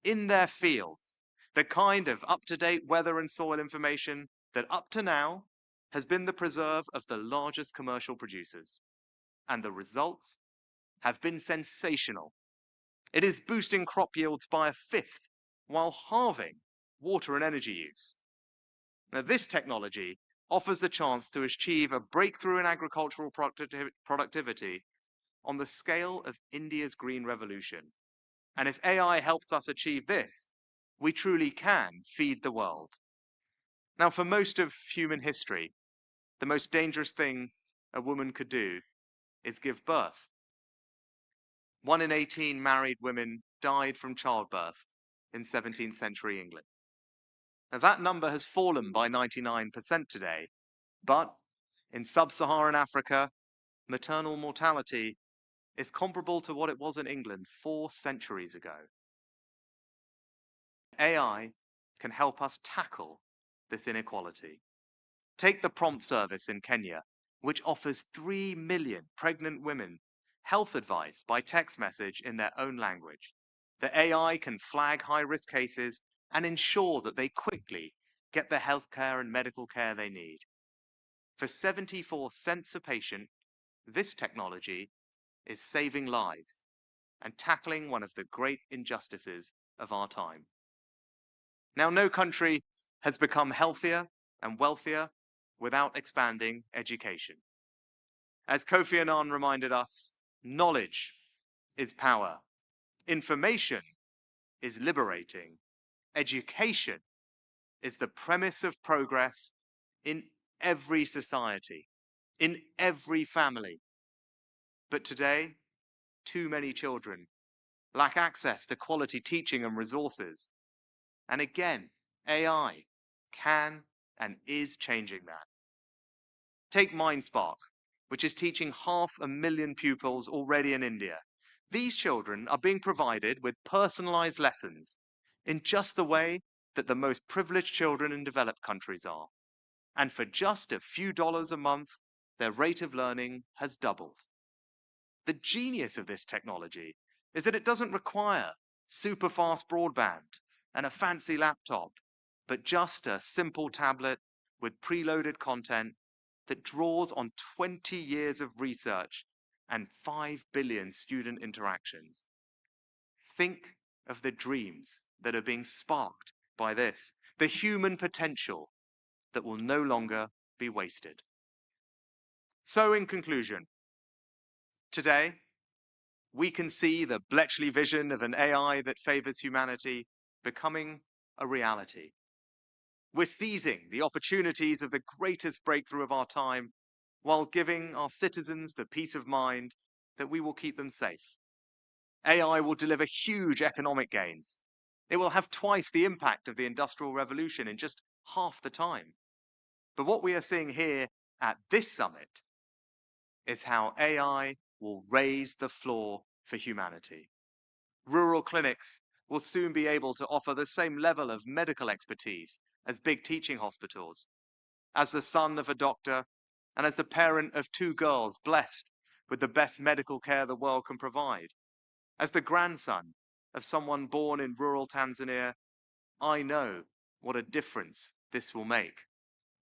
in their fields, the kind of up-to-date weather and soil information that up to now has been the preserve of the largest commercial producers. And the results have been sensational. It is boosting crop yields by a fifth while halving water and energy use. Now, this technology offers the chance to achieve a breakthrough in agricultural productivity on the scale of India's green revolution. And if AI helps us achieve this, we truly can feed the world. Now, for most of human history, the most dangerous thing a woman could do is give birth. 1 in 18 married women died from childbirth in 17th century England. Now, that number has fallen by 99% today, but in sub-Saharan Africa, maternal mortality is comparable to what it was in England 4 centuries ago. AI can help us tackle this inequality. Take the prompt service in Kenya, which offers 3 million pregnant women health advice by text message in their own language. The AI can flag high-risk cases and ensure that they quickly get the healthcare and medical care they need. For 74 cents a patient, this technology is saving lives and tackling one of the great injustices of our time. Now, no country has become healthier and wealthier without expanding education. As Kofi Annan reminded us, knowledge is power. Information is liberating. Education is the premise of progress in every society, in every family. But today, too many children lack access to quality teaching and resources. And again, AI can and is changing that. Take MindSpark, which is teaching 500,000 pupils already in India. These children are being provided with personalized lessons in just the way that the most privileged children in developed countries are. And for just a few dollars a month, their rate of learning has doubled. The genius of this technology is that it doesn't require super fast broadband and a fancy laptop, but just a simple tablet with preloaded content that draws on 20 years of research and 5 billion student interactions. Think of the dreams that are being sparked by this, the human potential that will no longer be wasted. So, in conclusion, today, we can see the Bletchley vision of an AI that favors humanity becoming a reality. We're seizing the opportunities of the greatest breakthrough of our time while giving our citizens the peace of mind that we will keep them safe. AI will deliver huge economic gains. It will have twice the impact of the Industrial Revolution in just half the time. But what we are seeing here at this summit is how AI will raise the floor for humanity. Rural clinics will soon be able to offer the same level of medical expertise as big teaching hospitals. As the son of a doctor and as the parent of 2 girls blessed with the best medical care the world can provide, as the grandson of someone born in rural Tanzania, I know what a difference this will make.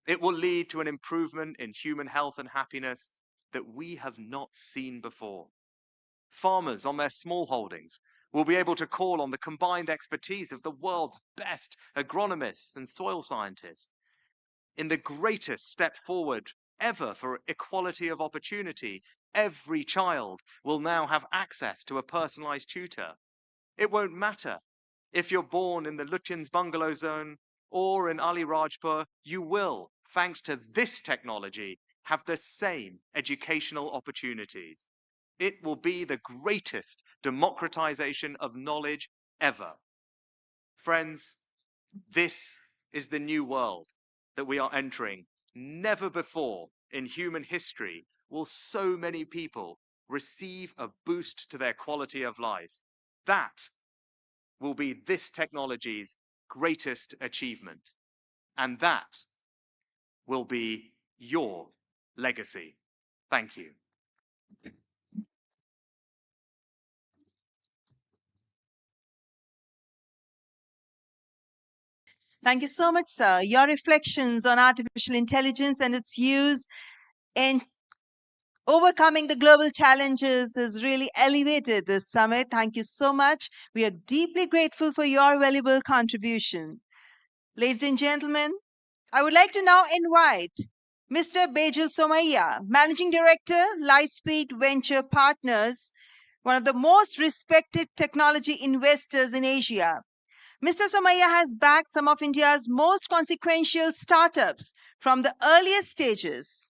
It will lead to an improvement in human health and happiness that we have not seen before. Farmers on their small holdings will be able to call on the combined expertise of the world's best agronomists and soil scientists. In the greatest step forward ever for equality of opportunity, every child will now have access to a personalized tutor. It won't matter if you're born in the Lutyens bungalow zone or in Ali Rajpur, you will, thanks to this technology, have the same educational opportunities. It will be the greatest democratization of knowledge ever. Friends, this is the new world that we are entering. Never before in human history will so many people receive a boost to their quality of life. That will be this technology's greatest achievement. And that will be your legacy. Thank you. Thank you so much, sir. Your reflections on artificial intelligence and its use in overcoming the global challenges has really elevated this summit. Thank you so much. We are deeply grateful for your valuable contribution. Ladies and gentlemen, I would like to now invite Mr. Bejul Somaiya, Managing Director, Lightspeed Venture Partners, one of the most respected technology investors in Asia. Mr. Somaiya has backed some of India's most consequential startups from the earliest stages.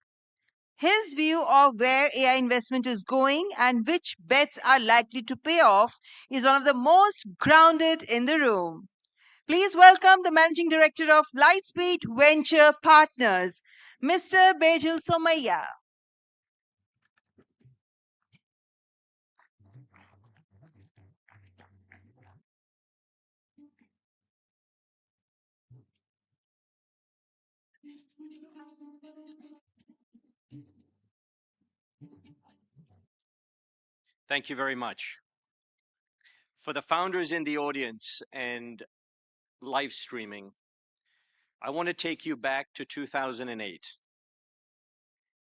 His view of where AI investment is going and which bets are likely to pay off is one of the most grounded in the room. Please welcome the Managing Director of Lightspeed Venture Partners, Mr. Bejul Somaiya. Thank you very much. For the founders in the audience and live streaming, I want to take you back to 2008.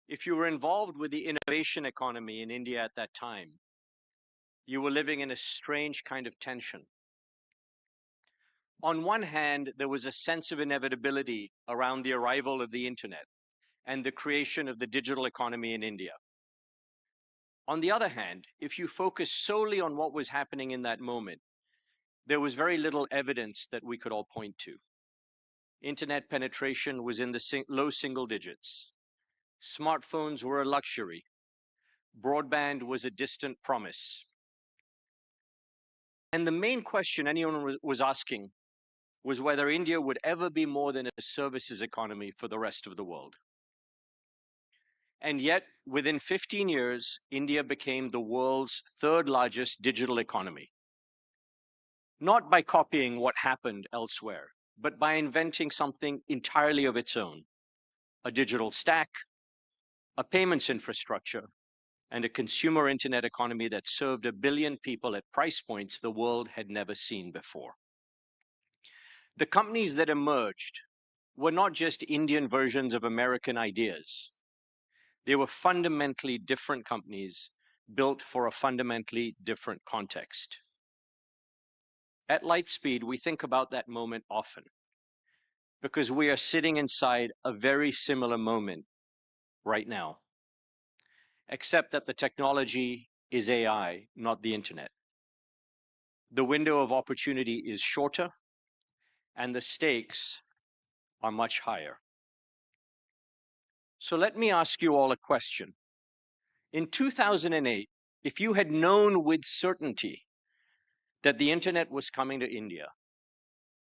If you were involved with the innovation economy in India at that time, you were living in a strange kind of tension. On one hand, there was a sense of inevitability around the arrival of the internet and the creation of the digital economy in India. On the other hand, if you focus solely on what was happening in that moment, there was very little evidence that we could all point to. Internet penetration was in the low single digits. Smartphones were a luxury. Broadband was a distant promise. And the main question anyone was asking was whether India would ever be more than a services economy for the rest of the world. And yet, within 15 years, India became the world's third largest digital economy. Not by copying what happened elsewhere, but by inventing something entirely of its own: a digital stack, a payments infrastructure, and a consumer internet economy that served 1 billion people at price points the world had never seen before. The companies that emerged were not just Indian versions of American ideas. They were fundamentally different companies built for a fundamentally different context. At Lightspeed, we think about that moment often because we are sitting inside a very similar moment right now, except that the technology is AI, not the internet. The window of opportunity is shorter, and the stakes are much higher. So let me ask you all a question. In 2008, if you had known with certainty that the internet was coming to India,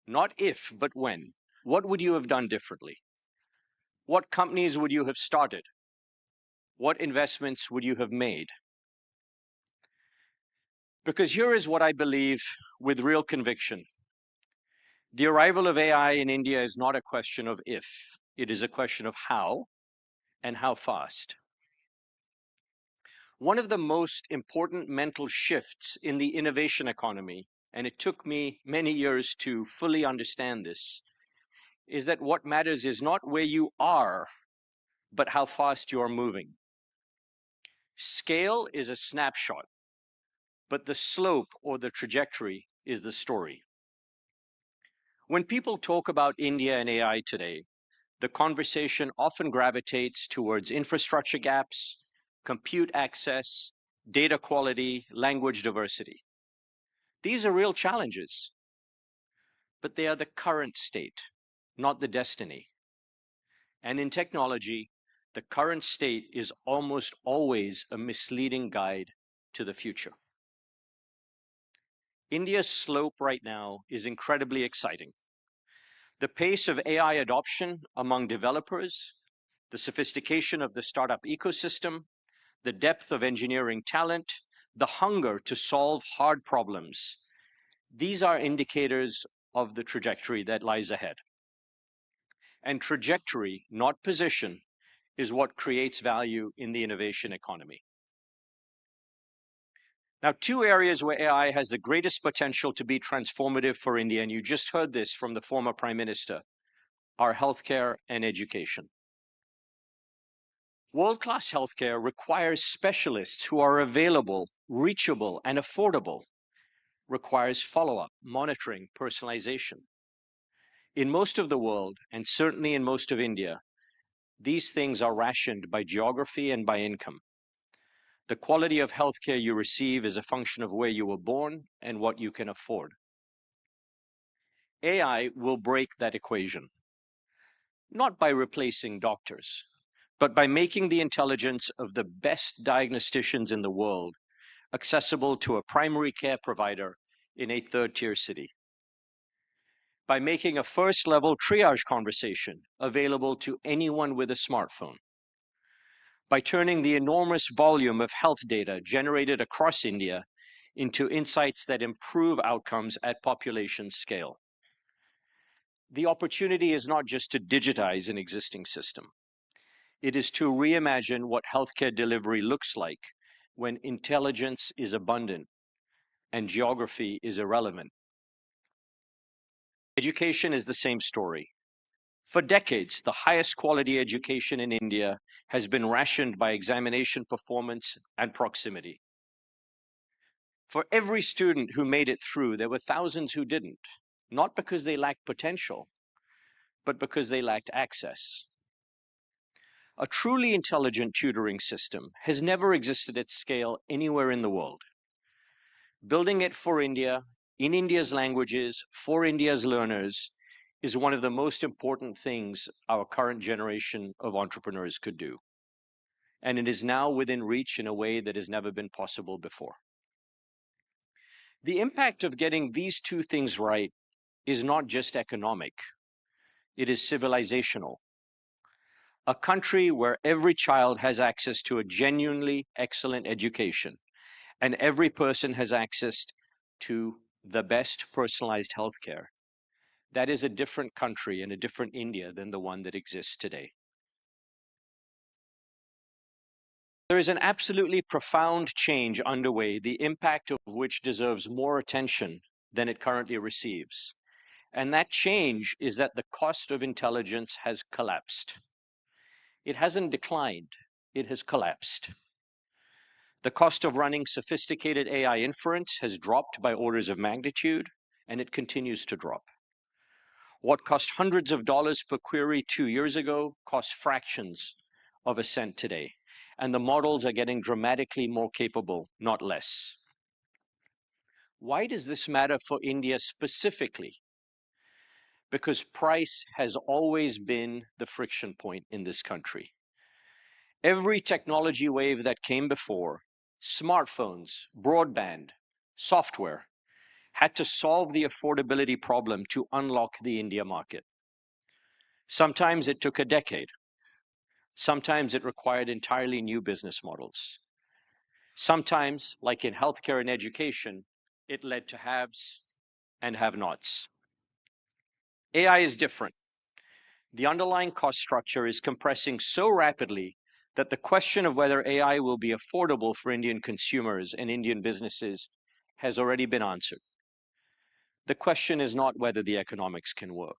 not if, but when, what would you have done differently? What companies would you have started? what investments would you have made? Because here is what I believe with real conviction. The arrival of AI in India is not a question of if, it is a question of how and how fast. One of the most important mental shifts in the innovation economy, and it took me many years to fully understand this, is that what matters is not where you are, but how fast you are moving. Scale is a snapshot, but the slope or the trajectory is the story. When people talk about India and AI today, the conversation often gravitates towards infrastructure gaps, compute access, data quality, language diversity. These are real challenges, but they are the current state, not the destiny. And in technology, the current state is almost always a misleading guide to the future. India's slope right now is incredibly exciting. The pace of AI adoption among developers, the sophistication of the startup ecosystem, the depth of engineering talent, the hunger to solve hard problems, these are indicators of the trajectory that lies ahead. And trajectory, not position, is what creates value in the innovation economy. Now, two areas where AI has the greatest potential to be transformative for India, and you just heard this from the former Prime Minister, are healthcare and education. World-class healthcare requires specialists who are available, reachable, and affordable, requires follow-up, monitoring, personalization. In most of the world, and certainly in most of India, these things are rationed by geography and by income. The quality of healthcare you receive is a function of where you were born and what you can afford. AI will break that equation, not by replacing doctors, but by making the intelligence of the best diagnosticians in the world accessible to a primary care provider in a third-tier city. By making a first-level triage conversation available to anyone with a smartphone. By turning the enormous volume of health data generated across India into insights that improve outcomes at population scale. The opportunity is not just to digitize an existing system. It is to reimagine what healthcare delivery looks like when intelligence is abundant and geography is irrelevant. Education is the same story. For decades, the highest quality education in India has been rationed by examination performance and proximity. For every student who made it through, there were thousands who didn't, not because they lacked potential, but because they lacked access. A truly intelligent tutoring system has never existed at scale anywhere in the world. Building it for India, in India's languages, for India's learners, is one of the most important things our current generation of entrepreneurs could do. And it is now within reach in a way that has never been possible before. The impact of getting these two things right is not just economic, it is civilizational. A country where every child has access to a genuinely excellent education and every person has access to the best personalized healthcare. That is a different country and a different India than the one that exists today. There is an absolutely profound change underway, the impact of which deserves more attention than it currently receives. And that change is that the cost of intelligence has collapsed. It hasn't declined, it has collapsed. The cost of running sophisticated AI inference has dropped by orders of magnitude, and it continues to drop. What cost hundreds of dollars per query 2 years ago costs fractions of a cent today. And the models are getting dramatically more capable, not less. Why does this matter for India specifically? Because price has always been the friction point in this country. Every technology wave that came before, smartphones, broadband, software, had to solve the affordability problem to unlock the India market. Sometimes it took a decade. Sometimes it required entirely new business models. Sometimes, like in healthcare and education, it led to haves and have-nots. AI is different. The underlying cost structure is compressing so rapidly that the question of whether AI will be affordable for Indian consumers and Indian businesses has already been answered. The question is not whether the economics can work.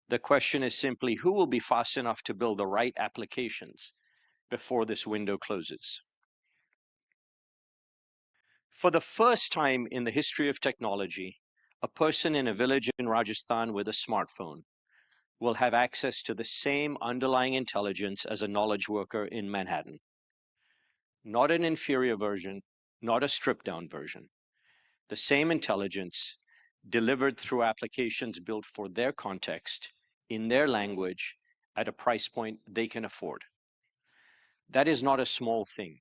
The question is simply who will be fast enough to build the right applications before this window closes. For the first time in the history of technology, a person in a village in Rajasthan with a smartphone will have access to the same underlying intelligence as a knowledge worker in Manhattan. Not an inferior version, not a stripped-down version. The same intelligence delivered through applications built for their context, in their language, at a price point they can afford. That is not a small thing.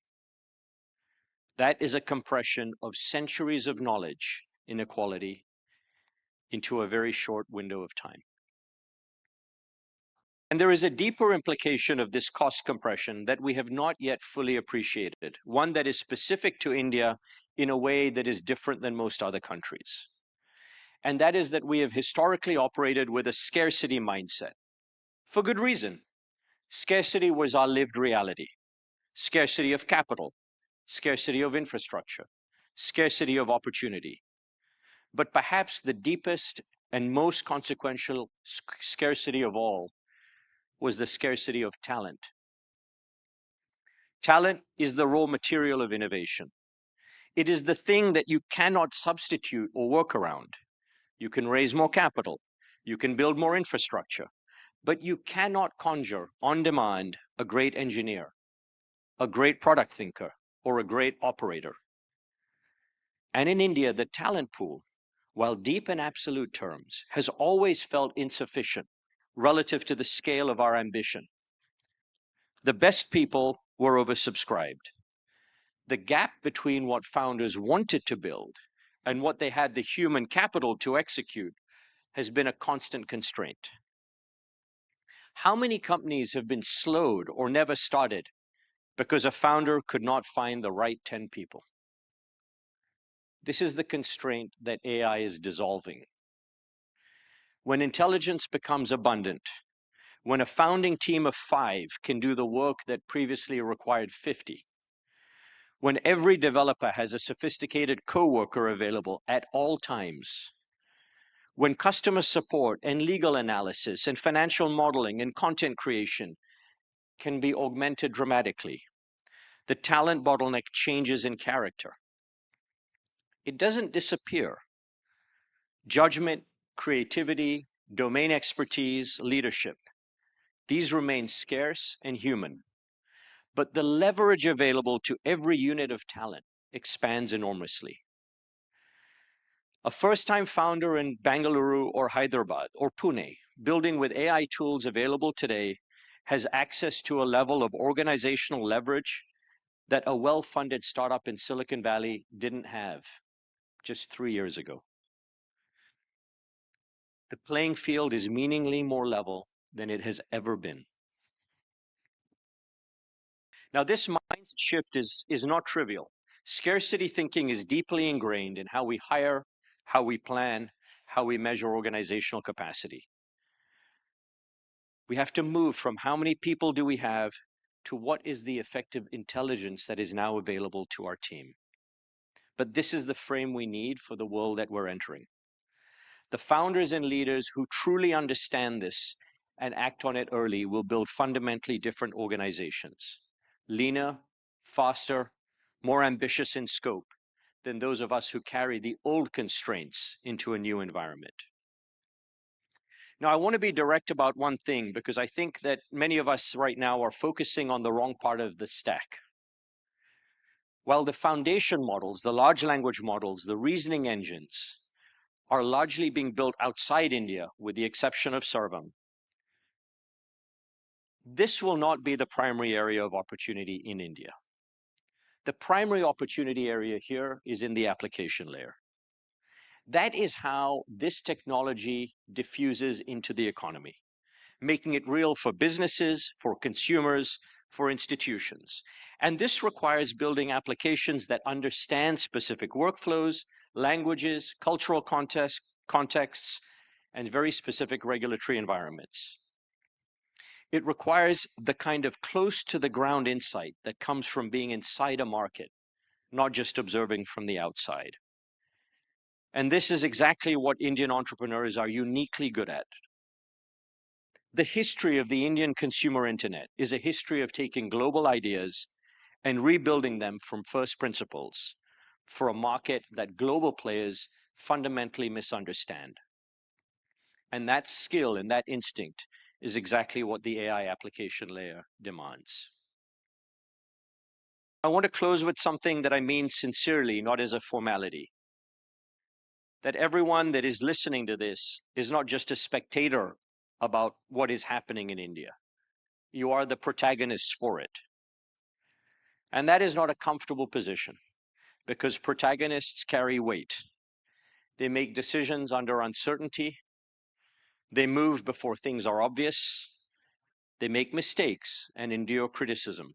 That is a compression of centuries of knowledge inequality into a very short window of time. And there is a deeper implication of this cost compression that we have not yet fully appreciated, one that is specific to India in a way that is different than most other countries. And that is that we have historically operated with a scarcity mindset. For good reason. Scarcity was our lived reality. Scarcity of capital, scarcity of infrastructure, scarcity of opportunity. But perhaps the deepest and most consequential scarcity of all was the scarcity of talent. Talent is the raw material of innovation. It is the thing that you cannot substitute or work around. You can raise more capital, you can build more infrastructure, but you cannot conjure on demand a great engineer, a great product thinker, or a great operator. And in India, the talent pool, while deep in absolute terms, has always felt insufficient relative to the scale of our ambition. The best people were oversubscribed. The gap between what founders wanted to build and what they had the human capital to execute has been a constant constraint. How many companies have been slowed or never started because a founder could not find the right 10 people? This is the constraint that AI is dissolving. When intelligence becomes abundant, when a founding team of 5 can do the work that previously required 50, when every developer has a sophisticated coworker available at all times, when customer support and legal analysis and financial modeling and content creation can be augmented dramatically, the talent bottleneck changes in character. It doesn't disappear. Judgment, creativity, domain expertise, leadership, these remain scarce and human. But the leverage available to every unit of talent expands enormously. A first-time founder in Bangalore or Hyderabad or Pune, building with AI tools available today, has access to a level of organizational leverage that a well-funded startup in Silicon Valley didn't have just 3 years ago. The playing field is meaningfully more level than it has ever been. Now, this mindset shift is not trivial. Scarcity thinking is deeply ingrained in how we hire, how we plan, how we measure organizational capacity. We have to move from how many people do we have to what is the effective intelligence that is now available to our team. But this is the frame we need for the world that we're entering. The founders and leaders who truly understand this and act on it early will build fundamentally different organizations. Leaner, faster, more ambitious in scope than those of us who carry the old constraints into a new environment. Now, I want to be direct about one thing because I think that many of us right now are focusing on the wrong part of the stack. While the foundation models, the large language models, the reasoning engines are largely being built outside India, with the exception of Sarvam, this will not be the primary area of opportunity in India. The primary opportunity area here is in the application layer. That is how this technology diffuses into the economy. making it real for businesses, for consumers, for institutions. And this requires building applications that understand specific workflows, languages, cultural contexts, and very specific regulatory environments. It requires the kind of close to the ground insight that comes from being inside a market, not just observing from the outside. And this is exactly what Indian entrepreneurs are uniquely good at. The history of the Indian consumer internet is a history of taking global ideas and rebuilding them from first principles for a market that global players fundamentally misunderstand. And that skill and that instinct is exactly what the AI application layer demands. I want to close with something that I mean sincerely, not as a formality. That everyone that is listening to this is not just a spectator about what is happening in India. You are the protagonists for it. And that is not a comfortable position because protagonists carry weight. They make decisions under uncertainty. They move before things are obvious. They make mistakes and endure criticism.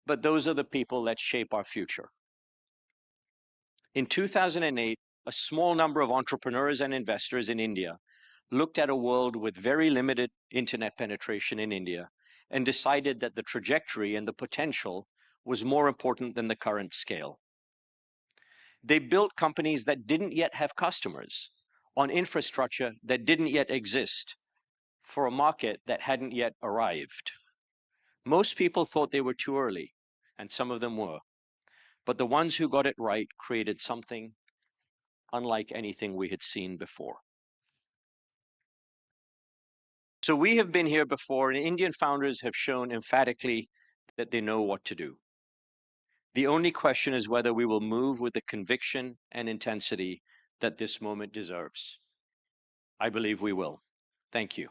But those are the people that shape our future. In 2008, a small number of entrepreneurs and investors in India looked at a world with very limited internet penetration in India and decided that the trajectory and the potential was more important than the current scale. They built companies that didn't yet have customers on infrastructure that didn't yet exist for a market that hadn't yet arrived. Most people thought they were too early, and some of them were. But the ones who got it right created something unlike anything we had seen before. So we have been here before, and Indian founders have shown emphatically that they know what to do. The only question is whether we will move with the conviction and intensity that this moment deserves. I believe we will. Thank you.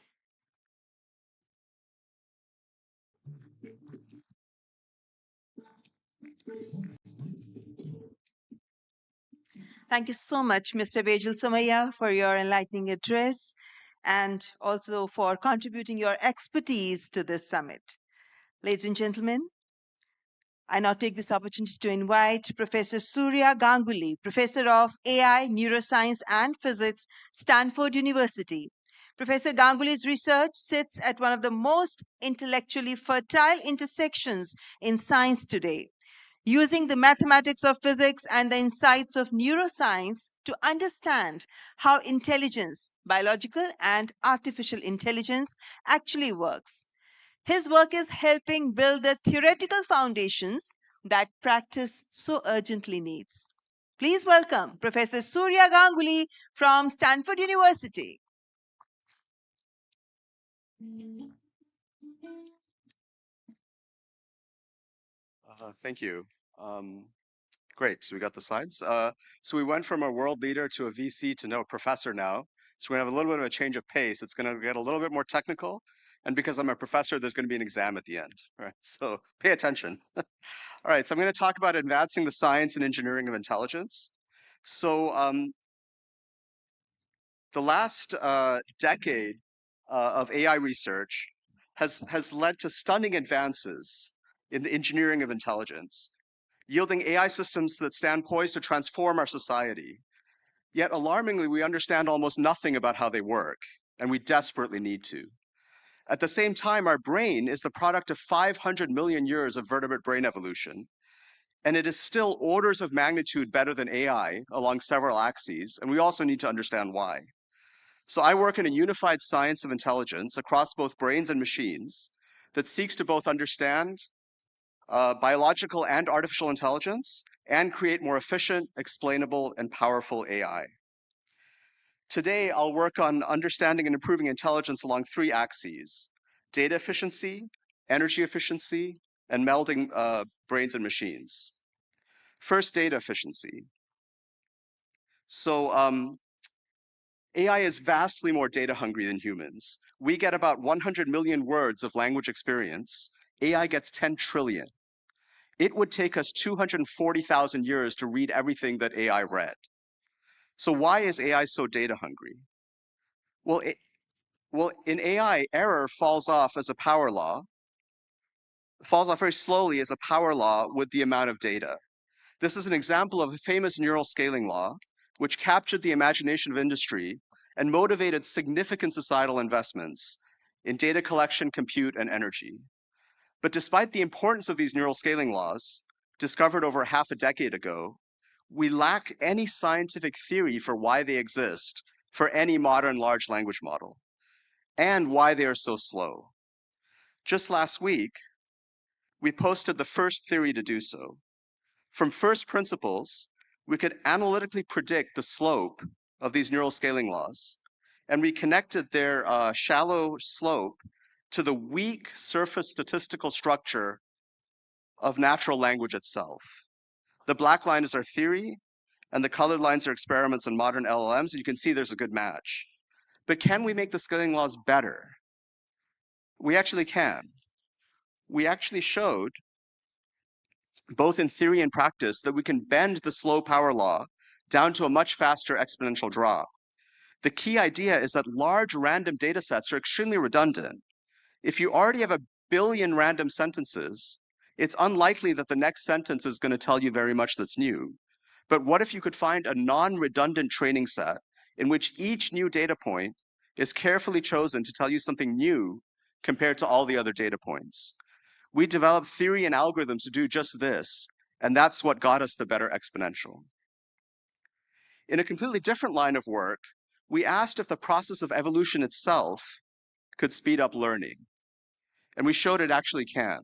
Thank you so much, Mr. Bejal Somaya, for your enlightening address and also for contributing your expertise to this summit. Ladies and gentlemen, I now take this opportunity to invite Professor Surya Ganguly, Professor of AI, Neuroscience and Physics, Stanford University. Professor Ganguly's research sits at one of the most intellectually fertile intersections in science today, using the mathematics of physics and the insights of neuroscience to understand how intelligence, biological and artificial intelligence, actually works. His work is helping build the theoretical foundations that practice so urgently needs. Please welcome Professor Surya Ganguly from Stanford University. Thank you. Great, so we got the slides. So we went from a world leader to a VC to now a professor now. So we're gonna have a little bit of a change of pace. It's gonna get a little bit more technical. And because I'm a professor, there's gonna be an exam at the end, right? So pay attention. All right, so I'm gonna talk about advancing the science and engineering of intelligence. So the last decade of AI research has led to stunning advances in the engineering of intelligence, yielding AI systems that stand poised to transform our society. Yet alarmingly, we understand almost nothing about how they work, and we desperately need to. At the same time, our brain is the product of 500 million years of vertebrate brain evolution, and it is still orders of magnitude better than AI along several axes, and we also need to understand why. So I work in a unified science of intelligence across both brains and machines that seeks to both understand biological and artificial intelligence and create more efficient, explainable, and powerful AI. Today, I'll work on understanding and improving intelligence along three axes: data efficiency, energy efficiency, and melding brains and machines. First, data efficiency. So AI is vastly more data hungry than humans. We get about 100 million words of language experience. AI gets 10 trillion. It would take us 240,000 years to read everything that AI read. So why is AI so data hungry? Well, Well, in AI, error falls off as a power law, falls off very slowly as a power law with the amount of data. This is an example of a famous neural scaling law, which captured the imagination of industry and motivated significant societal investments in data collection, compute, and energy. But despite the importance of these neural scaling laws, discovered over half a decade ago, we lack any scientific theory for why they exist for any modern large language model, and why they are so slow. Just last week, we posted the first theory to do so. From first principles, we could analytically predict the slope of these neural scaling laws, and we connected their shallow slope to the weak surface statistical structure of natural language itself. The black line is our theory, and the colored lines are experiments in modern LLMs, and you can see there's a good match. But can we make the scaling laws better? We actually can. We actually showed, both in theory and practice, that we can bend the slow power law down to a much faster exponential drop. The key idea is that large random data sets are extremely redundant. If you already have a billion random sentences, it's unlikely that the next sentence is going to tell you very much that's new. But what if you could find a non-redundant training set in which each new data point is carefully chosen to tell you something new compared to all the other data points? We developed theory and algorithms to do just this, and that's what got us the better exponential. In a completely different line of work, we asked if the process of evolution itself could speed up learning, and we showed it actually can.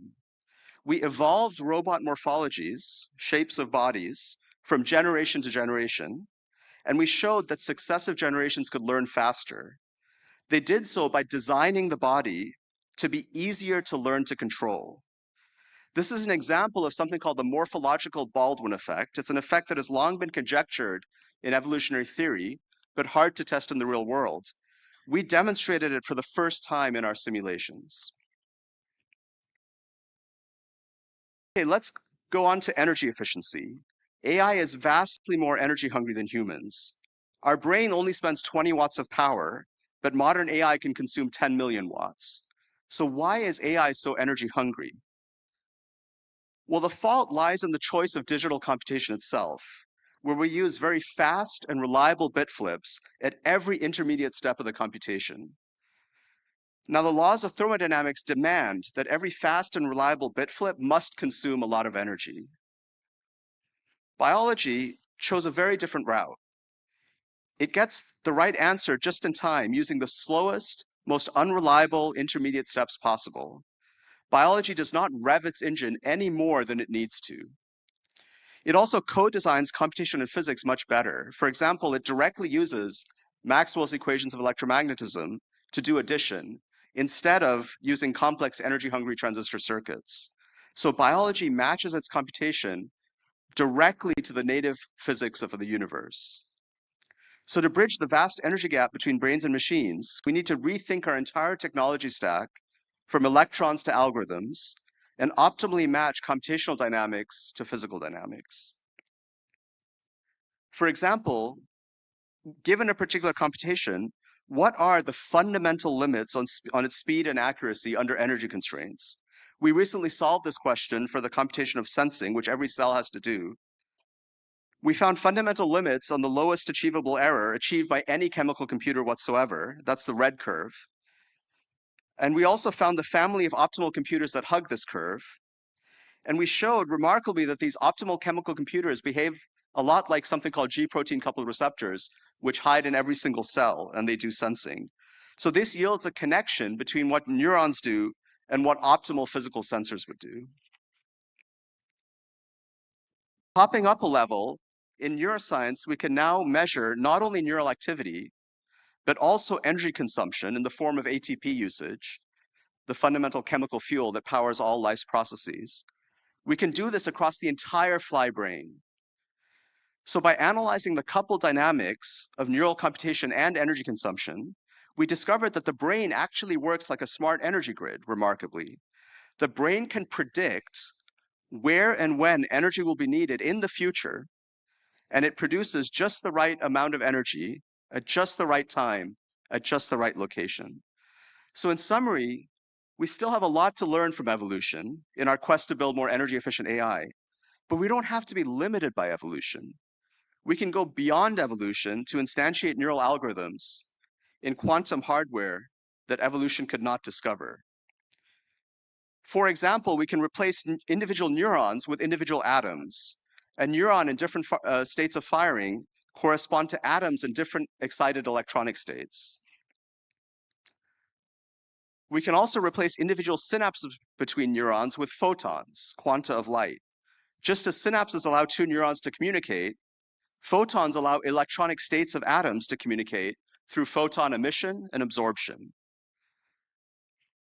We evolved robot morphologies, shapes of bodies, from generation to generation, and we showed that successive generations could learn faster. They did so by designing the body to be easier to learn to control. This is an example of something called the morphological Baldwin effect. It's an effect that has long been conjectured in evolutionary theory, but hard to test in the real world. We demonstrated it for the first time in our simulations. Okay, let's go on to energy efficiency. AI is vastly more energy hungry than humans. Our brain only spends 20 watts of power, but modern AI can consume 10 million watts. So why is AI so energy hungry? Well, the fault lies in the choice of digital computation itself, where we use very fast and reliable bit flips at every intermediate step of the computation. Now, the laws of thermodynamics demand that every fast and reliable bit flip must consume a lot of energy. Biology chose a very different route. It gets the right answer just in time using the slowest, most unreliable intermediate steps possible. Biology does not rev its engine any more than it needs to. It also co-designs computation and physics much better. For example, it directly uses Maxwell's equations of electromagnetism to do addition, instead of using complex energy-hungry transistor circuits. So biology matches its computation directly to the native physics of the universe. So to bridge the vast energy gap between brains and machines, we need to rethink our entire technology stack from electrons to algorithms and optimally match computational dynamics to physical dynamics. For example, given a particular computation, what are the fundamental limits on its speed and accuracy under energy constraints? We recently solved this question for the computation of sensing, which every cell has to do. We found fundamental limits on the lowest achievable error achieved by any chemical computer whatsoever. That's the red curve. And we also found the family of optimal computers that hug this curve. And we showed remarkably that these optimal chemical computers behave a lot like something called G-protein coupled receptors, which hide in every single cell, and they do sensing. So this yields a connection between what neurons do and what optimal physical sensors would do. Popping up a level, in neuroscience, we can now measure not only neural activity, but also energy consumption in the form of ATP usage, the fundamental chemical fuel that powers all life's processes. We can do this across the entire fly brain. So by analyzing the coupled dynamics of neural computation and energy consumption, we discovered that the brain actually works like a smart energy grid, remarkably. The brain can predict where and when energy will be needed in the future, and it produces just the right amount of energy at just the right time, at just the right location. So in summary, we still have a lot to learn from evolution in our quest to build more energy efficient AI, but we don't have to be limited by evolution. We can go beyond evolution to instantiate neural algorithms in quantum hardware that evolution could not discover. For example, we can replace individual neurons with individual atoms. A neuron in different states of firing correspond to atoms in different excited electronic states. We can also replace individual synapses between neurons with photons, quanta of light. Just as synapses allow two neurons to communicate, photons allow electronic states of atoms to communicate through photon emission and absorption.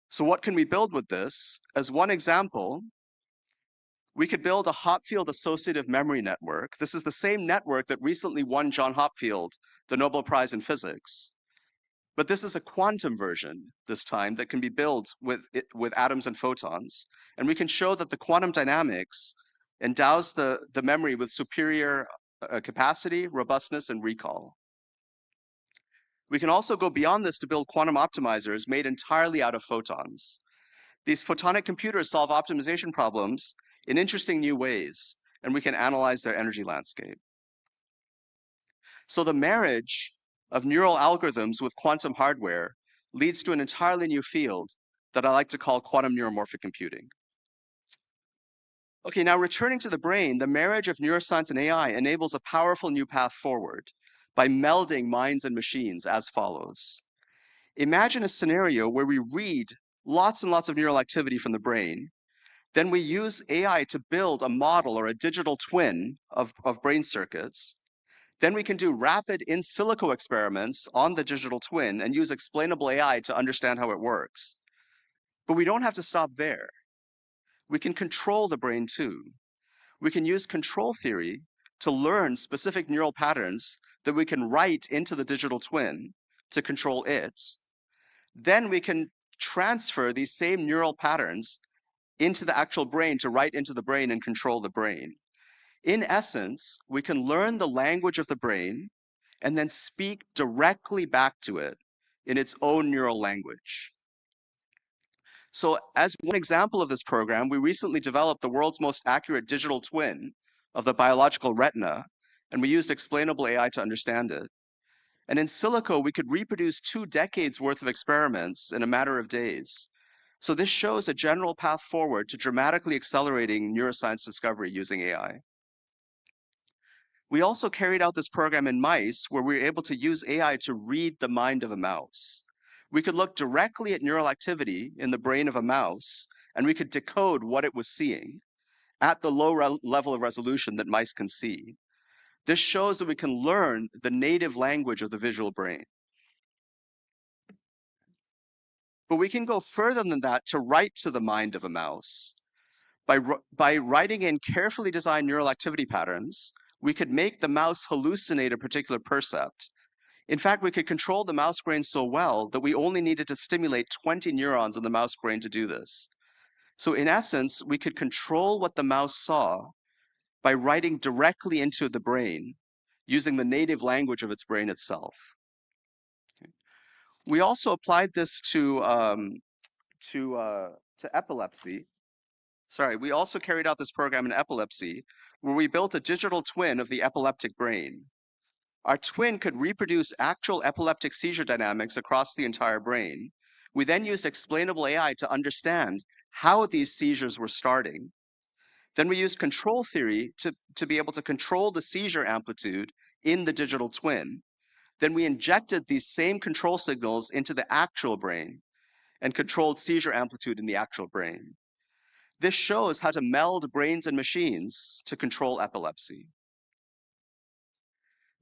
So what can we build with this? As one example, we could build a Hopfield associative memory network. This is the same network that recently won John Hopfield the Nobel Prize in Physics. But this is a quantum version this time that can be built with atoms and photons. And we can show that the quantum dynamics endows the memory with superior capacity, robustness, and recall. We can also go beyond this to build quantum optimizers made entirely out of photons. These photonic computers solve optimization problems in interesting new ways, and we can analyze their energy landscape. So the marriage of neural algorithms with quantum hardware leads to an entirely new field that I like to call quantum neuromorphic computing. Okay, now returning to the brain, the marriage of neuroscience and AI enables a powerful new path forward by melding minds and machines as follows. Imagine a scenario where we read lots and lots of neural activity from the brain. Then we use AI to build a model or a digital twin of brain circuits. Then we can do rapid in silico experiments on the digital twin and use explainable AI to understand how it works. But we don't have to stop there. We can control the brain too. We can use control theory to learn specific neural patterns that we can write into the digital twin to control it. Then we can transfer these same neural patterns into the actual brain to write into the brain and control the brain. In essence, we can learn the language of the brain and then speak directly back to it in its own neural language. So as one example of this program, we recently developed the world's most accurate digital twin of the biological retina, and we used explainable AI to understand it. And in silico, we could reproduce 2 decades worth of experiments in a matter of days. So this shows a general path forward to dramatically accelerating neuroscience discovery using AI. We also carried out this program in mice where we were able to use AI to read the mind of a mouse. We could look directly at neural activity in the brain of a mouse, and we could decode what it was seeing at the low level of resolution that mice can see. This shows that we can learn the native language of the visual brain. But we can go further than that to write to the mind of a mouse. By writing in carefully designed neural activity patterns, we could make the mouse hallucinate a particular percept. In fact, we could control the mouse brain so well that we only needed to stimulate 20 neurons in the mouse brain to do this. So in essence, we could control what the mouse saw by writing directly into the brain using the native language of its brain itself. We also applied this to epilepsy. Sorry, we also carried out this program in epilepsy, where we built a digital twin of the epileptic brain. Our twin could reproduce actual epileptic seizure dynamics across the entire brain. We then used explainable AI to understand how these seizures were starting. Then we used control theory to be able to control the seizure amplitude in the digital twin. Then we injected these same control signals into the actual brain and controlled seizure amplitude in the actual brain. This shows how to meld brains and machines to control epilepsy.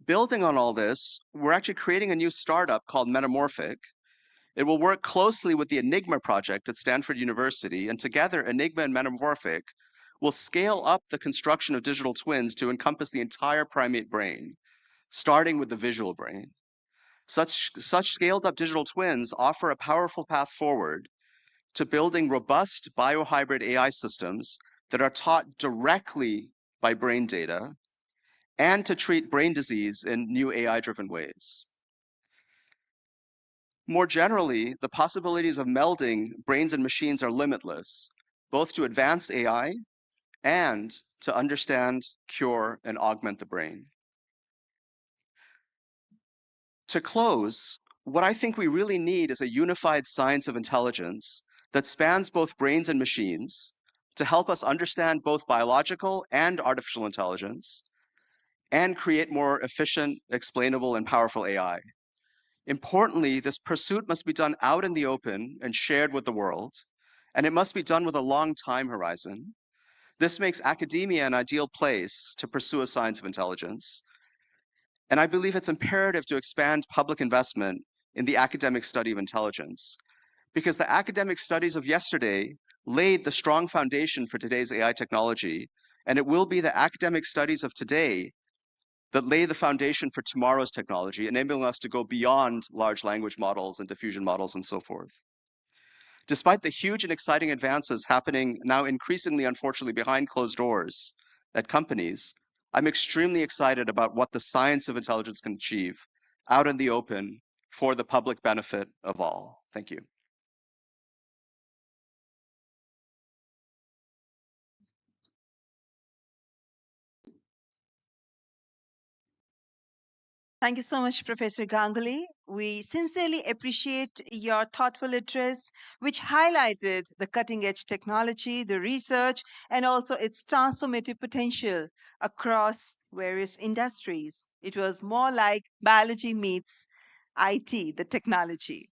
Building on all this, we're actually creating a new startup called Metamorphic. It will work closely with the Enigma project at Stanford University, and together Enigma and Metamorphic will scale up the construction of digital twins to encompass the entire primate brain, starting with the visual brain. Such scaled up digital twins offer a powerful path forward to building robust biohybrid AI systems that are taught directly by brain data and to treat brain disease in new AI-driven ways. More generally, the possibilities of melding brains and machines are limitless, both to advance AI and to understand, cure, and augment the brain. To close, what I think we really need is a unified science of intelligence that spans both brains and machines to help us understand both biological and artificial intelligence and create more efficient, explainable, and powerful AI. Importantly, this pursuit must be done out in the open and shared with the world, and it must be done with a long time horizon. This makes academia an ideal place to pursue a science of intelligence, and I believe it's imperative to expand public investment in the academic study of intelligence, because the academic studies of yesterday laid the strong foundation for today's AI technology, and it will be the academic studies of today that lay the foundation for tomorrow's technology, enabling us to go beyond large language models and diffusion models and so forth. Despite the huge and exciting advances happening now increasingly, unfortunately, behind closed doors at companies, I'm extremely excited about what the science of intelligence can achieve out in the open for the public benefit of all. Thank you. Thank you so much, Professor Ganguly. We sincerely appreciate your thoughtful address, which highlighted the cutting edge technology, the research, and also its transformative potential across various industries. It was more like biology meets IT, the technology.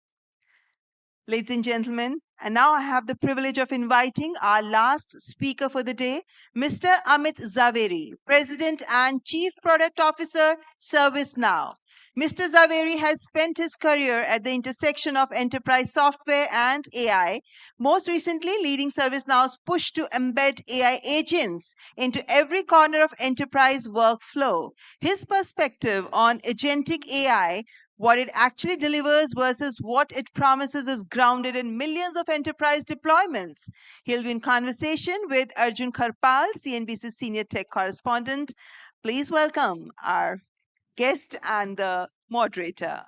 Ladies and gentlemen, and now I have the privilege of inviting our last speaker for the day, Mr. Amit Zaveri, President and Chief Product Officer, ServiceNow. Mr. Zaveri has spent his career at the intersection of enterprise software and AI, most recently leading ServiceNow's push to embed AI agents into every corner of enterprise workflow. His perspective on agentic AI, what it actually delivers versus what it promises, is grounded in millions of enterprise deployments. He'll be in conversation with Arjun Kharpal, CNBC's senior tech correspondent. Please welcome our guest and the moderator.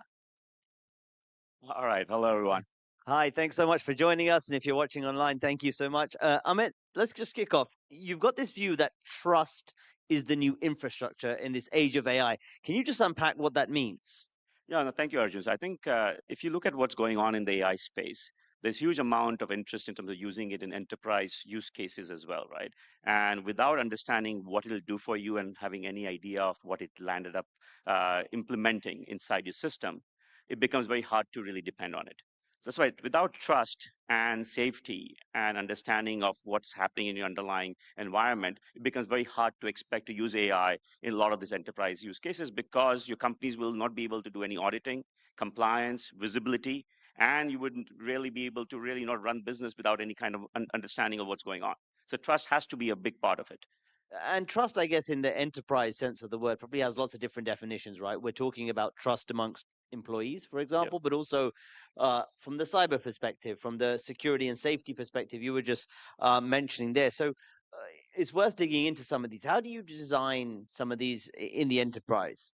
All right. Hello, everyone. Hi. Thanks so much for joining us. And if you're watching online, thank you so much. Amit, let's just kick off. You've got this view that trust is the new infrastructure in this age of AI. Can you just unpack what that means? Yeah, no, thank you, Arjun. So I think if you look at what's going on in the AI space, there's huge amount of interest in terms of using it in enterprise use cases as well, right? And without understanding what it'll do for you and having any idea of what it landed up implementing inside your system, it becomes very hard to really depend on it. So that's why without trust and safety and understanding of what's happening in your underlying environment, it becomes very hard to expect to use AI in a lot of these enterprise use cases because your companies will not be able to do any auditing, compliance, visibility, and you wouldn't really be able to really not run business without any kind of understanding of what's going on. So trust has to be a big part of it. And trust, I guess, in the enterprise sense of the word, probably has lots of different definitions, right? We're talking about trust amongst employees, for example, but also from the cyber perspective, from the security and safety perspective, you were just mentioning there. So it's worth digging into some of these. How do you design some of these in the enterprise?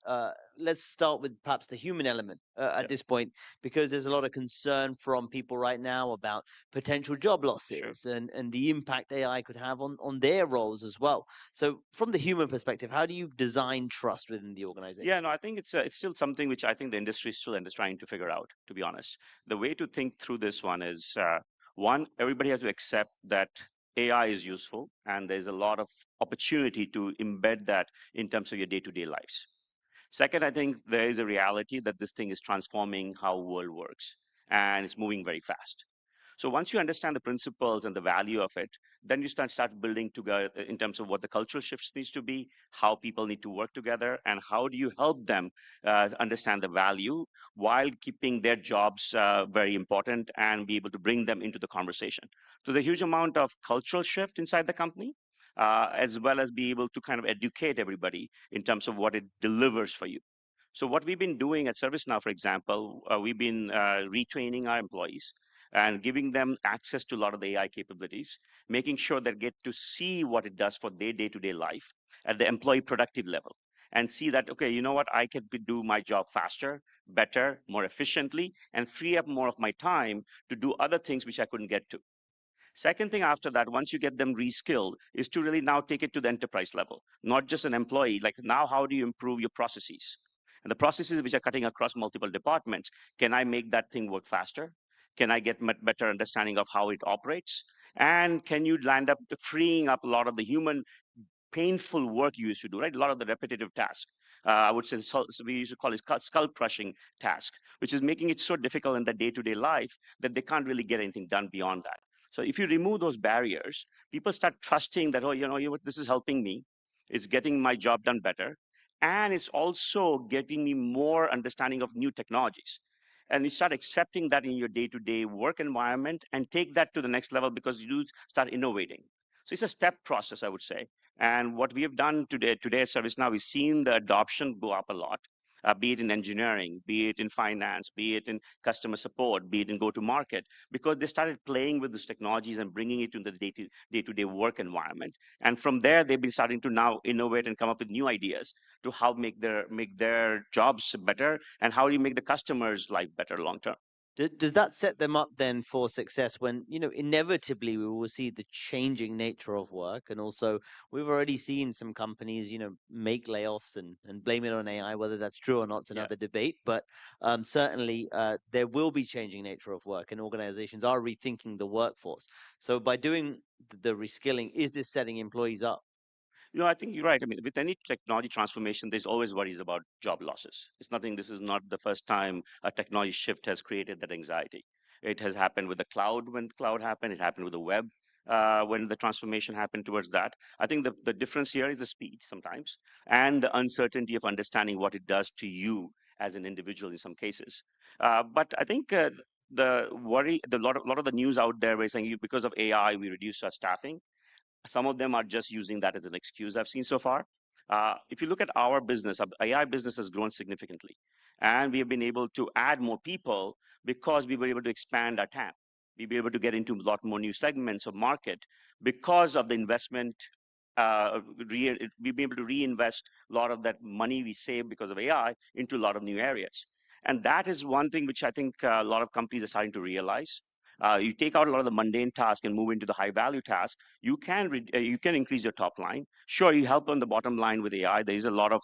Let's start with perhaps the human element at this point, because there's a lot of concern from people right now about potential job losses and the impact AI could have on their roles as well. So from the human perspective, how do you design trust within the organization? Yeah, no, I think it's still something which I think the industry is still trying to figure out, to be honest. The way to think through this one is, one, everybody has to accept that AI is useful and there's a lot of opportunity to embed that in terms of your day-to-day lives. Second, I think there is a reality that this thing is transforming how world works and it's moving very fast. So once you understand the principles and the value of it, then you start building together in terms of what the cultural shifts needs to be, how people need to work together, and how do you help them understand the value while keeping their jobs very important and be able to bring them into the conversation. So the huge amount of cultural shift inside the company, as well as be able to kind of educate everybody in terms of what it delivers for you. So what we've been doing at ServiceNow, for example, we've been retraining our employees and giving them access to a lot of the AI capabilities, making sure they get to see what it does for their day-to-day life at the employee productive level. and see that, okay, you know what, I can do my job faster, better, more efficiently, and free up more of my time to do other things which I couldn't get to. Second thing after that, once you get them reskilled, is to really now take it to the enterprise level, not just an employee. Like now, how do you improve your processes? And the processes which are cutting across multiple departments, can I make that thing work faster? Can I get better understanding of how it operates? And can you land up freeing up a lot of the human painful work you used to do, right? A lot of the repetitive tasks. I would say so we used to call it skull crushing task, which is making it so difficult in the day-to-day life that they can't really get anything done beyond that. So if you remove those barriers, people start trusting that, oh, this is helping me. It's getting my job done better. And it's also getting me more understanding of new technologies. And you start accepting that in your day-to-day work environment and take that to the next level because you start innovating. So it's a step process, I would say. And what we have done today at ServiceNow, we've seen the adoption go up a lot, be it in engineering, be it in finance, be it in customer support, be it in go-to-market, because they started playing with these technologies and bringing it to the day-to-day work environment. And from there, they've been starting to now innovate and come up with new ideas to how make their jobs better and how do you make the customer's life better long term. Does that set them up then for success when, inevitably we will see the changing nature of work? And also, we've already seen some companies, make layoffs and blame it on AI. Whether that's true or not, it's another debate. But certainly, there will be changing nature of work, and organizations are rethinking the workforce. So by doing the reskilling, is this setting employees up? I think you're right. I mean, with any technology transformation, there's always worries about job losses. This is not the first time a technology shift has created that anxiety. It has happened with the cloud when cloud happened. It happened with the web when the transformation happened towards that. I think the difference here is the speed sometimes and the uncertainty of understanding what it does to you as an individual in some cases. But I think the worry, lot of the news out there is saying because of AI, we reduce our staffing. Some of them are just using that as an excuse I've seen so far. If you look at our business, our AI business has grown significantly. And we have been able to add more people because we were able to expand our TAM. We were able to get into a lot more new segments of market because of the investment. We've been able to reinvest a lot of that money we save because of AI into a lot of new areas. And that is one thing which I think a lot of companies are starting to realize. You take out a lot of the mundane tasks and move into the high value tasks, you can increase your top line. Sure, you help on the bottom line with AI. There is a lot of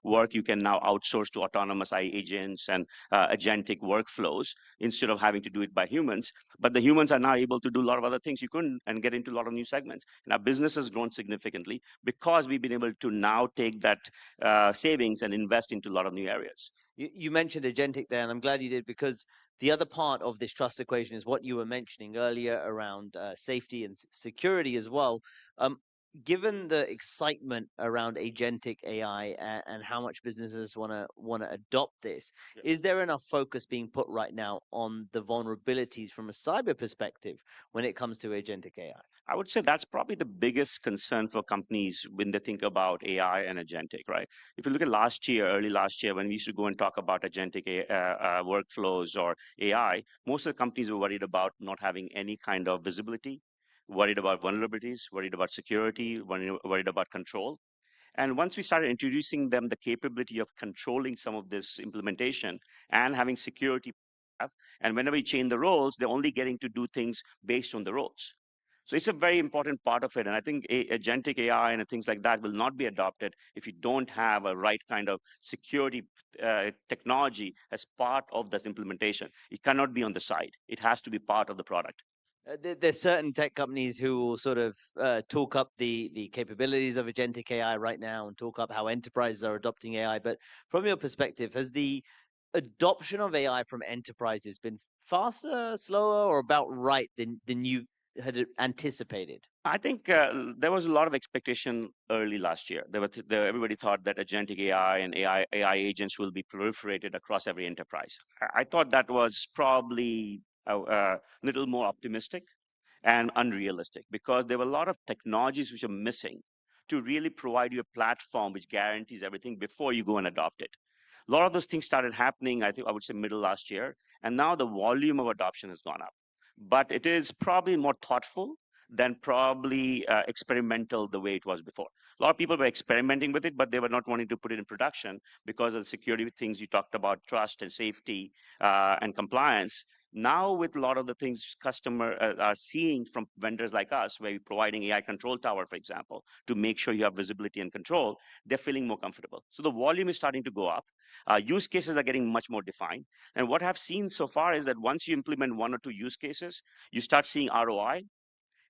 work you can now outsource to autonomous AI agents and agentic workflows instead of having to do it by humans. But the humans are now able to do a lot of other things you couldn't and get into a lot of new segments. And our business has grown significantly because we've been able to now take that savings and invest into a lot of new areas. You mentioned agentic there, and I'm glad you did, because the other part of this trust equation is what you were mentioning earlier around safety and security as well. Given the excitement around agentic AI and how much businesses want to adopt this, is there enough focus being put right now on the vulnerabilities from a cyber perspective when it comes to agentic AI? I would say that's probably the biggest concern for companies when they think about AI and agentic, right? If you look at early last year, when we used to go and talk about agentic workflows or AI, most of the companies were worried about not having any kind of visibility, worried about vulnerabilities, worried about security, worried about control. And once we started introducing them the capability of controlling some of this implementation and having security, and whenever you change the roles, they're only getting to do things based on the roles. So it's a very important part of it. And I think agentic AI and things like that will not be adopted if you don't have a right kind of security technology as part of this implementation. It cannot be on the side. It has to be part of the product. There's certain tech companies who will sort of talk up the capabilities of agentic AI right now and talk up how enterprises are adopting AI. But from your perspective, has the adoption of AI from enterprises been faster, slower, or about right than you had anticipated? I think there was a lot of expectation early last year. Everybody thought that agentic AI and AI agents will be proliferated across every enterprise. I thought that was probably a little more optimistic and unrealistic because there were a lot of technologies which are missing to really provide you a platform which guarantees everything before you go and adopt it. A lot of those things started happening, I would say, middle last year, and now the volume of adoption has gone up. But it is probably more thoughtful than probably experimental the way it was before. A lot of people were experimenting with it, but they were not wanting to put it in production because of the security things you talked about, trust and safety and compliance. Now, with a lot of the things customers are seeing from vendors like us, where we're providing AI control tower, for example, to make sure you have visibility and control, they're feeling more comfortable. So the volume is starting to go up. Use cases are getting much more defined. And what I've seen so far is that once you implement one or two use cases, you start seeing ROI,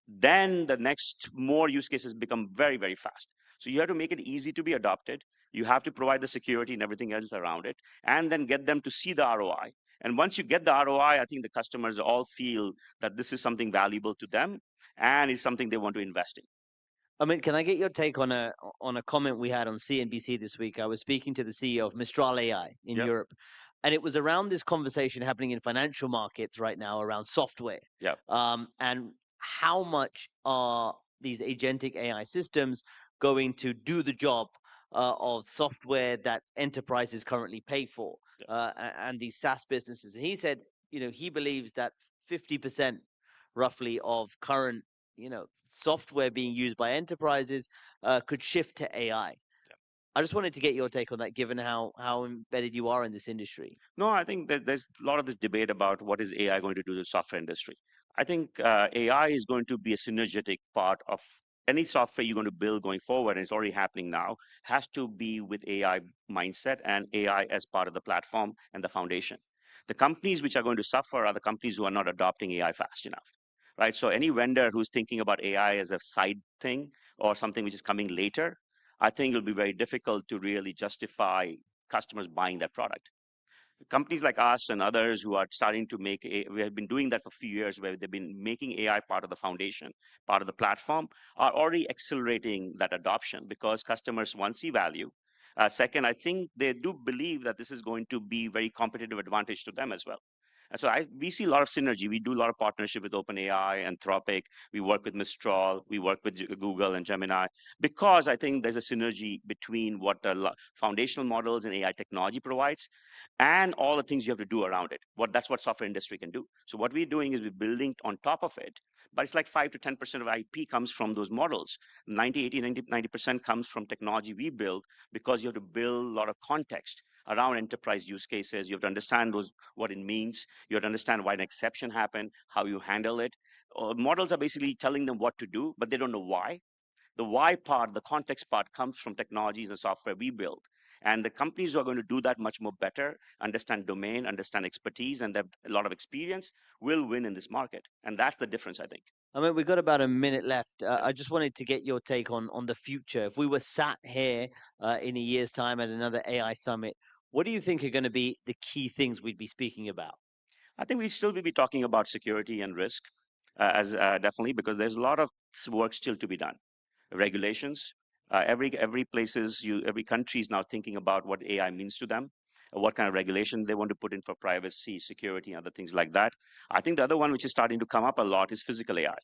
then the next more use cases become very, very fast. So you have to make it easy to be adopted. You have to provide the security and everything else around it, and then get them to see the ROI. And once you get the ROI, I think the customers all feel that this is something valuable to them and is something they want to invest in. I mean, can I get your take on a comment we had on CNBC this week? I was speaking to the CEO of Mistral AI in Yep. Europe, and it was around this conversation happening in financial markets right now around software. Yep. And how much are these agentic AI systems going to do the job of software that enterprises currently pay for, and these SaaS businesses? And he said, he believes that 50% roughly of current software being used by enterprises could shift to AI. I just wanted to get your take on that, given how embedded you are in this industry. No, I think that there's a lot of this debate about what is AI going to do to the software industry. I think AI is going to be a synergetic part of any software you're going to build going forward, and it's already happening now, has to be with AI mindset and AI as part of the platform and the foundation. The companies which are going to suffer are the companies who are not adopting AI fast enough, right? So any vendor who's thinking about AI as a side thing or something which is coming later, I think it'll be very difficult to really justify customers buying that product. Companies like us and others who are starting to make we have been doing that for a few years, where they've been making AI part of the foundation, part of the platform, are already accelerating that adoption because customers, one, see value. Second, I think they do believe that this is going to be very competitive advantage to them as well. And so we see a lot of synergy. We do a lot of partnership with OpenAI, Anthropic. We work with Mistral. We work with Google and Gemini, because I think there's a synergy between what the foundational models and AI technology provides and all the things you have to do around it. That's what software industry can do. So what we're doing is we're building on top of it, but it's like 5 to 10% of IP comes from those models. 90% comes from technology we build, because you have to build a lot of context around enterprise use cases. You have to understand what it means. You have to understand why an exception happened, how you handle it. Models are basically telling them what to do, but they don't know why. The why part, the context part, comes from technologies and software we build. And the companies who are going to do that much more better, understand domain, understand expertise, and have a lot of experience, will win in this market. And that's the difference, I think. I mean, we've got about a minute left. I just wanted to get your take on the future. If we were sat here in a year's time at another AI summit, what do you think are going to be the key things we'd be speaking about? I think we still will be talking about security and risk, as definitely, because there's a lot of work still to be done. Regulations, every country is now thinking about what AI means to them, what kind of regulation they want to put in for privacy, security, and other things like that. I think the other one which is starting to come up a lot is physical AI.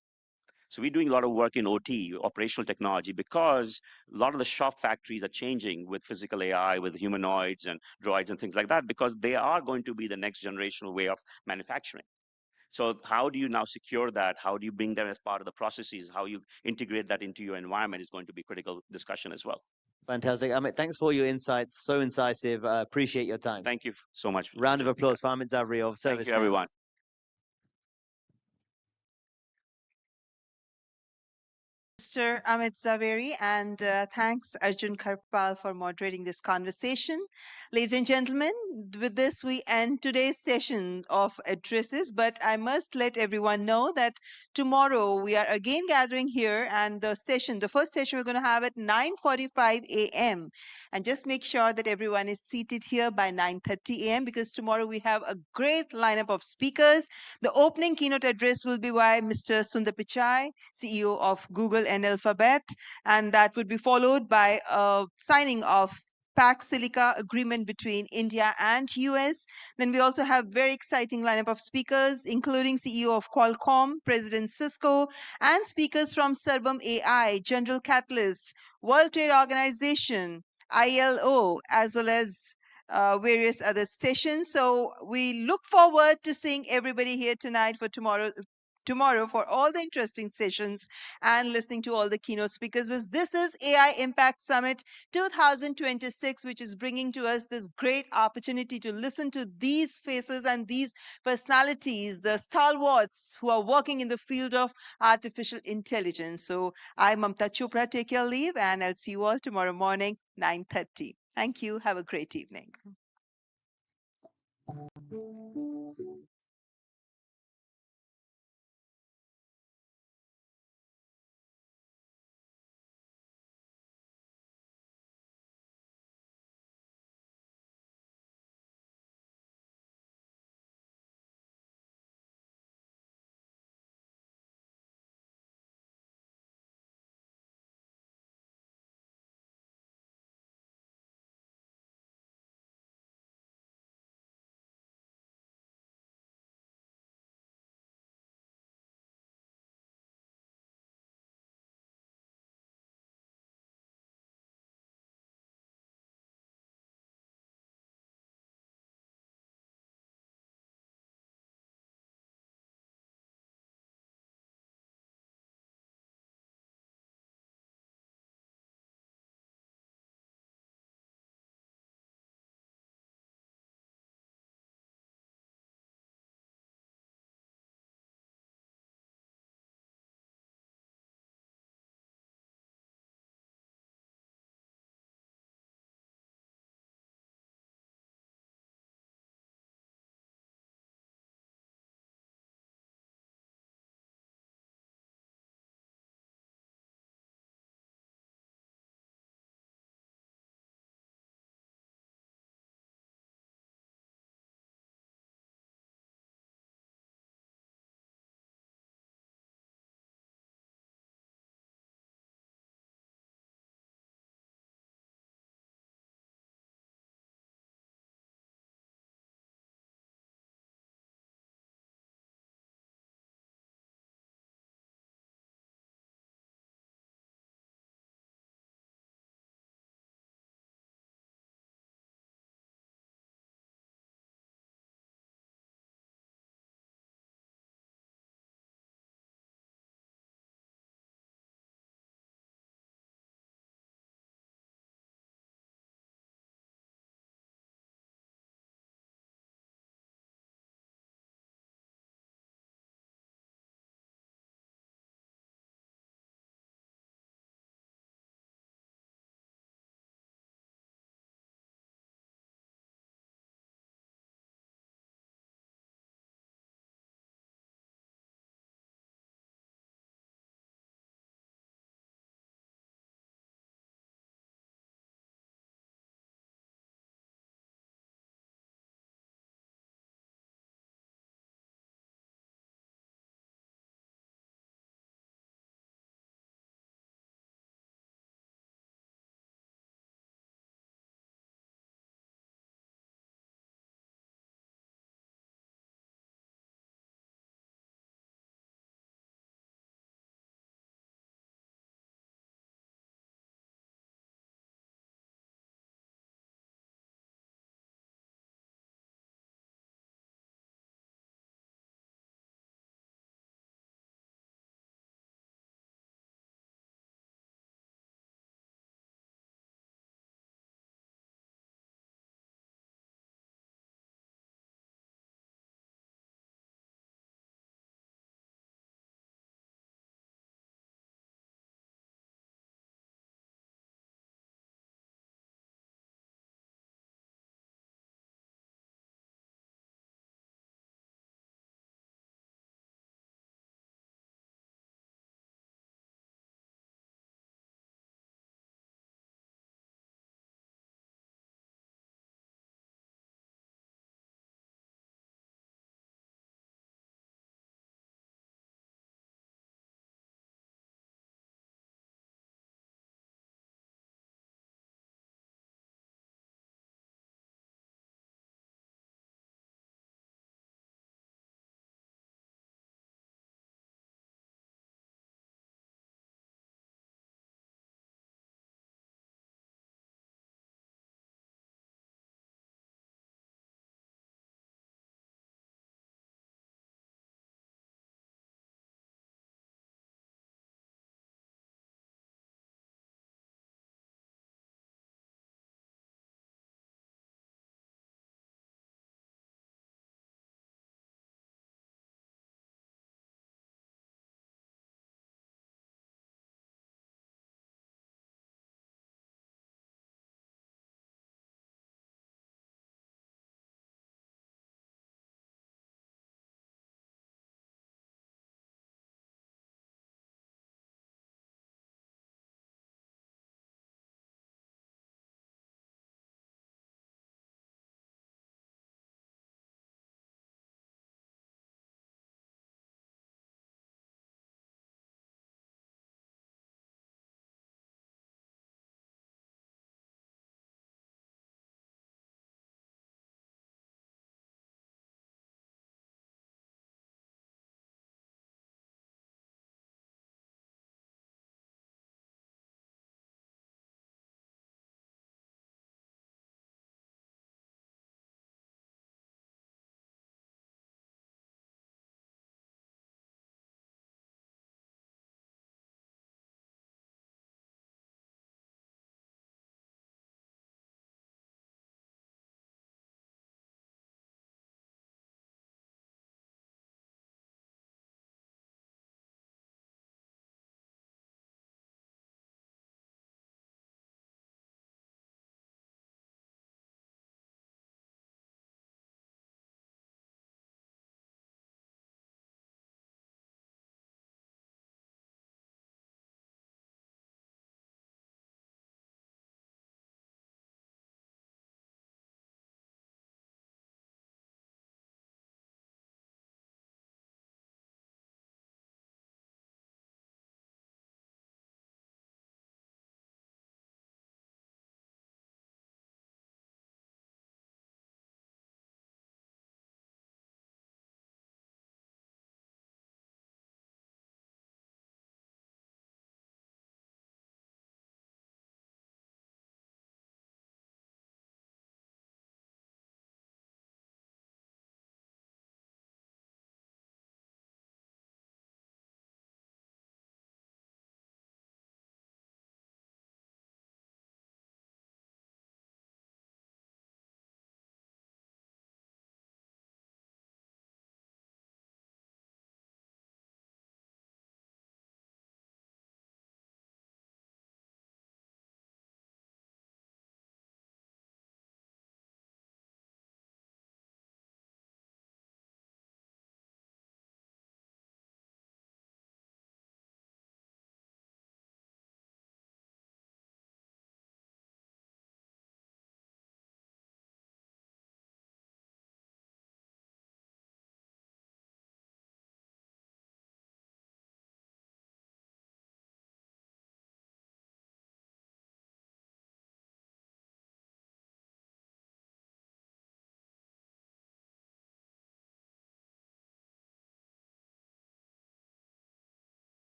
So we're doing a lot of work in OT, operational technology, because a lot of the shop factories are changing with physical AI, with humanoids and droids and things like that, because they are going to be the next generational way of manufacturing. So how do you now secure that? How do you bring them as part of the processes? How you integrate that into your environment is going to be critical discussion as well. Fantastic. Amit, thanks for your insights. So incisive. Appreciate your time. Thank you so much. Round of applause for Amit Zavri of ServiceNow. Thank you, everyone. Mr. Amit Zaveri, and thanks Arjun Karpal for moderating this conversation. Ladies and gentlemen, with this we end today's session of addresses, but I must let everyone know that tomorrow we are again gathering here, and the first session we're going to have at 9:45 a.m. And just make sure that everyone is seated here by 9:30 a.m. because tomorrow we have a great lineup of speakers. The opening keynote address will be by Mr. Sundar Pichai, CEO of Google and Alphabet, and that would be followed by a signing of Pax Silica agreement between India and US. Then we also have very exciting lineup of speakers, including CEO of Qualcomm, President Cisco, and speakers from Servam AI, General Catalyst, World Trade Organization, ILO, as well as various other sessions. So we look forward to seeing everybody here tonight for tomorrow for all the interesting sessions and listening to all the keynote speakers. This is AI Impact Summit 2026, which is bringing to us this great opportunity to listen to these faces and these personalities, the stalwarts who are working in the field of artificial intelligence. So I'm Mamta Chopra. Take your leave, and I'll see you all tomorrow morning, 9:30. Thank you. Have a great evening.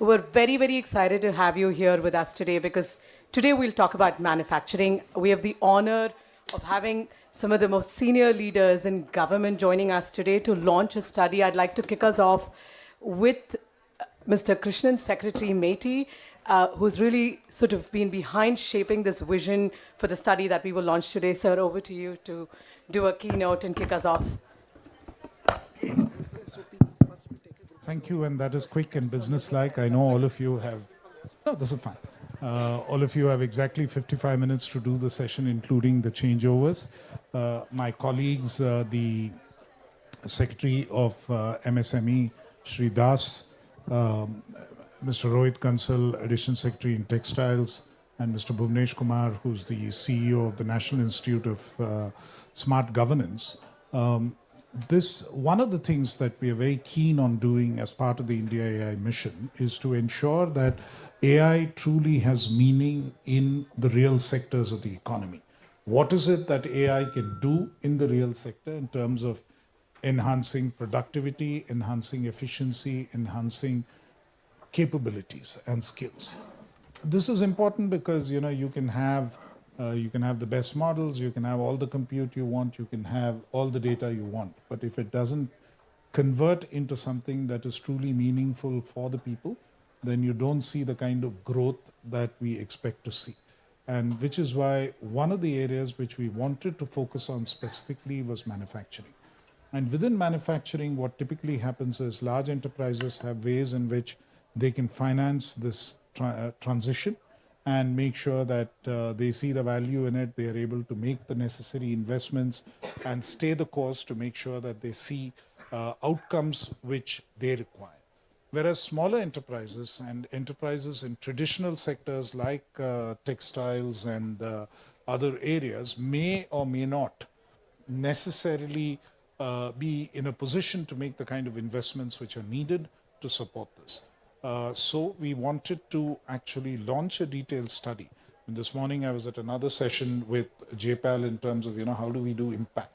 We're very, very excited to have you here with us today because today we'll talk about manufacturing. We have the honor of having some of the most senior leaders in government joining us today to launch a study. I'd like to kick us off with Mr. Krishnan, Secretary Meti, who's really sort of been behind shaping this vision for the study that we will launch today. Sir, over to you to do a keynote and kick us off. Thank you, and that is quick and businesslike. I know all of you have, no, this is fine. All of you have exactly 55 minutes to do the session, including the changeovers. My colleagues, the Secretary of MSME, Shri Das, Mr. Rohit Kansal, Additional Secretary in Textiles, and Mr. Bhuvnesh Kumar, who's the CEO of the National Institute of Smart Governance. One of the things that we are very keen on doing as part of the India AI mission is to ensure that AI truly has meaning in the real sectors of the economy. What is it that AI can do in the real sector in terms of enhancing productivity, enhancing efficiency, enhancing capabilities and skills? This is important because you can have the best models, you can have all the compute you want, you can have all the data you want. But if it doesn't convert into something that is truly meaningful for the people, then you don't see the kind of growth that we expect to see. And which is why one of the areas which we wanted to focus on specifically was manufacturing. And within manufacturing, what typically happens is large enterprises have ways in which they can finance this transition and make sure that they see the value in it, they are able to make the necessary investments and stay the course to make sure that they see outcomes which they require. Whereas smaller enterprises and enterprises in traditional sectors like textiles and other areas may or may not necessarily be in a position to make the kind of investments which are needed to support this. So we wanted to actually launch a detailed study. And this morning I was at another session with JPAL in terms of, how do we do impact?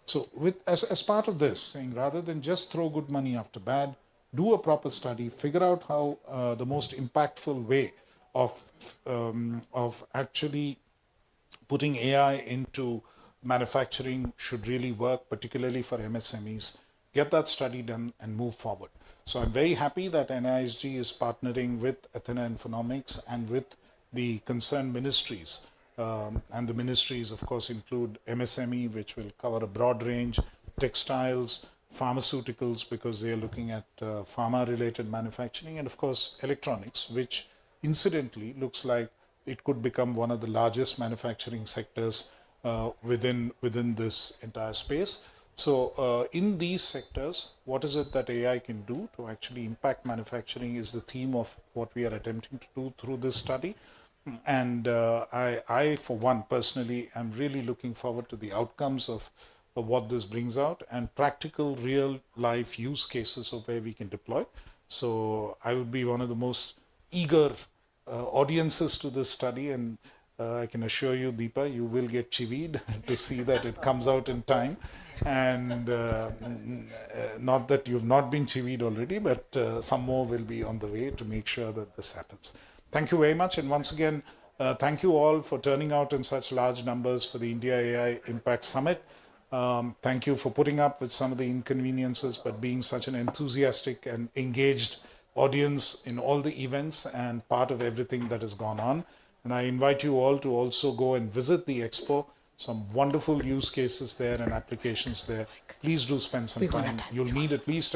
So as part of this, saying rather than just throw good money after bad, do a proper study, figure out how the most impactful way of actually putting AI into manufacturing should really work, particularly for MSMEs. Get that study done and move forward. So I'm very happy that NISG is partnering with Athena Infonomics and with the concerned ministries. And the ministries, of course, include MSME, which will cover a broad range, textiles, pharmaceuticals, because they are looking at pharma-related manufacturing, and of course, electronics, which incidentally looks like it could become one of the largest manufacturing sectors within this entire space. So in these sectors, what is it that AI can do to actually impact manufacturing is the theme of what we are attempting to do through this study. And I, for one, personally, am really looking forward to the outcomes of what this brings out and practical real life use cases of where we can deploy. So I would be one of the most eager audiences to this study, and I can assure you, Deepa, you will get chivied to see that it comes out in time. And not that you've not been chivied already, but some more will be on the way to make sure that this happens. Thank you very much. And once again, thank you all for turning out in such large numbers for the India AI Impact Summit. Thank you for putting up with some of the inconveniences, but being such an enthusiastic and engaged audience in all the events and part of everything that has gone on. And I invite you all to also go and visit the expo. Some wonderful use cases there and applications there. Please do spend some time. You'll need at least